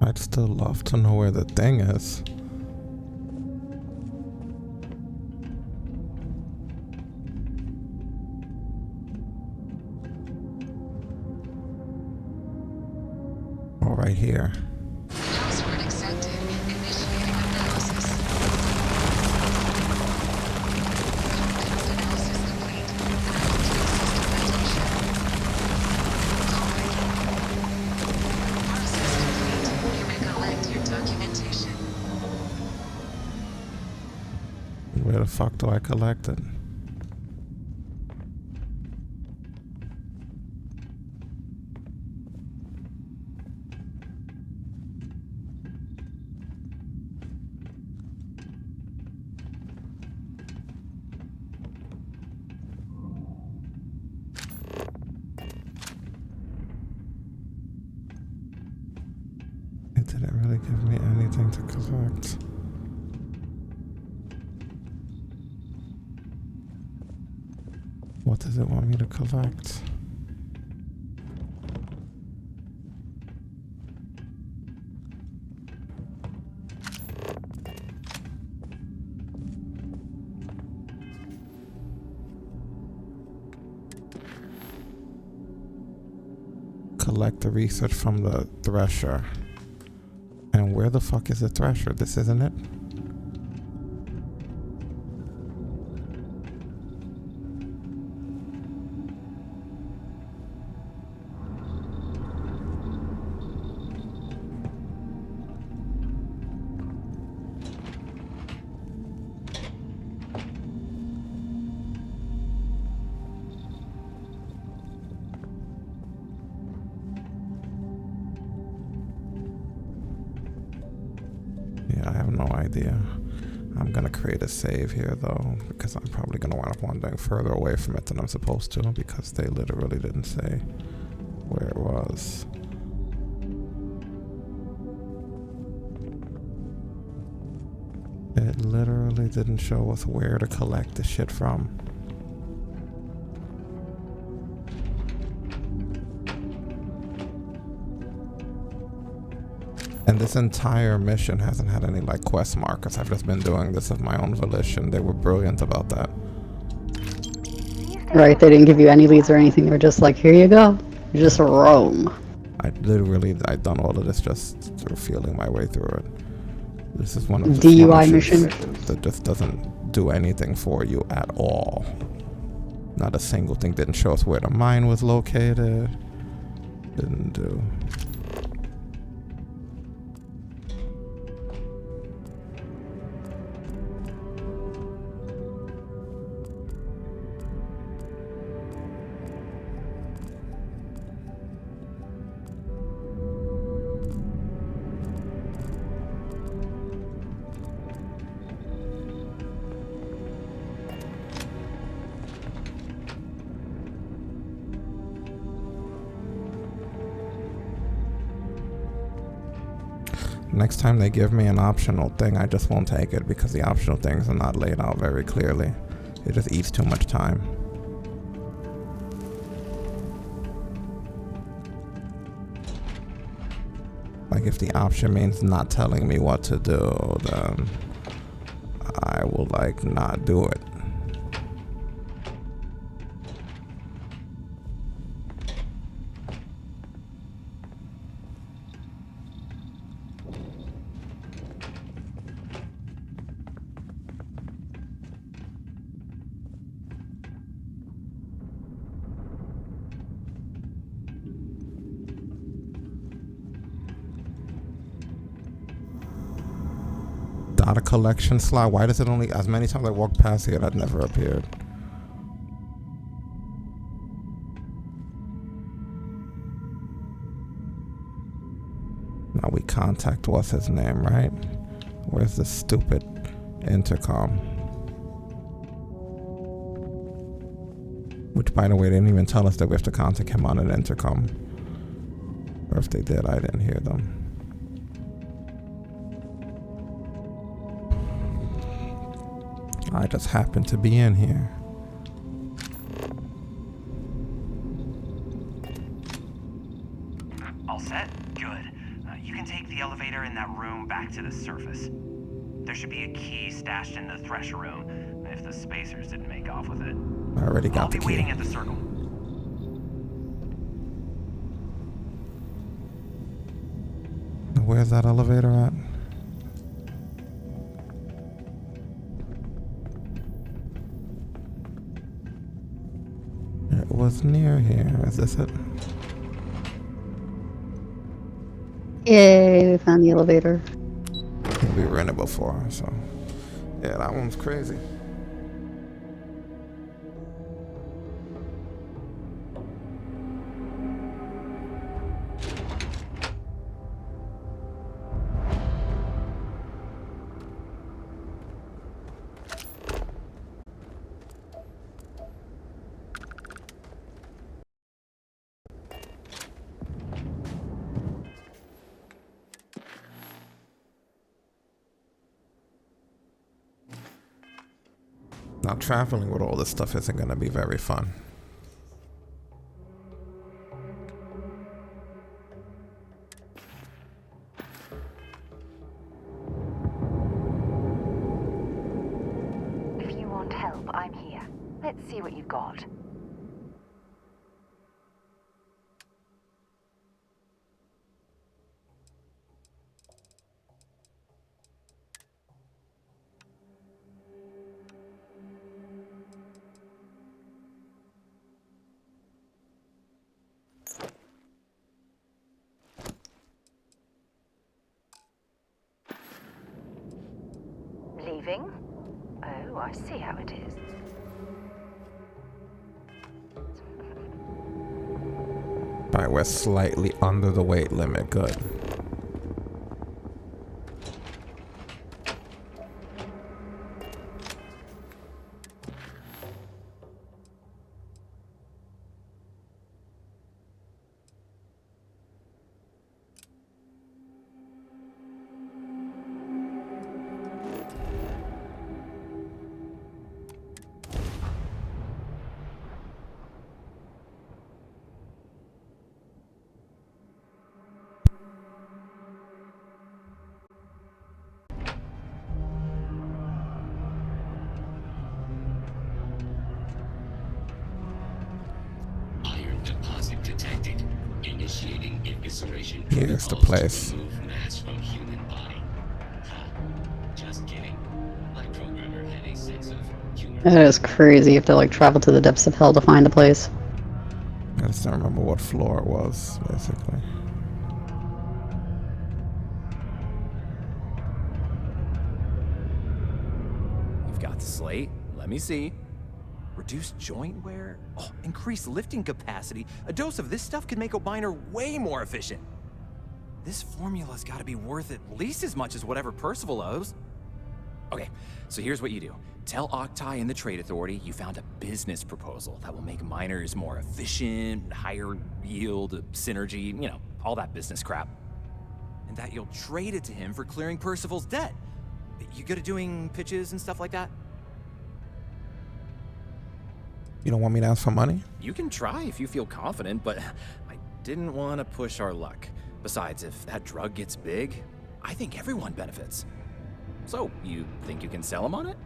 S2: I'd still love to know where the thing is. Oh, right here.
S17: Password accepted. Initiating analysis. Contents analysis complete. Process complete. You may collect your document.
S1: the fuck do I collect it? It didn't really give me anything to collect. What does it want me to collect? Collect the research from the thresher. And where the fuck is the thresher? This isn't it? Yeah, I have no idea. I'm gonna create a save here though, because I'm probably gonna wind up wandering further away from it than I'm supposed to, because they literally didn't say where it was. It literally didn't show us where to collect the shit from. And this entire mission hasn't had any like quest markers. I've just been doing this of my own volition. They were brilliant about that.
S2: Right, they didn't give you any leads or anything. They were just like, here you go. You just roam.
S1: I've done all of this just through feeling my way through it. This is one of the
S2: DUI mission
S1: that just doesn't do anything for you at all. Not a single thing. Didn't show us where the mine was located. Didn't do. Next time they give me an optional thing, I just won't take it because the optional things are not laid out very clearly. It just eats too much time. Like if the option means not telling me what to do, then I will like not do it. Data collection slot. Why does it only, as many times I walked past here, that never appeared? Now we contact what's his name, right? Where's this stupid intercom? Which, by the way, they didn't even tell us that we have to contact him on an intercom. Or if they did, I didn't hear them. I just happened to be in here.
S4: All set? Good. You can take the elevator in that room back to the surface. There should be a key stashed in the thresher room, if the spacers didn't make off with it.
S1: I already got the key.
S4: I'll be waiting at the circle.
S1: Where's that elevator at? It was near here. Is this it?
S2: Yay, we found the elevator.
S1: We were in it before, so yeah, that one's crazy. Now, traveling with all this stuff isn't going to be very fun.
S16: If you want help, I'm here. Let's see what you've got. Leaving? Oh, I see how it is.
S1: Alright, we're slightly under the weight limit. Good.
S18: Deposit detected. Initiating evisceration.
S1: Here's the place.
S18: Remove mass from human body. Ha. Just kidding. My programmer had a sense of humor.
S2: That is crazy. You have to like travel to the depths of hell to find the place.
S1: I just don't remember what floor it was, basically.
S5: You've got the slate. Let me see. Reduced joint wear? Oh, increased lifting capacity. A dose of this stuff could make a miner way more efficient. This formula's gotta be worth at least as much as whatever Percival owes. Okay, so here's what you do. Tell Octai and the Trade Authority you found a business proposal that will make miners more efficient, higher yield, synergy, you know, all that business crap. And that you'll trade it to him for clearing Percival's debt. You good at doing pitches and stuff like that?
S1: You don't want me to ask for money?
S5: You can try if you feel confident, but I didn't want to push our luck. Besides, if that drug gets big, I think everyone benefits. So, you think you can sell them on it?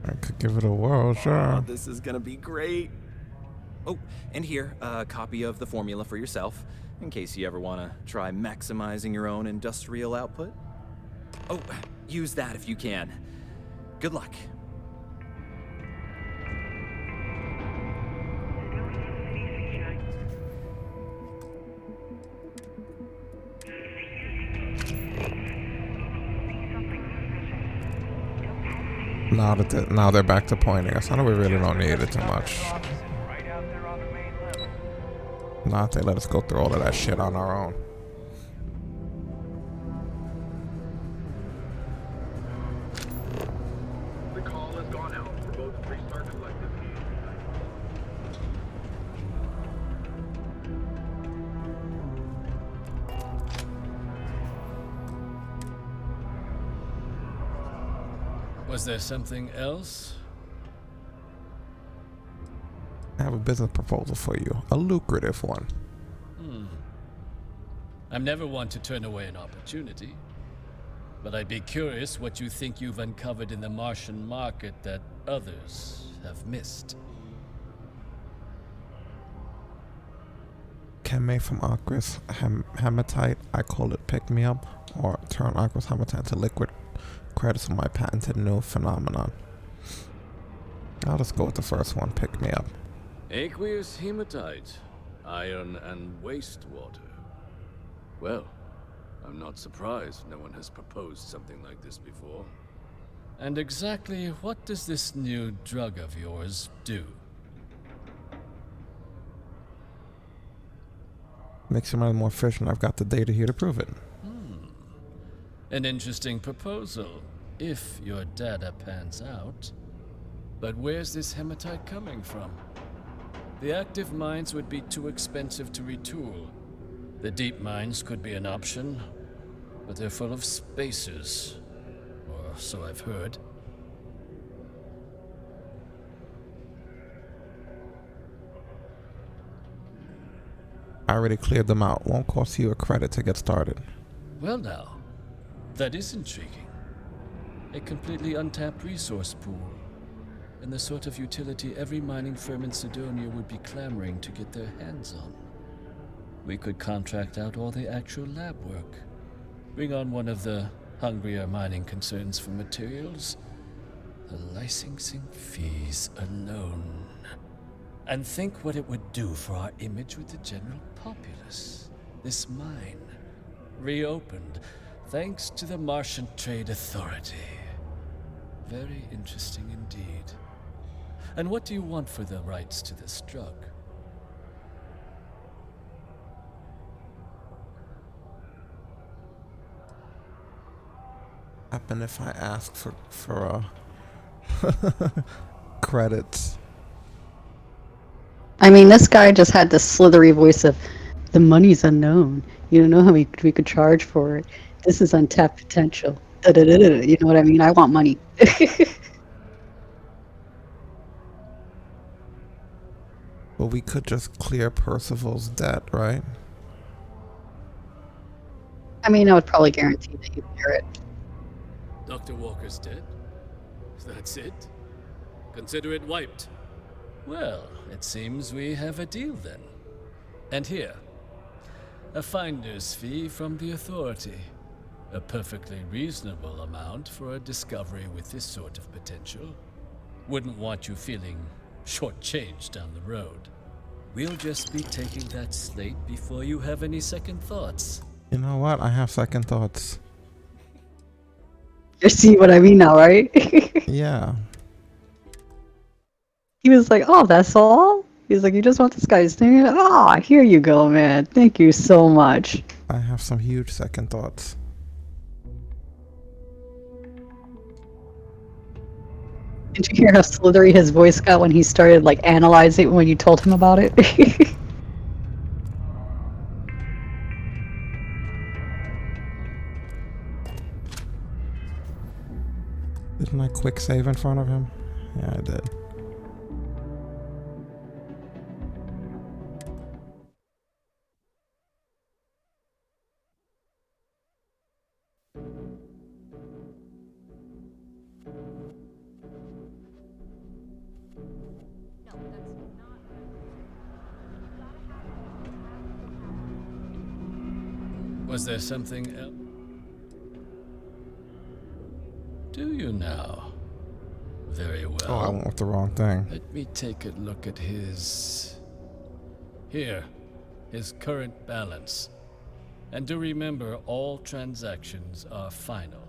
S1: I could give it a whirl, sure.
S5: Oh, this is gonna be great. Oh, and here, a copy of the formula for yourself, in case you ever want to try maximizing your own industrial output. Oh, use that if you can. Good luck.
S1: Now they're back to pointing us. I know we really don't need it too much. Not they let us go through all of that shit on our own.
S10: The call has gone out for both restart collective.
S23: Was there something else?
S1: I have a business proposal for you. A lucrative one.
S23: I'm never one to turn away an opportunity. But I'd be curious what you think you've uncovered in the Martian market that others have missed.
S1: Can make from aqueous hematite. I call it pick me up, or turn aqueous hematite to liquid. Credits for my patented new phenomenon. I'll just go with the first one. Pick me up.
S25: Aqueous hematite, iron and wastewater. Well, I'm not surprised no one has proposed something like this before.
S23: And exactly what does this new drug of yours do?
S1: Makes your mind more efficient. I've got the data here to prove it.
S23: An interesting proposal, if your data pans out. But where's this hematite coming from? The active mines would be too expensive to retool. The deep mines could be an option, but they're full of spacers. Or so I've heard.
S1: I already cleared them out. Won't cost you a credit to get started.
S23: Well now, that is intriguing. A completely untapped resource pool, and the sort of utility every mining firm in Sidonia would be clamoring to get their hands on. We could contract out all the actual lab work, bring on one of the hungrier mining concerns for materials, the licensing fees alone. And think what it would do for our image with the general populace. This mine, reopened thanks to the Martian Trade Authority. Very interesting indeed. And what do you want for the rights to this drug?
S1: Happen if I ask for credits?
S2: I mean, this guy just had this slithery voice of, the money's unknown. You don't know how we could charge for it. This is untapped potential. Da-da-da-da. You know what I mean? I want money.
S1: Well, we could just clear Percival's debt, right?
S2: I mean, I would probably guarantee that you clear it.
S8: Dr. Walker's dead? That's it? Consider it wiped.
S23: Well, it seems we have a deal then. And here, a finder's fee from the authority. A perfectly reasonable amount for a discovery with this sort of potential. Wouldn't want you feeling shortchanged down the road. We'll just be taking that slate before you have any second thoughts.
S1: You know what? I have second thoughts.
S2: You see what I mean now, right?
S1: Yeah.
S2: He was like, oh, that's all? He's like, you just want this guy's name? Ah, here you go, man. Thank you so much.
S1: I have some huge second thoughts.
S2: Did you hear how slithery his voice got when he started, like, analyzing when you told him about it?
S1: Didn't I quick save in front of him? Yeah, I did.
S23: Was there something else? Do you now? Very well.
S1: Oh, I went with the wrong thing.
S23: Let me take a look at his... Here, his current balance. And do remember, all transactions are final.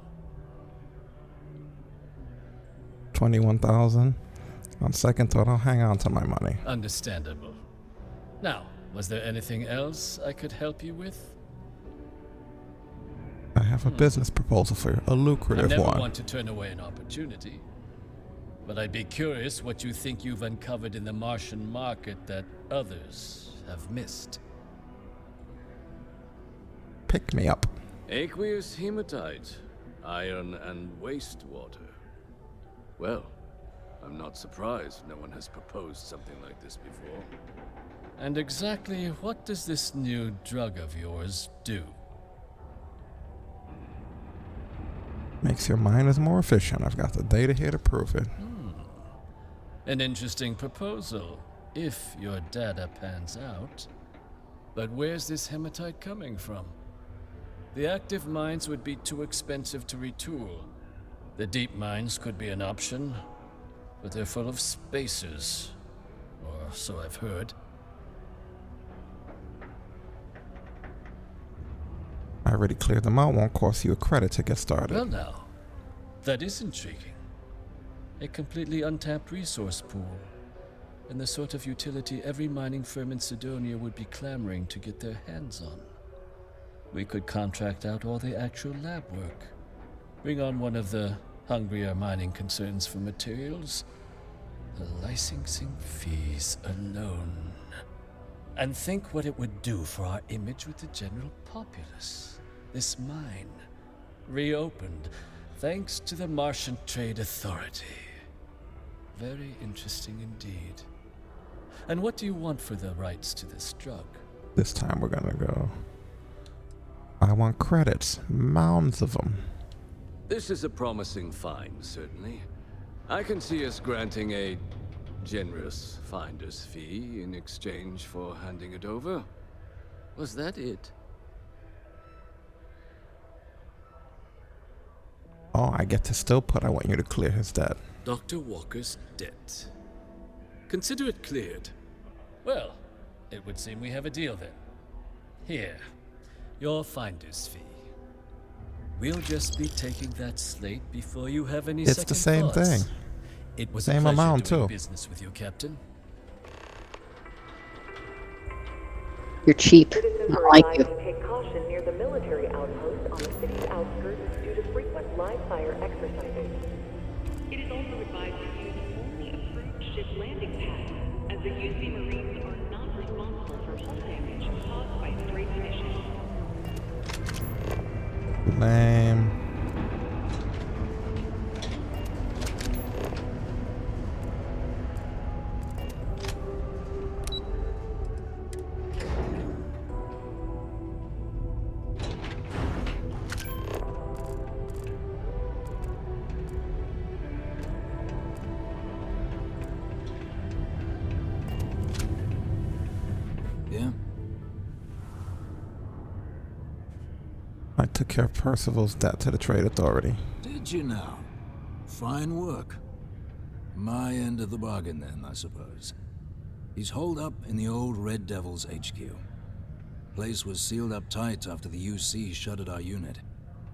S1: 21,000. On second thought, I'll hang on to my money.
S23: Understandable. Now, was there anything else I could help you with?
S1: I have a business proposal for you, a lucrative
S23: I never
S1: one.
S23: want to turn away an opportunity. But I'd be curious what you think you've uncovered in the Martian market that others have missed.
S1: Pick me up.
S25: Aqueous hematite, iron and wastewater. Well, I'm not surprised no one has proposed something like this before.
S23: And exactly what does this new drug of yours do?
S1: Makes your miners more efficient. I've got the data here to prove it.
S23: An interesting proposal, if your data pans out. But where's this hematite coming from? The active mines would be too expensive to retool. The deep mines could be an option, but they're full of spacers. Or so I've heard.
S1: I already cleared them out. Won't cost you a credit to get started.
S23: Well now, that is intriguing. A completely untapped resource pool, and the sort of utility every mining firm in Sidonia would be clamoring to get their hands on. We could contract out all the actual lab work, bring on one of the hungrier mining concerns for materials, the licensing fees alone. And think what it would do for our image with the general populace. This mine, reopened, thanks to the Martian Trade Authority. Very interesting indeed. And what do you want for the rights to this drug?
S1: This time we're gonna go. I want credits. Mounds of them.
S25: This is a promising find, certainly. I can see us granting a generous finder's fee in exchange for handing it over. Was that it?
S1: Oh, I get to still put, I want you to clear his debt.
S23: Dr. Walker's debt. Consider it cleared. Well, it would seem we have a deal then. Here, your finder's fee. We'll just be taking that slate before you have any
S1: It's
S23: second
S1: the same
S23: thoughts.
S1: thing.
S23: It was
S1: Same
S23: a pleasure
S1: amount,
S23: doing
S1: too.
S23: business with you, Captain.
S2: You're cheap. I don't like you.
S16: Take caution near the military outpost on the city's outskirts due to frequent live fire exercises. It is also advised to use only approved ship landing pads, as the UC Marines are not responsible for hull damage caused by stray munitions.
S1: Lame.
S9: Yeah?
S1: I took care of Percival's debt to the Trade Authority.
S9: Did you now? Fine work. My end of the bargain then, I suppose. He's holed up in the old Red Devil's HQ. Place was sealed up tight after the UC shuttered our unit,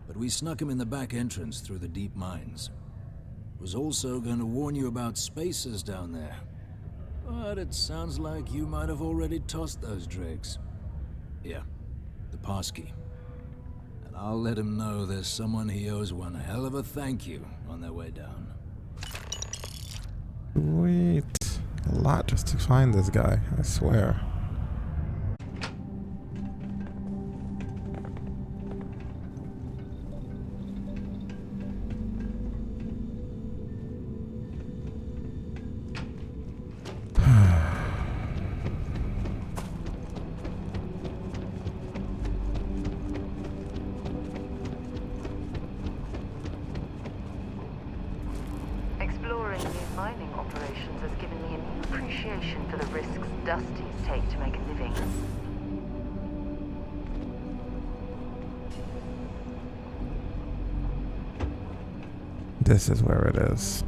S9: but we snuck him in the back entrance through the deep mines. Was also going to warn you about spacers down there. But it sounds like you might have already tossed those drakes. Yeah, the passkey. And I'll let him know there's someone he owes one hell of a thank you on their way down.
S1: Sweet. A lot just to find this guy, I swear.
S16: Exploring new mining operations has given me a new appreciation for the risks Dusties take to make a living.
S1: This is where it is.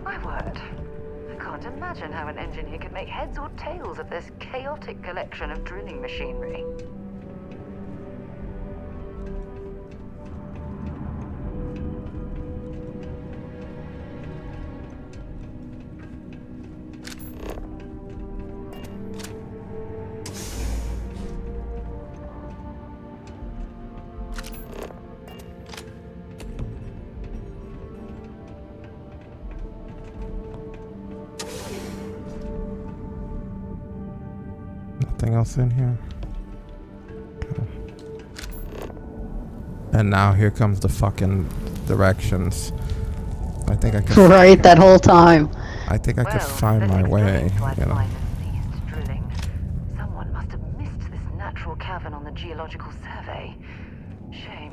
S16: My word. I can't imagine how an engineer could make heads or tails of this chaotic collection of drilling machinery.
S1: Nothing else in here. Okay. And now here comes the fucking directions. I think I can.
S2: Right, that whole time.
S1: I think I could find my way. You know.
S16: Drilling. Someone must have missed this natural cavern on the geological survey. Shame.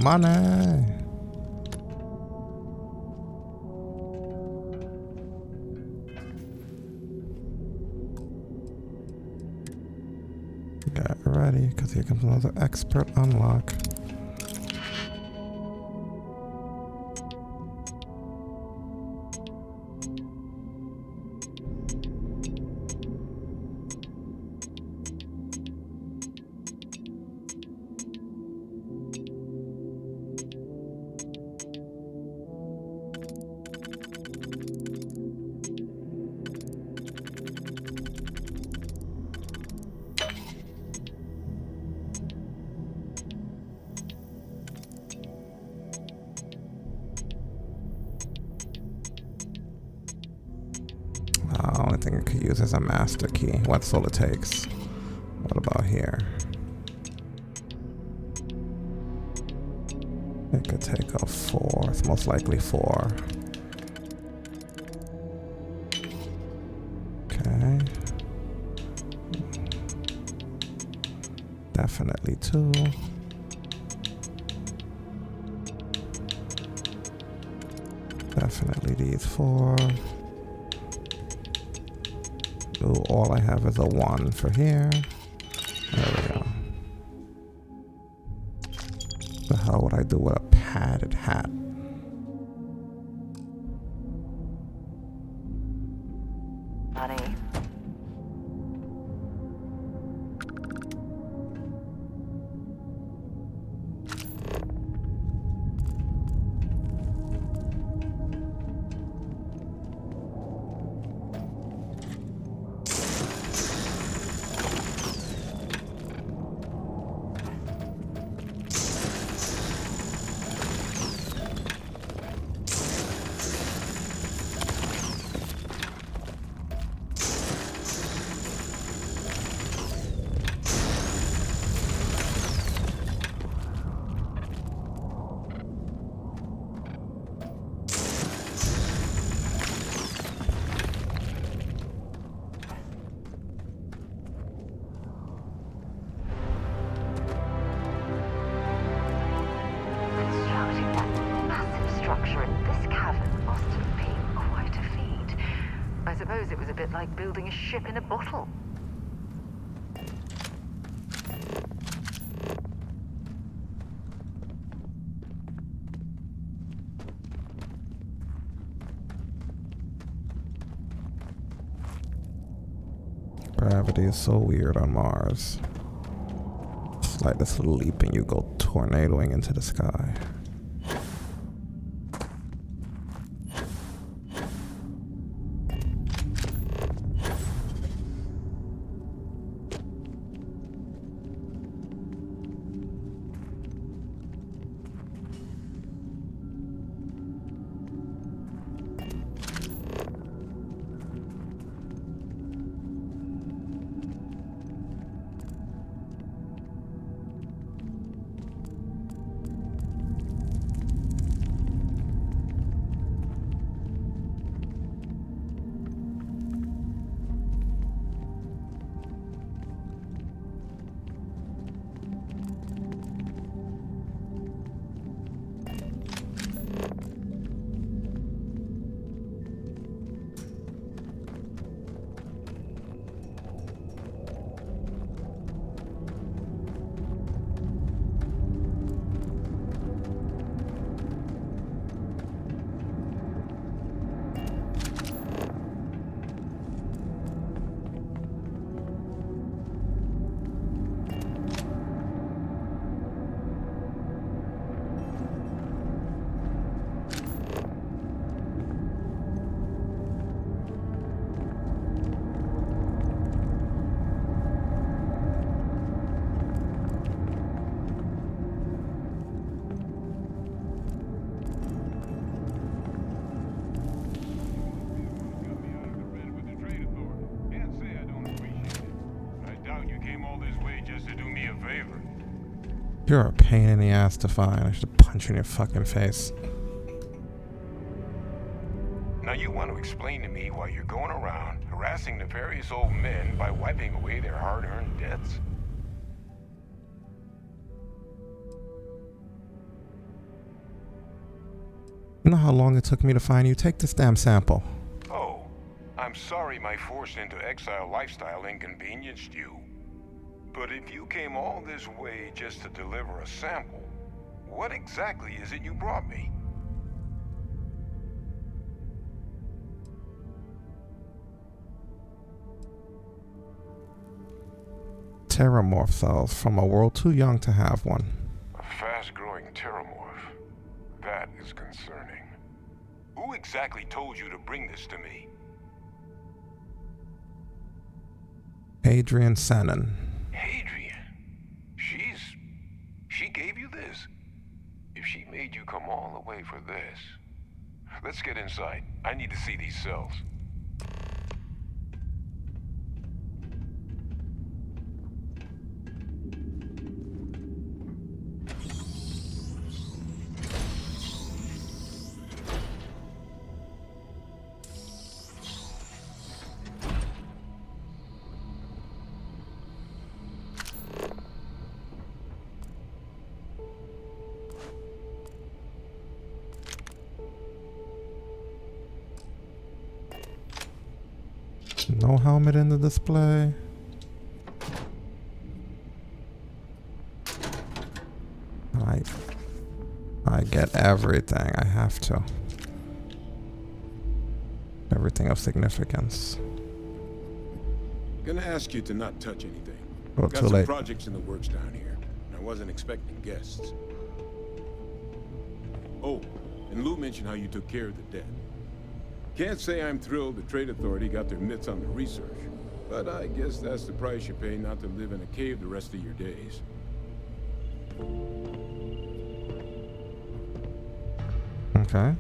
S1: Money. Get ready, because here comes another expert unlock. Only thing I could use is a master key. What's all it takes? What about here? It could take a 4. It's most likely 4. Okay. Definitely 2. Definitely these 4. Ooh, all I have is a 1 for here. There we go. The hell would I do with a padded hat?
S11: Honey. I suppose it was a bit like building a ship in a bottle.
S1: Gravity is so weird on Mars. Slightest little leap and you go tornadoing into the sky. You're a pain in the ass to find. I should punch you in your fucking face.
S19: Now you want to explain to me why you're going around harassing the various old men by wiping away their hard-earned debts?
S1: You know how long it took me to find you? Take this damn sample.
S19: Oh, I'm sorry my forced into exile lifestyle inconvenienced you. But if you came all this way just to deliver a sample, what exactly is it you brought me?
S1: Terramorph cells from a world too young to have one.
S19: A fast-growing terramorph. That is concerning. Who exactly told you to bring this to me?
S1: Adrian Sannon.
S19: Adrian? She gave you this? If she made you come all the way for this... Let's get inside. I need to see these cells.
S1: No helmet in the display. I get everything. I have to. Everything of significance.
S10: Gonna ask you to not touch anything.
S1: Well,
S10: Got
S1: too
S10: some
S1: late.
S10: projects in the works down here. I wasn't expecting guests. Oh, and Lou mentioned how you took care of the dead. Can't say I'm thrilled the Trade Authority got their mitts on the research, but I guess that's the price you pay not to live in a cave the rest of your days.
S1: Okay.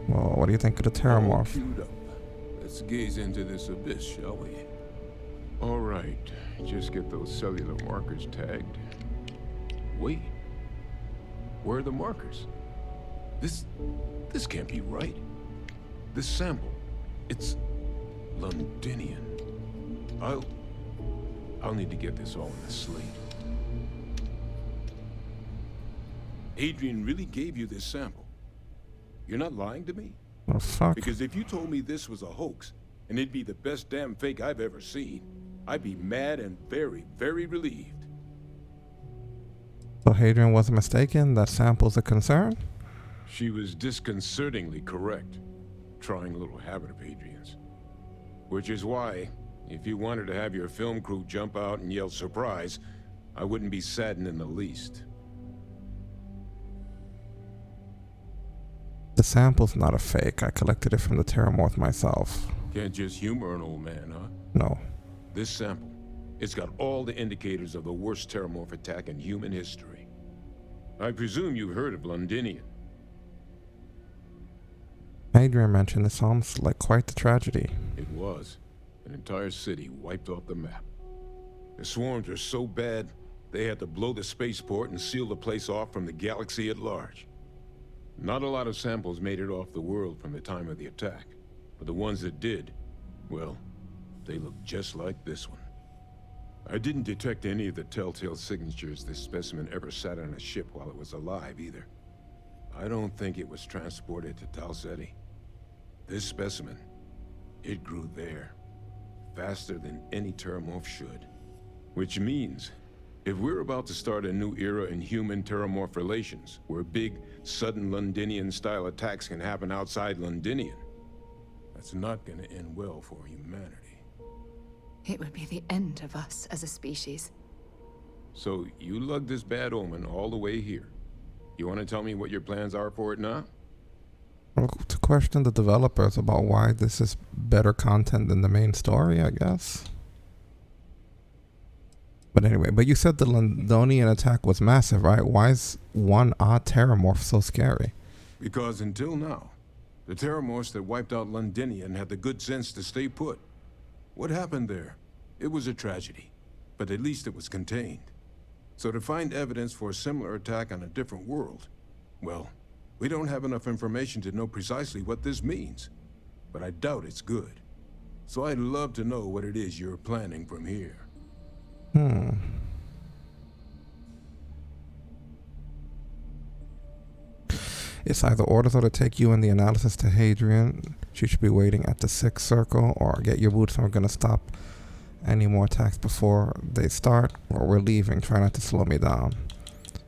S1: Well, what do you think of the
S10: All
S1: Terramorph?
S10: queued up. Let's gaze into this abyss, shall we? All right, just get those cellular markers tagged. Wait, where are the markers? This can't be right. This sample, it's Londinian. I'll need to get this all in a slate. Adrian really gave you this sample. You're not lying to me?
S1: Oh, fuck.
S10: Because if you told me this was a hoax, and it'd be the best damn fake I've ever seen, I'd be mad and very, very relieved.
S1: So Hadrian wasn't mistaken? That sample's a concern?
S10: She was disconcertingly correct. Trying little habit of Adrian's. Which is why, if you wanted to have your film crew jump out and yell surprise, I wouldn't be saddened in the least.
S1: The sample's not a fake. I collected it from the Terramorph myself.
S10: Can't just humor an old man, huh?
S1: No.
S10: This sample, it's got all the indicators of the worst Terramorph attack in human history. I presume you've heard of Londinian.
S1: Adrian mentioned it sounds like quite the tragedy.
S10: It was. An entire city wiped off the map. The swarms were so bad, they had to blow the spaceport and seal the place off from the galaxy at large. Not a lot of samples made it off the world from the time of the attack, but the ones that did, well, they look just like this one. I didn't detect any of the telltale signatures this specimen ever sat on a ship while it was alive, either. I don't think it was transported to Tal Ceti. This specimen, it grew there, faster than any Terramorph should. Which means, if we're about to start a new era in human-Terramorph relations, where big, sudden Londinian-style attacks can happen outside Londinian, that's not gonna end well for humanity.
S17: It would be the end of us as a species.
S10: So, you lugged this bad omen all the way here. You want to tell me what your plans are for it now?
S1: Well, to question the developers about why this is better content than the main story, I guess. But anyway, but you said the Londonian attack was massive, right? Why is one odd Terramorph so scary?
S10: Because until now, the Terramorphs that wiped out Londinian had the good sense to stay put. What happened there? It was a tragedy, but at least it was contained. So to find evidence for a similar attack on a different world, well, we don't have enough information to know precisely what this means. But I doubt it's good. So I'd love to know what it is you're planning from here.
S1: It's either orders her to take you and the analysis to Hadrian. She should be waiting at the 6th circle, or get your boots and we're gonna stop any more attacks before they start, or we're leaving. Try not to slow me down.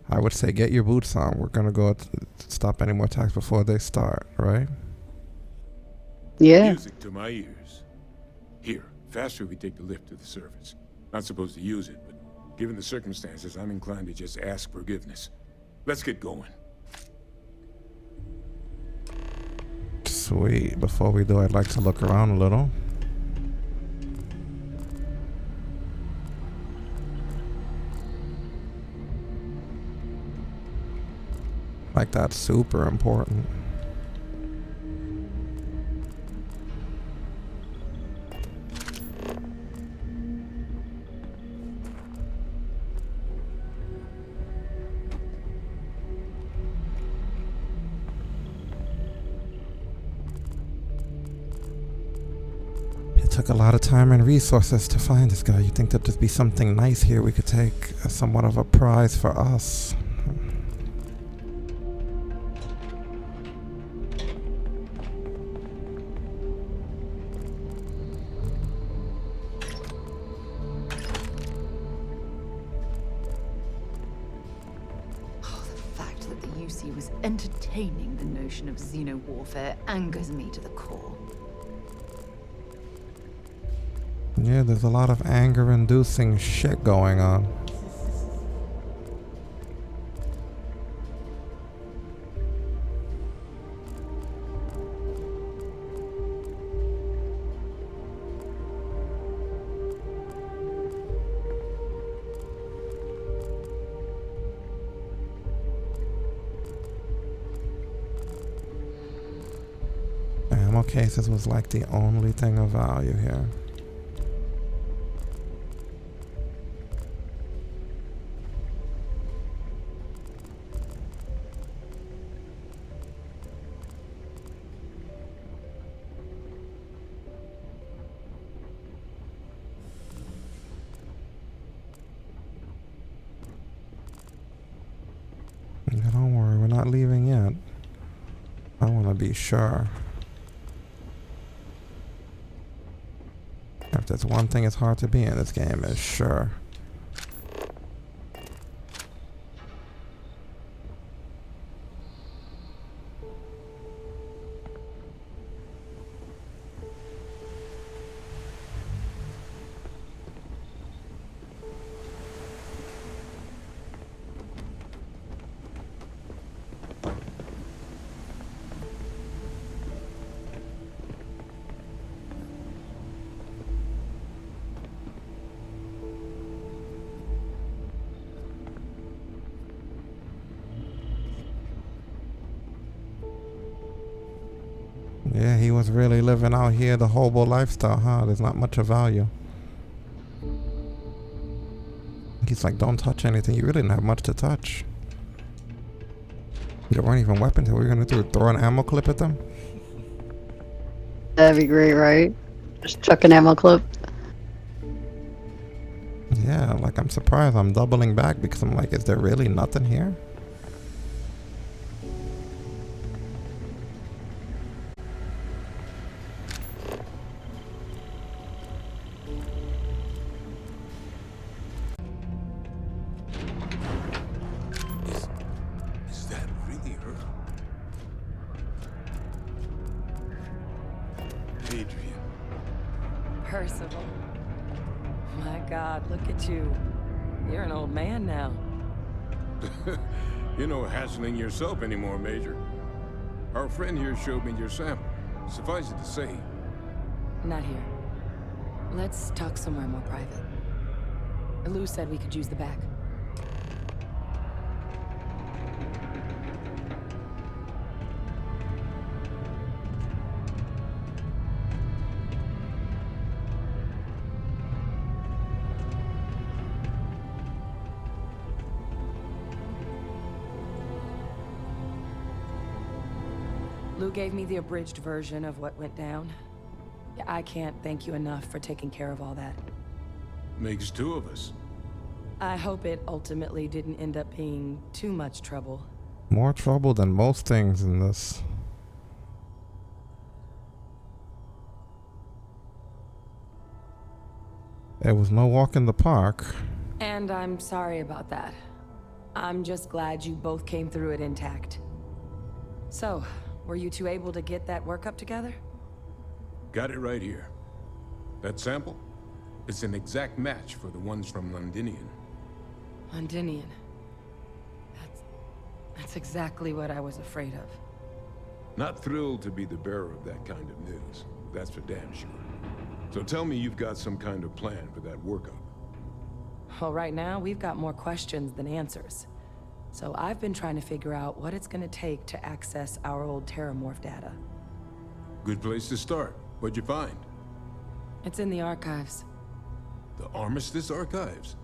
S1: I would say get your boots on. We're gonna go stop any more attacks before they start, right?
S2: Yeah.
S10: Music to my ears. Here, faster we take the lift to the surface. Not supposed to use it, but given the circumstances, I'm inclined to just ask forgiveness. Let's get going.
S1: Sweet. Before we do, I'd like to look around a little. Like, that's super important. It took a lot of time and resources to find this guy. You'd think that there'd be something nice here we could take as somewhat of a prize for us.
S17: He was entertaining the notion of xeno-warfare angers me to the core.
S1: Yeah, there's a lot of anger-inducing shit going on. Ammo cases was like the only thing of value here. Yeah, don't worry, we're not leaving yet. I want to be sure. If there's one thing it's hard to be in this game, is sure. Yeah, he was really living out here the hobo lifestyle, huh? There's not much of value. He's like, don't touch anything. You really didn't have much to touch. There weren't even weapons. What were we gonna do? Throw an ammo clip at them?
S2: That'd be great, right? Just chuck an ammo clip.
S1: Yeah, like I'm surprised. I'm doubling back because I'm like, is there really nothing here?
S10: Is that really her? Adrian.
S3: Percival. My God, look at you. You're an old man now.
S10: You're no hassling yourself anymore, Major. Our friend here showed me your sample. Suffice it to say.
S3: Not here. Let's talk somewhere more private. Lou said we could use the back. Lou gave me the abridged version of what went down. I can't thank you enough for taking care of all that.
S10: Makes two of us.
S3: I hope it ultimately didn't end up being too much trouble.
S1: More trouble than most things in this. It was no walk in the park.
S3: And I'm sorry about that. I'm just glad you both came through it intact. So, were you two able to get that workup together?
S19: Got it right here. That sample? It's an exact match for the ones from Londinian.
S3: Londinian. That's exactly what I was afraid of.
S19: Not thrilled to be the bearer of that kind of news. That's for damn sure. So tell me you've got some kind of plan for that workup.
S3: Well, right now, we've got more questions than answers. So I've been trying to figure out what it's gonna take to access our old Terramorph data.
S19: Good place to start. What'd you find?
S3: It's in the archives.
S19: The Armistice Archives?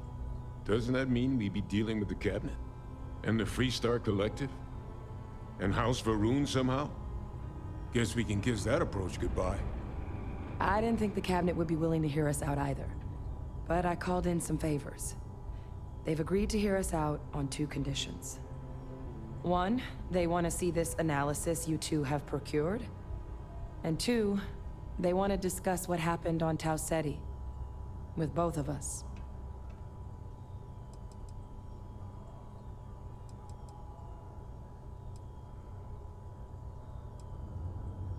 S19: Doesn't that mean we'd be dealing with the Cabinet? And the Freestar Collective? And House Varun somehow? Guess we can kiss that approach goodbye.
S3: I didn't think the Cabinet would be willing to hear us out either. But I called in some favors. They've agreed to hear us out on 2 conditions. 1, they want to see this analysis you two have procured. And 2, they want to discuss what happened on Tau Ceti. With both of us.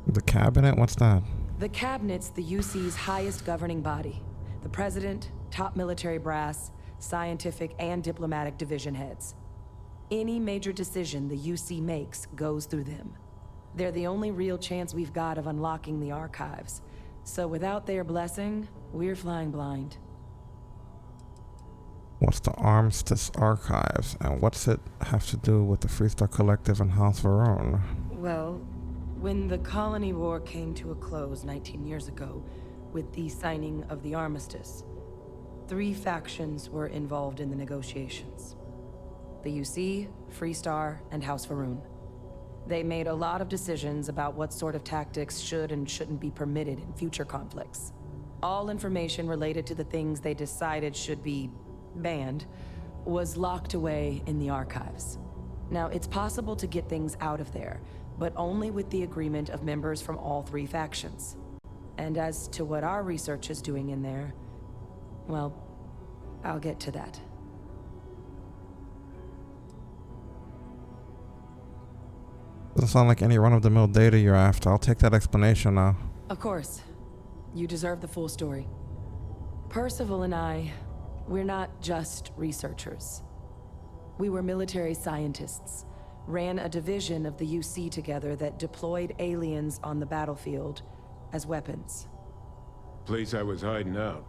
S1: The Cabinet? What's that?
S3: The Cabinet's the UC's highest governing body. The President, top military brass, scientific and diplomatic division heads. Any major decision the UC makes goes through them. They're the only real chance we've got of unlocking the archives. So without their blessing, we're flying blind.
S1: What's the Armistice Archives, and what's it have to do with the Freestar Collective and House Varun?
S3: Well, when the Colony War came to a close 19 years ago, with the signing of the Armistice, 3 factions were involved in the negotiations. The UC, Freestar, and House Varun. They made a lot of decisions about what sort of tactics should and shouldn't be permitted in future conflicts. All information related to the things they decided should be banned was locked away in the archives. Now, it's possible to get things out of there, but only with the agreement of members from all 3 factions. And as to what our research is doing in there, well, I'll get to that.
S1: Doesn't sound like any run-of-the-mill data you're after. I'll take that explanation now.
S3: Of course. You deserve the full story. Percival and I, we're not just researchers. We were military scientists, ran a division of the UC together that deployed aliens on the battlefield as weapons.
S19: Place I was hiding out.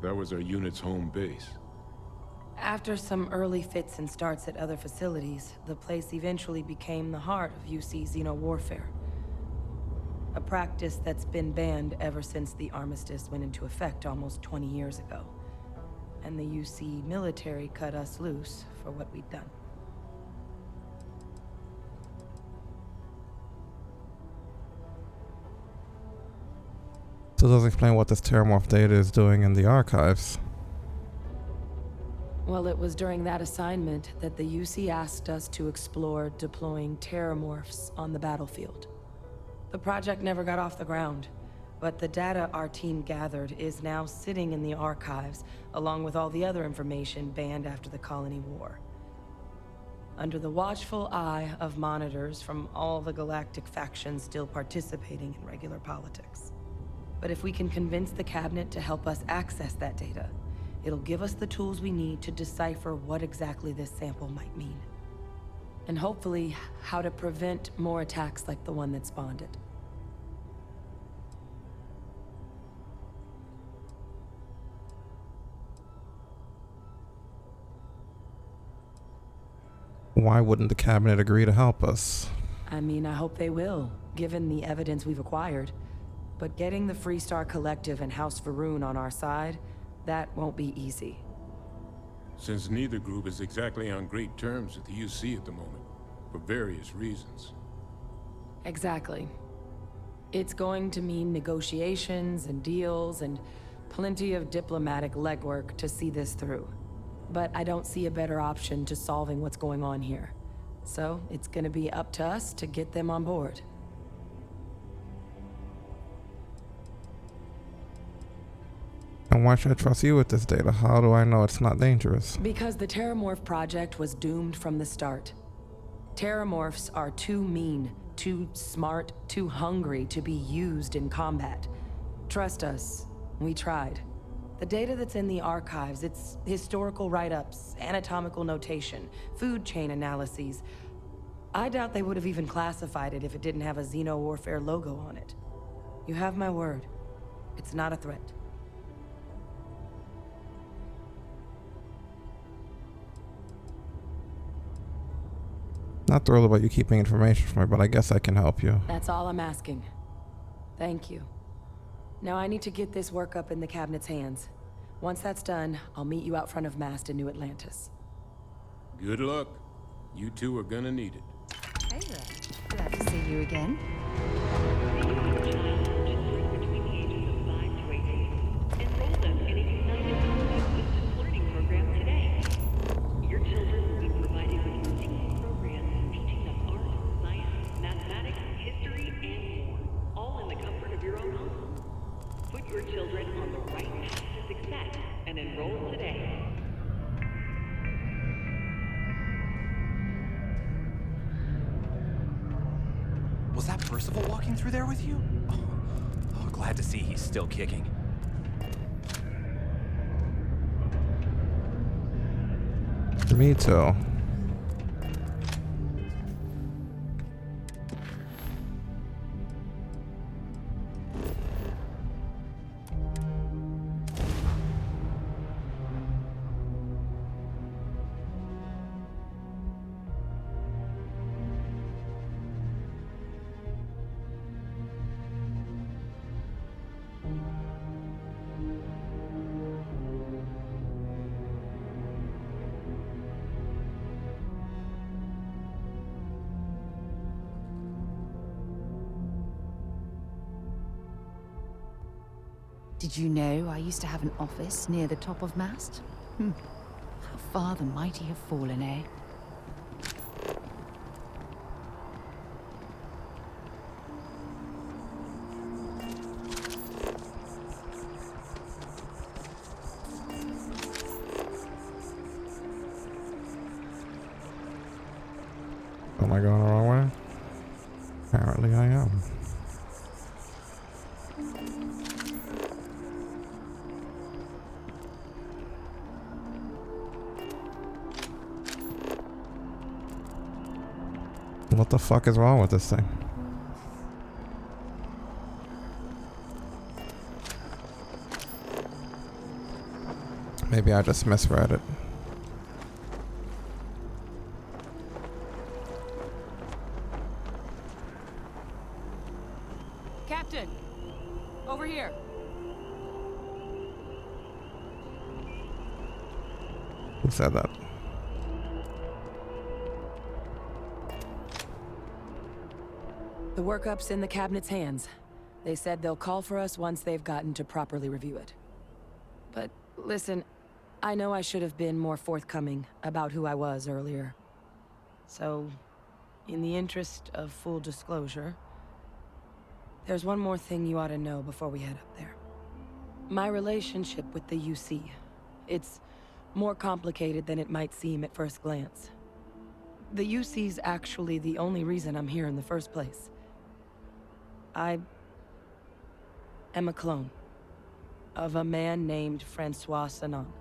S19: That was our unit's home base.
S3: After some early fits and starts at other facilities, the place eventually became the heart of UC xeno-warfare. A practice that's been banned ever since the Armistice went into effect almost 20 years ago. And the UC military cut us loose for what we'd done.
S1: So does explain what this Terramorph data is doing in the archives.
S3: Well, it was during that assignment that the UC asked us to explore deploying Terramorphs on the battlefield. The project never got off the ground, but the data our team gathered is now sitting in the archives, along with all the other information banned after the Colony War. Under the watchful eye of monitors from all the galactic factions still participating in regular politics. But if we can convince the Cabinet to help us access that data, it'll give us the tools we need to decipher what exactly this sample might mean. And hopefully, how to prevent more attacks like the one that spawned it.
S1: Why wouldn't the Cabinet agree to help us?
S3: I mean, I hope they will, given the evidence we've acquired. But getting the Freestar Collective and House Varun on our side, that won't be easy.
S19: Since neither group is exactly on great terms with the UC at the moment, for various reasons.
S3: Exactly. It's going to mean negotiations and deals and plenty of diplomatic legwork to see this through. But I don't see a better option to solving what's going on here. So it's gonna be up to us to get them on board.
S1: And why should I trust you with this data? How do I know it's not dangerous?
S3: Because the Terramorph project was doomed from the start. Terramorphs are too mean, too smart, too hungry to be used in combat. Trust us, we tried. The data that's in the archives, it's historical write-ups, anatomical notation, food chain analyses. I doubt they would have even classified it if it didn't have a Xeno-Warfare logo on it. You have my word. It's not a threat.
S1: Not thrilled about you keeping information from me, but I guess I can help you.
S3: That's all I'm asking. Thank you. Now I need to get this work up in the cabinet's hands. Once that's done, I'll meet you out front of Mast in New Atlantis.
S13: Good luck. You two are gonna need it.
S12: Hey there. Glad to see you again.
S16: Enroll them in a United States distance learning program today. Your children will be provided with unique programs teaching them art, science, mathematics, history, and more, all in the comfort of your own home. Put your children on the right path to success and enroll today.
S5: Was that Percival walking through there with you? Oh, glad to see he's still kicking.
S1: Me too.
S12: Did you know I used to have an office near the top of Mast? How far the mighty have fallen, eh?
S1: Am I going the wrong way? Apparently I am. What the fuck is wrong with this thing? Maybe I just misread it.
S3: Captain! Over here!
S1: Who said that?
S3: The workup's in the cabinet's hands. They said they'll call for us once they've gotten to properly review it. But listen, I know I should have been more forthcoming about who I was earlier. So, in the interest of full disclosure, there's one more thing you ought to know before we head up there. My relationship with the UC. It's more complicated than it might seem at first glance. The UC's actually the only reason I'm here in the first place. I am a clone of a man named Francois Sanon,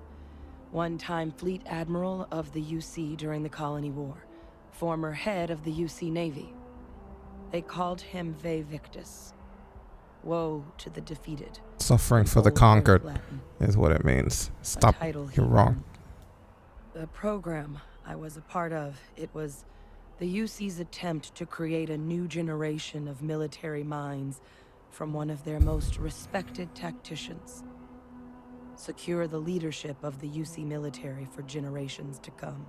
S3: one-time fleet admiral of the UC during the Colony War, former head of the UC Navy. They called him Ve Victus. Woe to the defeated.
S1: Suffering for the conquered is what it means. Stop. You're wrong.
S3: The program I was a part of, it was the UC's attempt to create a new generation of military minds from one of their most respected tacticians. Secure the leadership of the UC military for generations to come.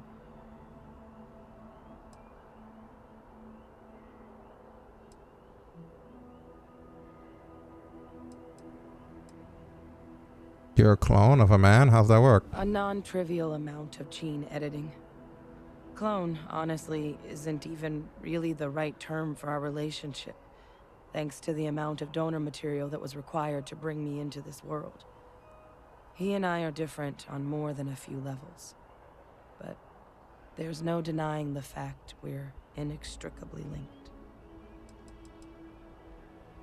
S1: You're a clone of a man? How's that work?
S3: A non-trivial amount of gene editing. Clone, honestly, isn't even really the right term for our relationship, thanks to the amount of donor material that was required to bring me into this world. He and I are different on more than a few levels, but there's no denying the fact we're inextricably linked.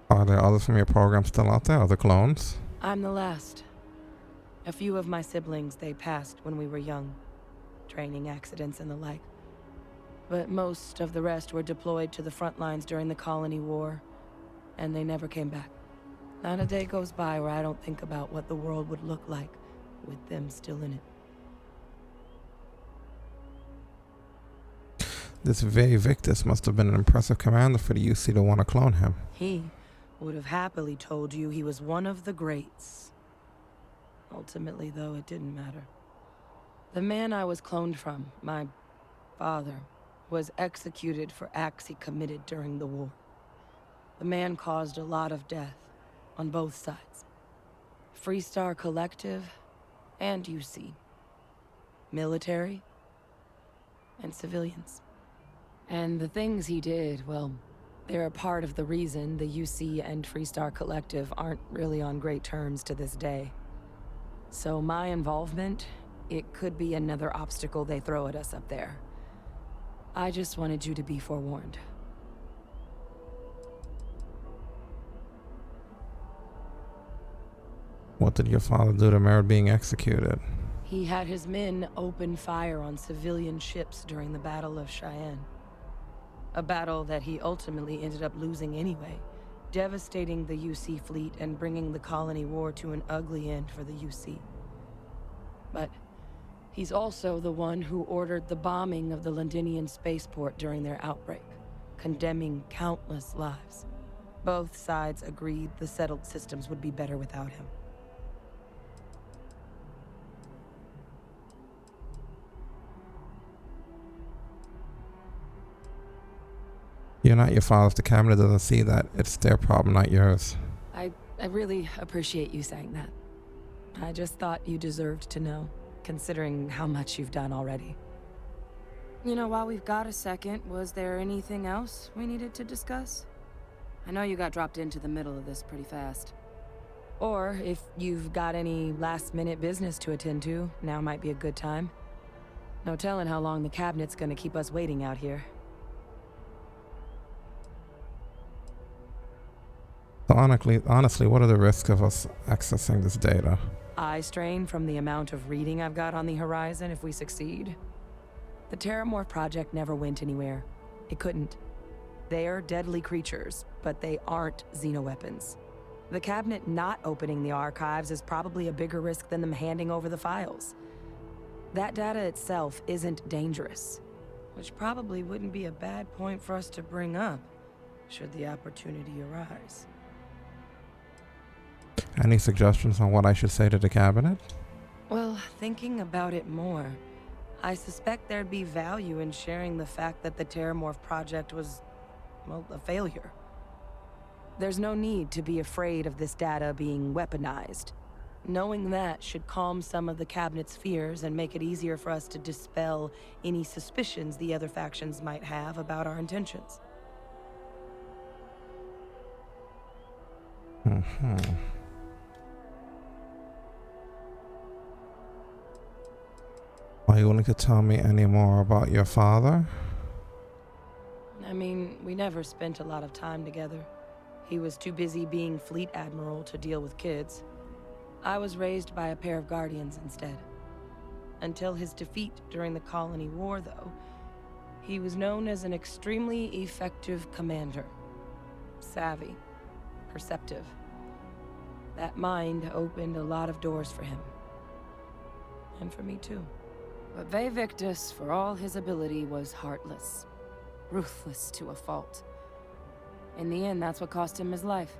S1: Are there others from your program still out there, other clones?
S3: I'm the last. A few of my siblings, they passed when we were young, training accidents and the like. But most of the rest were deployed to the front lines during the Colony War, and they never came back. Not a day goes by where I don't think about what the world would look like with them still in it.
S1: This Vay Victus must have been an impressive commander for the UC to want to clone him.
S3: He would have happily told you he was one of the greats. Ultimately, though, it didn't matter. The man I was cloned from, my father, was executed for acts he committed during the war. The man caused a lot of death on both sides. Freestar Collective and UC. Military and civilians. And the things he did, well, they're a part of the reason the UC and Freestar Collective aren't really on great terms to this day. So my involvement, it could be another obstacle they throw at us up there. I just wanted you to be forewarned.
S1: What did your father do to merit being executed?
S3: He had his men open fire on civilian ships during the Battle of Cheyenne. A battle that he ultimately ended up losing anyway, devastating the UC fleet and bringing the Colony War to an ugly end for the UC. But he's also the one who ordered the bombing of the Londinian spaceport during their outbreak, condemning countless lives. Both sides agreed the settled systems would be better without him.
S1: You're not your father's. The cabinet doesn't see that. It's their problem, not yours.
S3: I really appreciate you saying that. I just thought you deserved to know, considering how much you've done already. You know, while we've got a second, was there anything else we needed to discuss? I know you got dropped into the middle of this pretty fast. Or if you've got any last-minute business to attend to, now might be a good time. No telling how long the cabinet's gonna keep us waiting out here.
S1: So honestly, what are the risks of us accessing this data?
S3: Eye strain from the amount of reading I've got on the horizon if we succeed. The Terramorph project never went anywhere. It couldn't. They're deadly creatures, but they aren't xenoweapons. The cabinet not opening the archives is probably a bigger risk than them handing over the files. That data itself isn't dangerous, which probably wouldn't be a bad point for us to bring up, should the opportunity arise.
S1: Any suggestions on what I should say to the cabinet?
S3: Well, thinking about it more, I suspect there'd be value in sharing the fact that the Terramorph project was, well, a failure. There's no need to be afraid of this data being weaponized. Knowing that should calm some of the cabinet's fears and make it easier for us to dispel any suspicions the other factions might have about our intentions.
S1: Are you willing to tell me any more about your father?
S3: I mean, we never spent a lot of time together. He was too busy being fleet admiral to deal with kids. I was raised by a pair of guardians instead. Until his defeat during the Colony War, though, he was known as an extremely effective commander. Savvy, perceptive. That mind opened a lot of doors for him. And for me, too. But Vay Victus, for all his ability, was heartless. Ruthless to a fault. In the end, that's what cost him his life.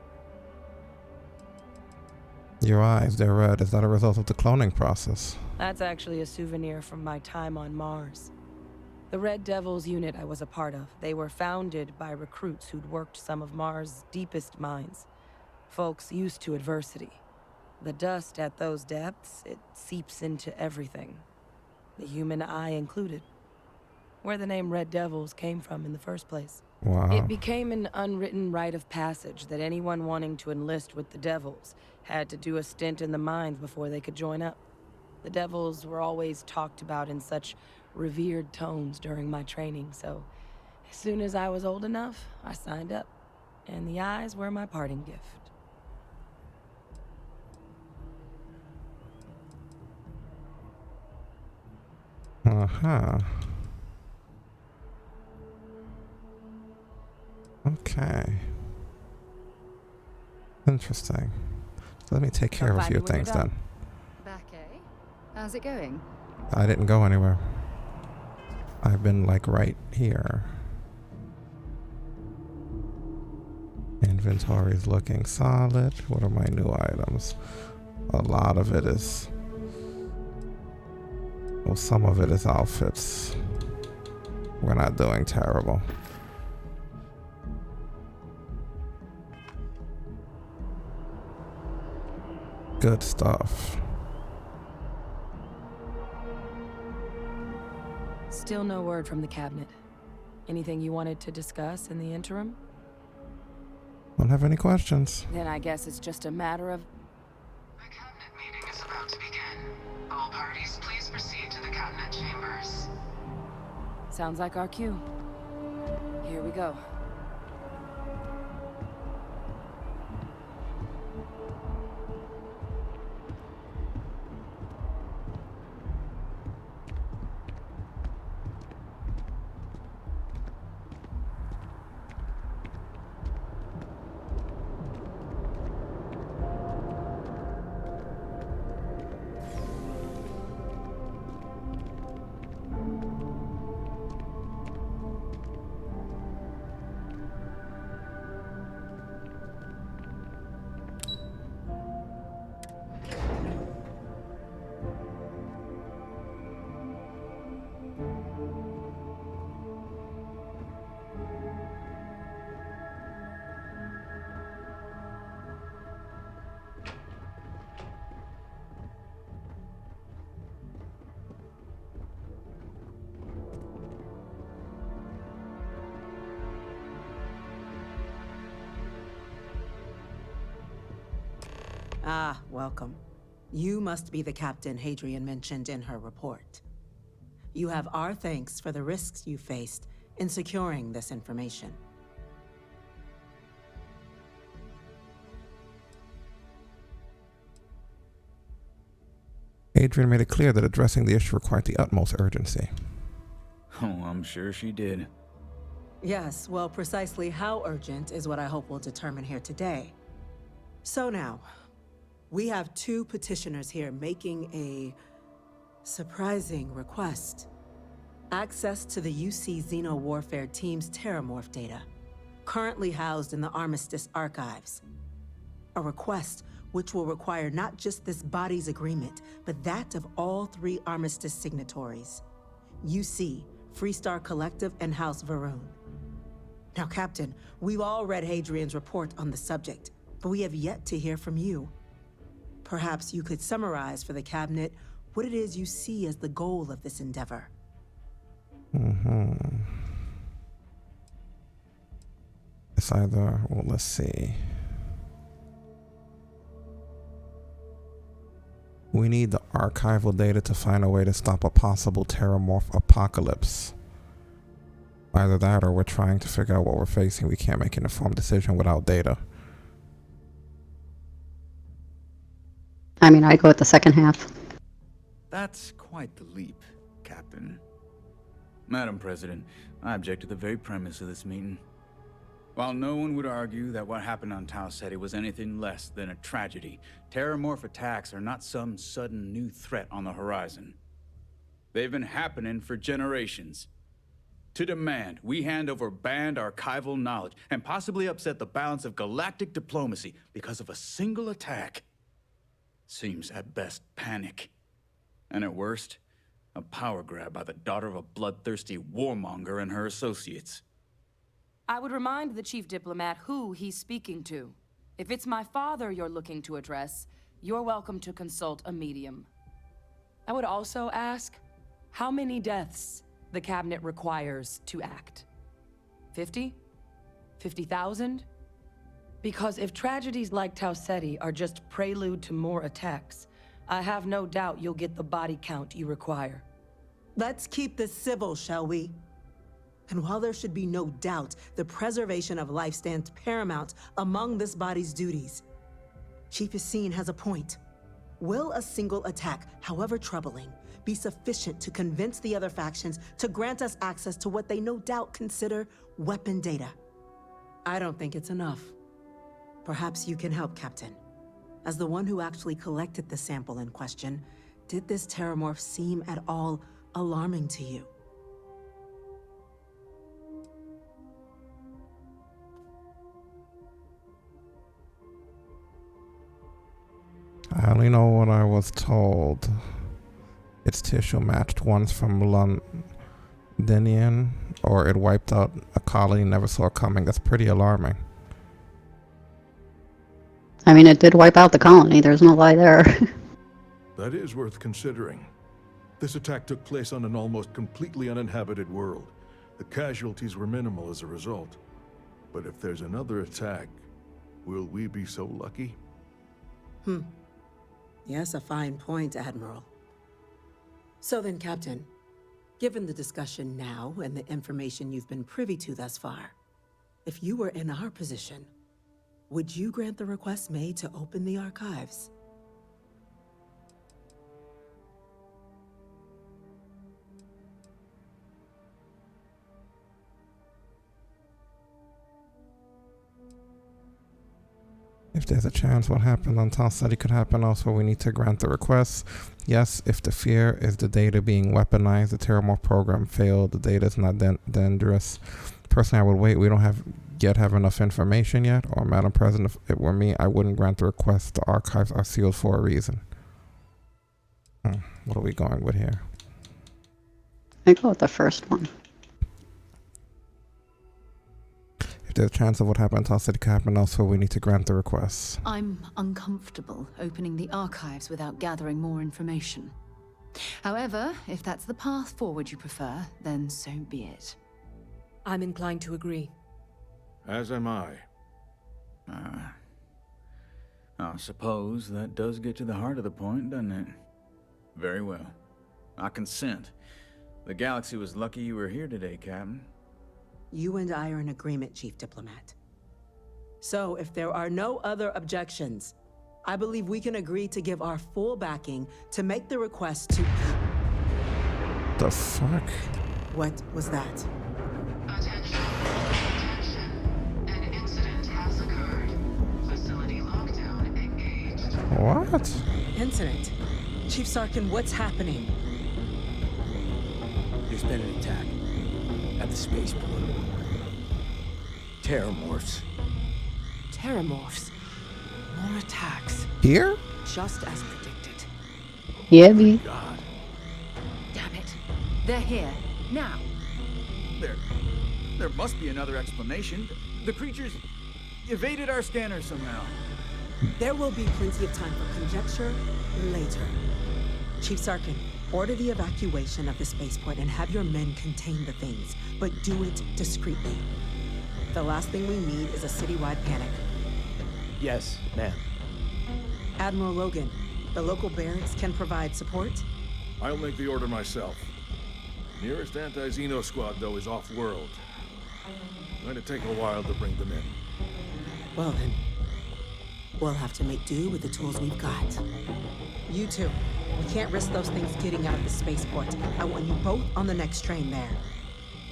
S1: Your eyes, they're red. Is that a result of the cloning process?
S3: That's actually a souvenir from my time on Mars. The Red Devils unit I was a part of, they were founded by recruits who'd worked some of Mars' deepest mines. Folks used to adversity. The dust at those depths, it seeps into everything. The human eye included. where the name Red Devils came from in the first place.
S1: Wow.
S3: It became an unwritten rite of passage that anyone wanting to enlist with the Devils had to do a stint in the mines before they could join up. The Devils were always talked about in such revered tones during my training, so as soon as I was old enough, I signed up. And the eyes were my parting gift.
S1: Uh-huh. Okay. Interesting. So let me take care of a few things then.
S12: Back, eh? How's it going?
S1: I didn't go anywhere. I've been like right here. Inventory's looking solid. What are my new items? A lot of it is... Well, some of it is outfits. We're not doing terrible. Good stuff.
S3: Still no word from the cabinet. Anything you wanted to discuss in the interim?
S1: Don't have any questions.
S3: Then I guess it's just a matter of...
S7: The cabinet meeting is about to begin. All parties, please proceed to the cabinet chambers.
S3: Sounds like our cue. Here we go.
S20: Ah, welcome. You must be the captain Hadrian mentioned in her report. You have our thanks for the risks you faced in securing this information.
S1: Adrian made it clear that addressing the issue required the utmost urgency.
S5: Oh, I'm sure she did.
S20: Yes, well, precisely how urgent is what I hope we'll determine here today. So now, we have two petitioners here making a surprising request. Access to the UC Xeno Warfare Team's Terramorph data, currently housed in the Armistice archives. A request which will require not just this body's agreement, but that of all three Armistice signatories. UC, Freestar Collective, and House Varun. Now, Captain, we've all read Hadrian's report on the subject, but we have yet to hear from you. Perhaps you could summarize for the Cabinet what it is you see as the goal of this endeavor.
S1: It's either, well, let's see. We need the archival data to find a way to stop a possible Terramorph apocalypse. Either that or we're trying to figure out what we're facing. We can't make an informed decision without data.
S2: I mean, I'd go with the second half.
S5: That's quite the leap, Captain. Madam President, I object to the very premise of this meeting. While no one would argue that what happened on Tau Ceti was anything less than a tragedy, Terramorph attacks are not some sudden new threat on the horizon. They've been happening for generations. To demand we hand over banned archival knowledge and possibly upset the balance of galactic diplomacy because of a single attack seems at best panic, and at worst, a power grab by the daughter of a bloodthirsty warmonger and her associates.
S3: I would remind the chief diplomat who he's speaking to. If it's my father you're looking to address, you're welcome to consult a medium. I would also ask, how many deaths the cabinet requires to act? 50? 50,000? Because if tragedies like Tau Ceti are just prelude to more attacks, I have no doubt you'll get the body count you require.
S20: Let's keep this civil, shall we? And while there should be no doubt, the preservation of life stands paramount among this body's duties. Chief Yassine has a point. Will a single attack, however troubling, be sufficient to convince the other factions to grant us access to what they no doubt consider weapon data? I don't think it's enough. Perhaps you can help, Captain. As the one who actually collected the sample in question, did this terramorph seem at all alarming to you?
S1: I only know what I was told. Its tissue matched ones from Londinian, or it wiped out a colony never saw coming. That's pretty alarming.
S2: I mean, it did wipe out the colony. There's no lie there.
S14: That is worth considering. This attack took place on an almost completely uninhabited world. The casualties were minimal as a result. But if there's another attack, will we be so lucky?
S20: Yes, a fine point, Admiral. So then, Captain, given the discussion now and the information you've been privy to thus far, if you were in our position, would you grant the request made to open the archives?
S1: If there's a chance what happened on Tau Ceti could happen elsewhere, we need to grant the request. Yes, if the fear is the data being weaponized, the Terramorph program failed, the data is not dangerous. Personally, I would wait. We don't have enough information yet. Or, Madam President, if it were me, I wouldn't grant the request. The archives are sealed for a reason. What are we going with here?
S2: I go with the first one.
S1: If there's a chance of what happened to us that could happen elsewhere, we need to grant the request.
S12: I'm uncomfortable opening the archives without gathering more information. However, if that's the path forward you prefer, then so be it.
S3: I'm inclined to agree.
S14: As am I.
S5: I suppose that does get to the heart of the point, doesn't it? Very well. I consent. The galaxy was lucky you were here today, Captain.
S20: You and I are in agreement, Chief Diplomat. So, if there are no other objections, I believe we can agree to give our full backing to make the request to...
S1: The fuck?
S20: What was that?
S7: Attention. Attention. An incident has occurred. Facility lockdown engaged.
S1: What?
S20: Incident? Chief Sarkin, what's happening?
S5: There's been an attack at the spaceport. Terramorphs.
S3: Terramorphs. More attacks.
S1: Here?
S3: Just as predicted.
S2: Yeah, me.
S5: God.
S12: Damn it. They're here. Now.
S5: There must be another explanation. The creatures evaded our scanners somehow.
S20: There will be plenty of time for conjecture later. Chief Sarkin, order the evacuation of the spaceport and have your men contain the things, but do it discreetly. The last thing we need is a citywide panic.
S5: Yes, ma'am.
S20: Admiral Logan, the local barracks can provide support?
S14: I'll make the order myself. Nearest anti-Xeno squad, though, is off-world. Going to take a while to bring them in.
S20: Well then, we'll have to make do with the tools we've got. You two, we can't risk those things getting out of the spaceport. I want you both on the next train there.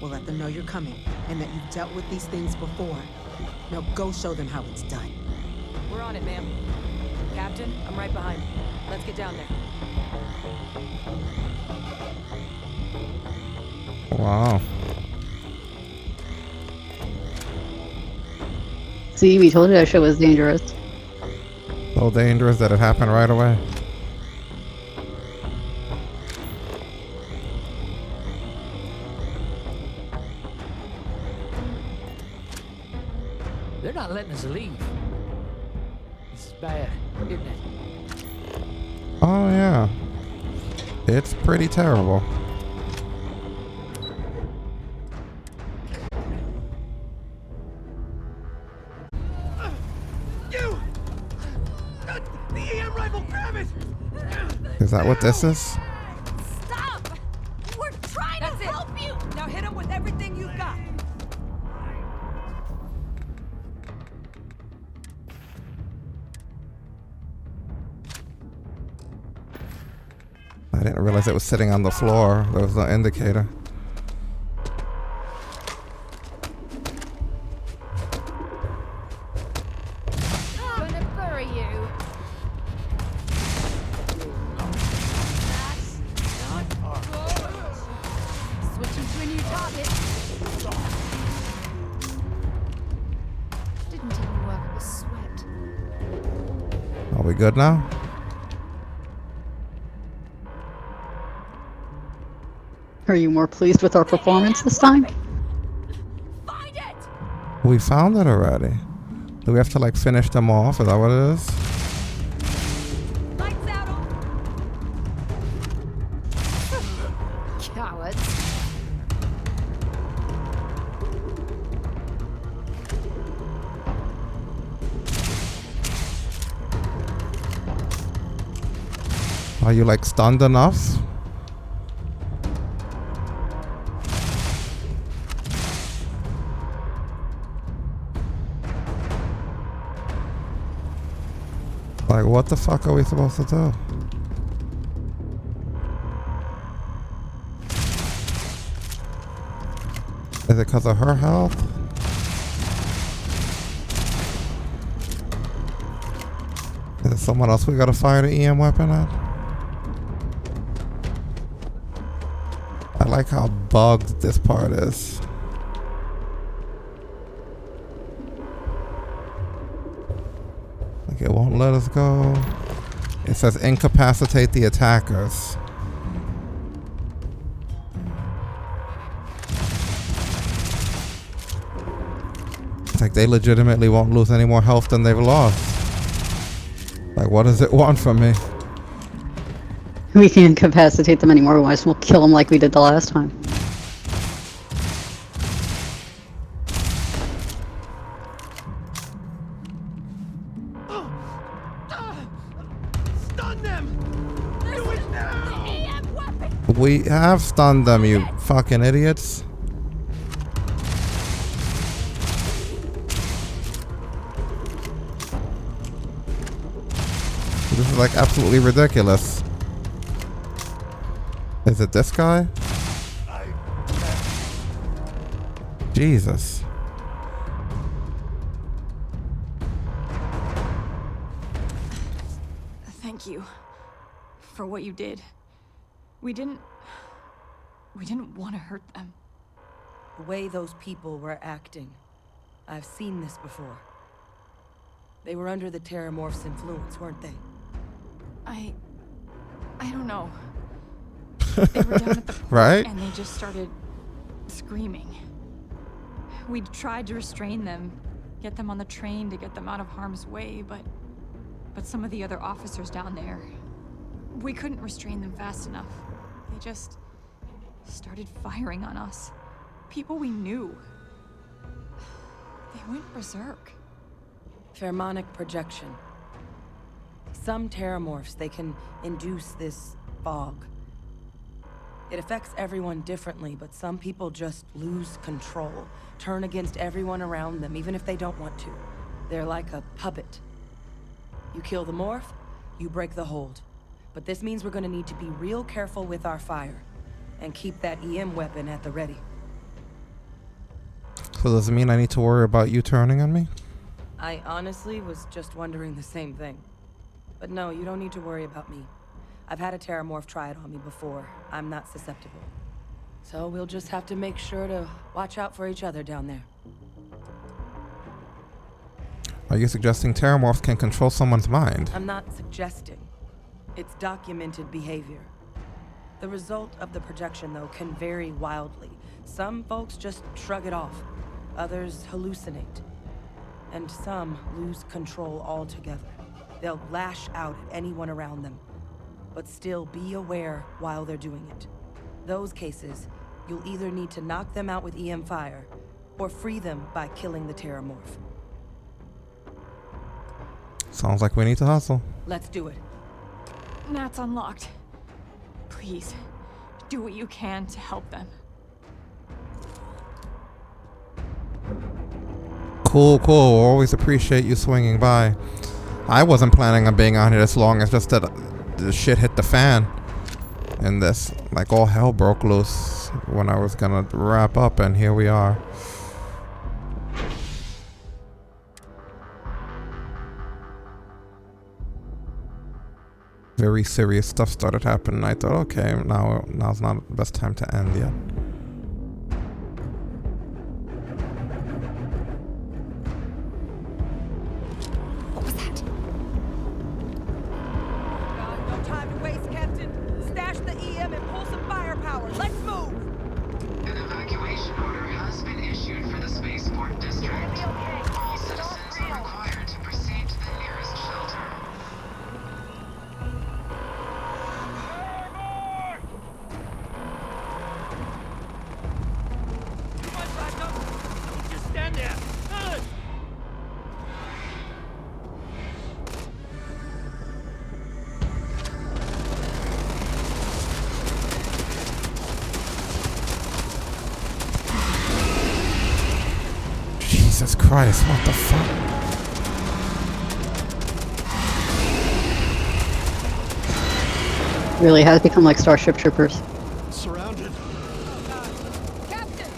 S20: We'll let them know you're coming, and that you've dealt with these things before. Now go show them how it's done.
S3: We're on it, ma'am. Captain, I'm right behind you. Let's get down there.
S1: Wow.
S2: See, we told you that shit was dangerous.
S1: So dangerous that it happened right away.
S15: They're not letting us leave. This is bad, isn't it?
S1: Oh yeah. It's pretty terrible. what this is?
S11: Stop! We're trying to help you!
S3: Now hit him with everything you've got.
S1: I didn't realize it was sitting on the floor. There was no indicator.
S17: Gonna bury you. Switching to a new target. Didn't even work with sweat.
S1: Are we good now?
S2: Are you more pleased with our performance this time?
S1: We found it already. Do we have to like finish them off? Is that what it is?
S17: Cowards.
S1: Are you like stunned enough? Like, what the fuck are we supposed to do? Is it because of her health? Is it someone else we gotta fire the EM weapon at? I like how bugged this part is. Like, it won't let us go. It says incapacitate the attackers. It's like they legitimately won't lose any more health than they've lost. Like, what does it want from me?
S2: We can't incapacitate them anymore, otherwise we'll kill them like we did the last time.
S4: Stun them! Do it now!
S1: We have stunned them, you fucking idiots. This is like absolutely ridiculous. Is it this guy? Jesus.
S6: Thank you for what you did. We didn't want to hurt them.
S3: The way those people were acting, I've seen this before. They were under the Terramorph's influence, weren't they?
S6: I don't know. They were down at the port
S1: Right?
S6: and they just started screaming. We tried to restrain them, get them on the train to get them out of harm's way, but some of the other officers down there, we couldn't restrain them fast enough. They just started firing on us. People we knew. They went berserk.
S3: Pheromonic projection. Some Terramorphs, they can induce this fog. It affects everyone differently, but some people just lose control, turn against everyone around them, even if they don't want to. They're like a puppet. You kill the morph, you break the hold. But this means we're gonna need to be real careful with our fire, and keep that EM weapon at the ready.
S1: So does it mean I need to worry about you turning on me?
S3: I honestly was just wondering the same thing. But no, you don't need to worry about me. I've had a Terramorph try it on me before. I'm not susceptible. So we'll just have to make sure to watch out for each other down there.
S1: Are you suggesting Terramorphs can control someone's mind?
S3: I'm not suggesting. It's documented behavior. The result of the projection, though, can vary wildly. Some folks just shrug it off. Others hallucinate. And some lose control altogether. They'll lash out at anyone around them, but still be aware while they're doing it. Those cases, you'll either need to knock them out with EM fire, or free them by killing the Terramorph.
S1: Sounds like we need to hustle.
S3: Let's do it.
S6: Nat's unlocked. Please, do what you can to help them.
S1: Cool, cool. Always appreciate you swinging by. I wasn't planning on being on here this long. It's just that the shit hit the fan. And this, like, all hell broke loose when I was gonna wrap up, and here we are. Very serious stuff started happening. I thought, okay, now's not the best time to end yet.
S4: No time to waste, Captain. Stash the EM and pull some firepower. Let's move.
S7: An evacuation order has been issued for the spaceport district. All citizens are required to proceed to the nearest shelter.
S15: Just stand there.
S1: Jesus Christ, what the fuck?
S2: Really has become like Starship Troopers.
S14: Surrounded.
S4: Captain!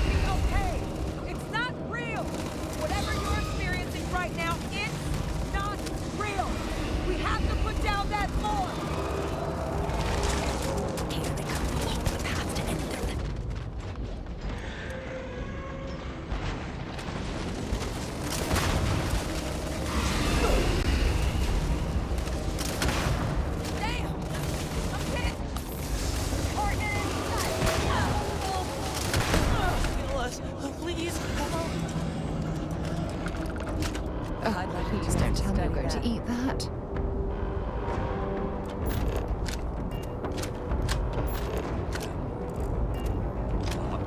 S4: It's okay. It's not real. Whatever you're experiencing right now, it's not real. We have to put down that floor.
S11: Here they come along the path to enter.
S4: Damn! I'm hit. Target inside. Kill us, please.
S17: I'd like you to don't tell me I'm going to eat that.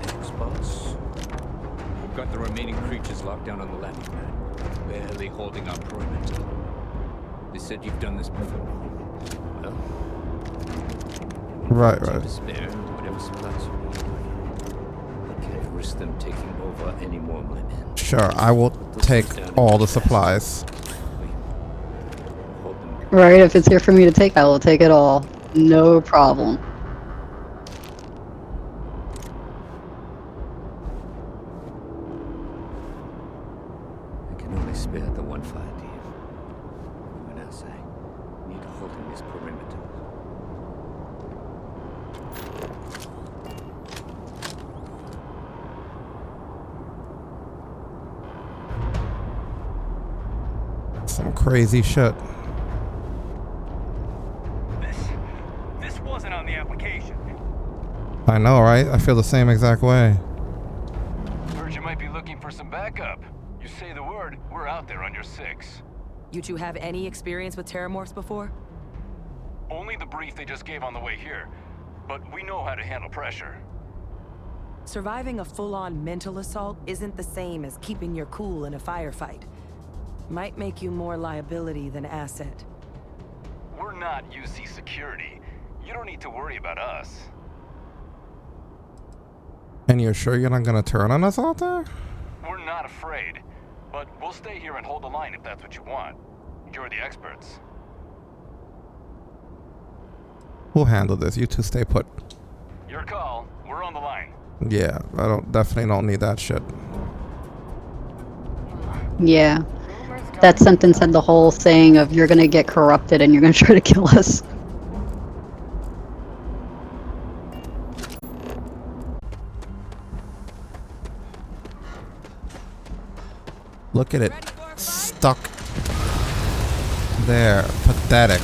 S5: Experts. We've got the remaining creatures locked down on the landing pad, barely holding our perimeter. They said you've done this before. Well,
S1: Right.
S5: to spare whatever supplies you need. I can't risk them taking over any more of my men.
S1: Sure, I will take all the supplies.
S2: Right, if it's here for me to take, I will take it all. No problem.
S5: I can only spare the one fire team. Everyone else I need holding this perimeter.
S1: Some crazy shit.
S8: This wasn't on the application.
S1: I know, right? I feel the same exact way.
S8: Heard you might be looking for some backup. You say the word, we're out there on your 6.
S3: You two have any experience with terramorphs before?
S8: Only the brief they just gave on the way here. But we know how to handle pressure.
S3: Surviving a full-on mental assault isn't the same as keeping your cool in a firefight. Might make you more liability than asset.
S8: We're not UC security. You don't need to worry about us.
S1: And you're sure you're not gonna turn on us out there?
S8: We're not afraid. But we'll stay here and hold the line if that's what you want. You're the experts.
S1: We'll handle this. You two stay put.
S8: Your call. We're on the line.
S1: Yeah, I definitely don't need that shit.
S2: Yeah. That sentence had the whole saying of you're gonna get corrupted and you're gonna try to kill us.
S1: Look at it. Stuck there. Pathetic.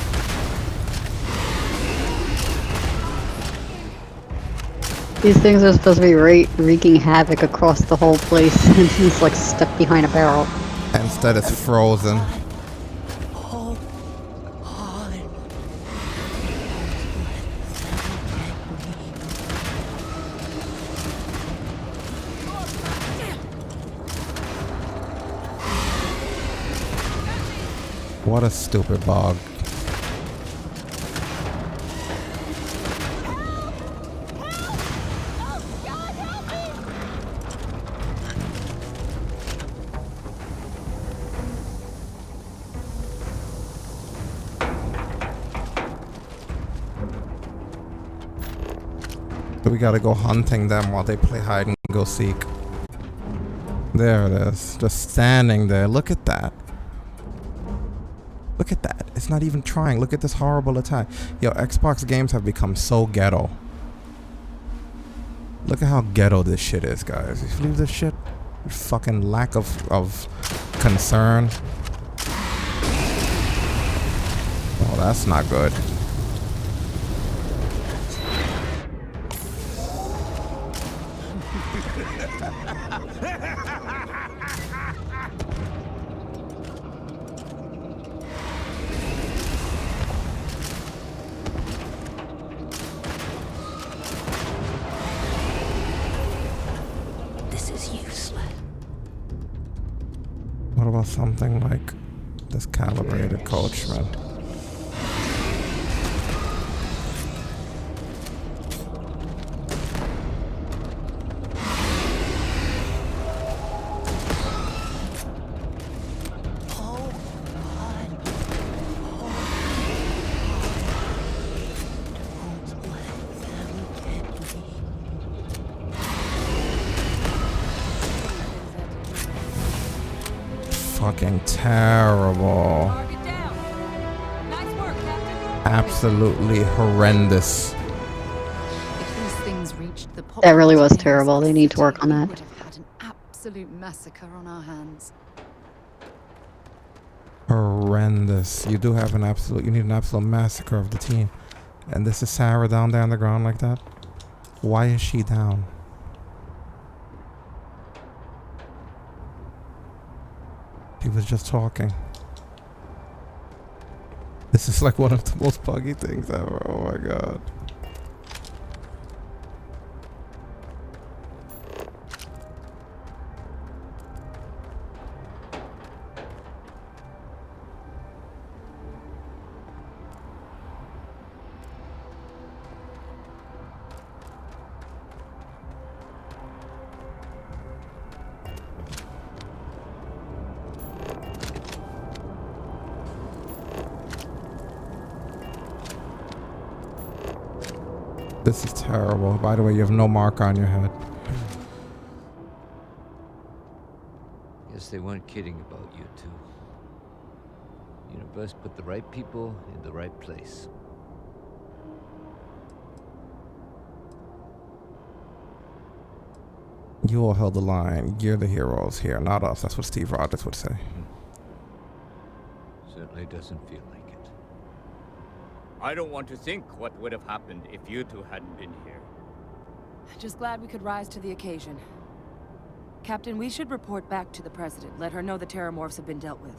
S2: These things are supposed to be wreaking havoc across the whole place, and he's like stuck behind a barrel.
S1: Instead, it's frozen. What a stupid bog. We gotta go hunting them while they play hide and go seek. There it is. Just standing there. Look at that. Look at that. It's not even trying. Look at this horrible attack. Yo, Xbox games have become so ghetto. Look at how ghetto this shit is, guys. You believe this shit? Fucking lack of concern. Oh, that's not good.
S11: This is useless.
S1: What about something like this calibrated coachman? Fucking terrible. Absolutely horrendous.
S12: If these things reached the
S2: That really was
S12: populated
S2: terrible.
S12: areas
S2: They
S12: of
S2: need to
S12: the
S2: work
S12: city,
S2: on
S12: we
S2: that.
S12: would have had an absolute massacre on our hands.
S1: Horrendous. You do have an absolute, you need an absolute massacre of the team. And this is Sarah down there on the ground like that? Why is she down? He was just talking. This is like one of the most buggy things ever. Oh my god. This is terrible. By the way, you have no mark on your head.
S18: Guess they weren't kidding about you two. Universe put the right people in the right place.
S1: You all held the line. You're the heroes here, not us. That's what Steve Rogers would say.
S18: Certainly doesn't feel like it.
S21: I don't want to think what would have happened if you two hadn't been here.
S3: Just glad we could rise to the occasion. Captain, we should report back to the President. Let her know the Terramorphs have been dealt with.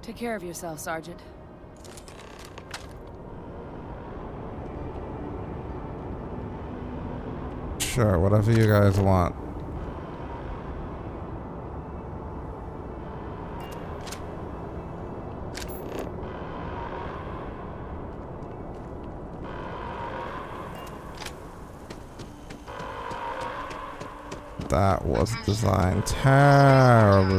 S3: Take care of yourself, Sergeant.
S1: Sure, whatever you guys want. That was designed terribly.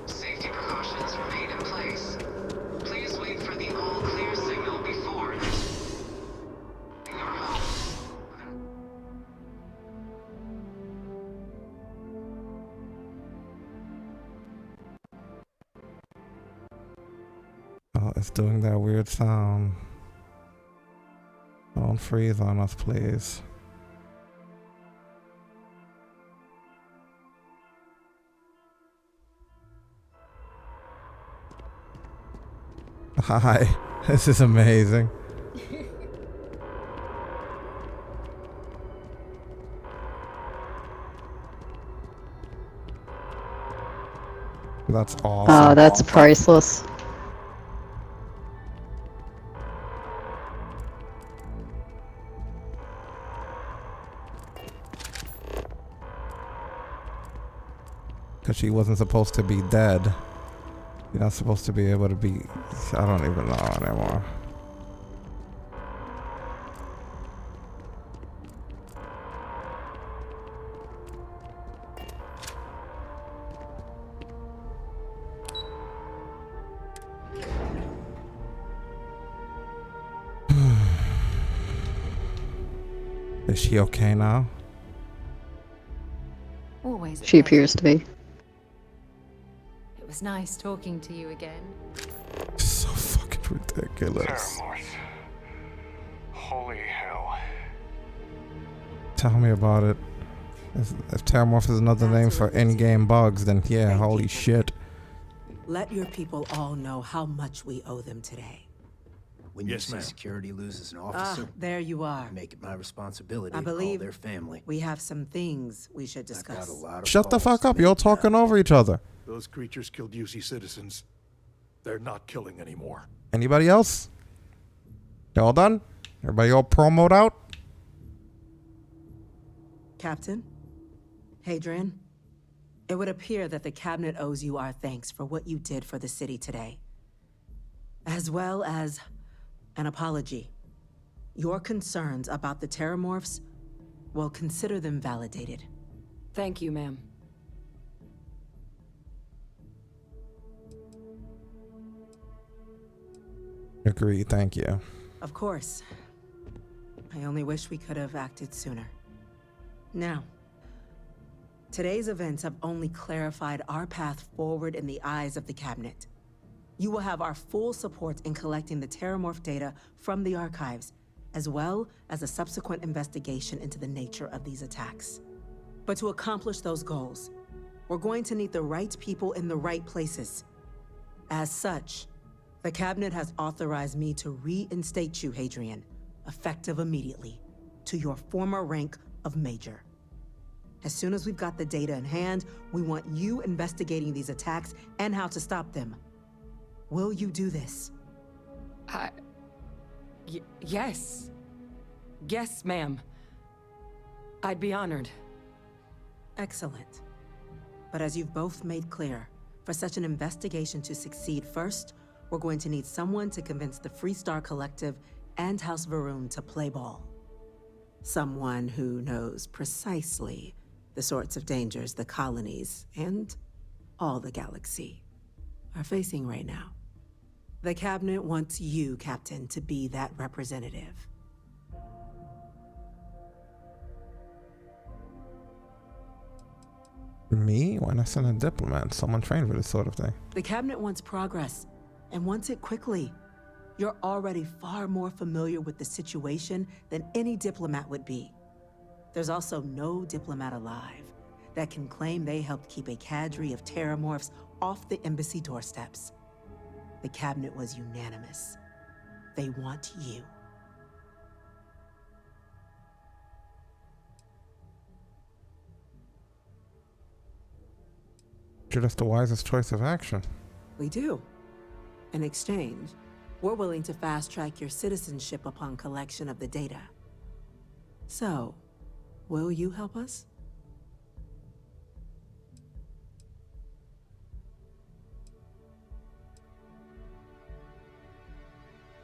S7: Safety precautions remain in place. Please wait for the all-clear signal before your home.
S1: Oh, it's doing that weird sound. Don't freeze on us, please. Hi, this is amazing. That's awesome.
S2: Oh, that's priceless.
S1: Because she wasn't supposed to be dead. You're not supposed to be able to be... I don't even know anymore. Is she okay now?
S12: Always a
S2: She
S12: pleasure.
S2: appears to be.
S12: It was nice talking to you again.
S1: So fucking ridiculous.
S19: Terramorph. Holy hell.
S1: Tell me about it. If Terramorph is another name for in-game bugs, then yeah, holy shit.
S20: Let your people all know how much we owe them today.
S9: When you see security loses an officer,
S20: there you are.
S9: Make it my responsibility
S20: I
S9: to call
S20: believe
S9: their family.
S20: we have some things we should
S9: I've
S20: discuss.
S9: got a lot of
S1: Shut the
S9: calls
S1: fuck
S9: to
S1: up. You're
S9: make
S1: talking over each other.
S14: Those creatures killed UC citizens. They're not killing anymore.
S1: Anybody else? You all done? Everybody all promoed out?
S20: Captain, Hadrian, it would appear that the cabinet owes you our thanks for what you did for the city today, as well as an apology. Your concerns about the Terramorphs, well, consider them validated.
S3: Thank you, ma'am.
S1: Agreed, thank you.
S20: Of course. I only wish we could have acted sooner. Now, today's events have only clarified our path forward in the eyes of the cabinet. You will have our full support in collecting the Terramorph data from the archives, as well as a subsequent investigation into the nature of these attacks. But to accomplish those goals, we're going to need the right people in the right places. As such, the cabinet has authorized me to reinstate you, Hadrian, effective immediately, to your former rank of Major. As soon as we've got the data in hand, we want you investigating these attacks and how to stop them. Will you do this?
S3: Yes. Yes, ma'am. I'd be honored.
S20: Excellent. But as you've both made clear, for such an investigation to succeed first, we're going to need someone to convince the Freestar Collective and House Varun to play ball. Someone who knows precisely the sorts of dangers the colonies and all the galaxy are facing right now. The cabinet wants you, Captain, to be that representative.
S1: Me? Why not send a diplomat? Someone trained for this sort of thing.
S20: The cabinet wants progress, and wants it quickly. You're already far more familiar with the situation than any diplomat would be. There's also no diplomat alive that can claim they helped keep a cadre of Terramorphs off the embassy doorsteps. The cabinet was unanimous. They want you.
S1: You're just the wisest choice of action.
S20: We do. In exchange, we're willing to fast-track your citizenship upon collection of the data. So, will you help us?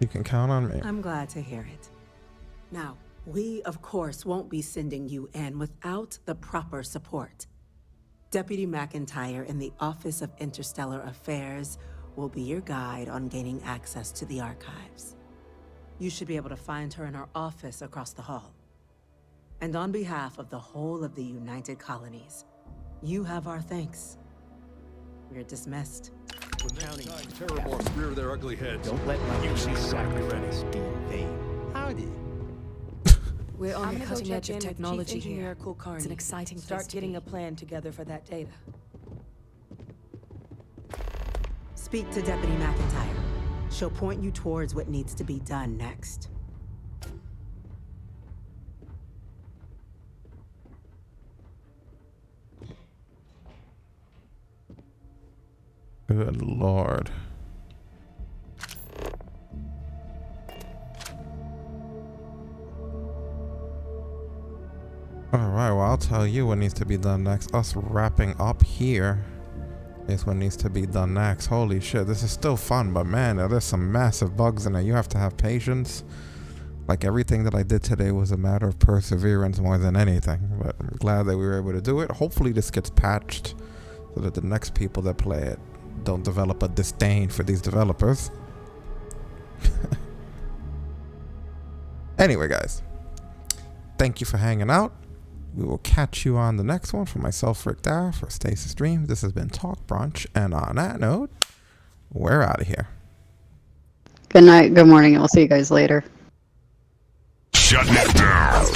S1: You can count on me.
S20: I'm glad to hear it. Now, we, of course, won't be sending you in without the proper support. Deputy McIntyre in the Office of Interstellar Affairs will be your guide on gaining access to the archives. You should be able to find her in her office across the hall. And on behalf of the whole of the United Colonies, you have our thanks. We're dismissed.
S14: When next time Terramorphs rear their ugly heads,
S9: Don't let my
S14: UC sacrifice.
S9: be in vain.
S15: Howdy.
S3: We're on I'm the gonna go cutting check edge in of with technology Chief Engineer here. Kulkarni.
S17: It's an exciting
S3: Start
S17: place to
S3: getting
S17: be.
S3: a plan together for that data.
S20: Speak to Deputy McIntyre. She'll point you towards what needs to be done next.
S1: Good lord. Alright, well, I'll tell you what needs to be done next. Us wrapping up here is what needs to be done next. Holy shit, this is still fun, but man, there's some massive bugs in it. You have to have patience. Like, everything that I did today was a matter of perseverance more than anything. But I'm glad that we were able to do it. Hopefully this gets patched so that the next people that play it don't develop a disdain for these developers. Anyway, guys, thank you for hanging out. We will catch you on the next one. For myself, Ric Stasis, for Stasis Dreams, this has been Talk Brunch. And on that note, we're out of here.
S2: Good night, good morning, and we'll see you guys later.
S10: Shutting it down.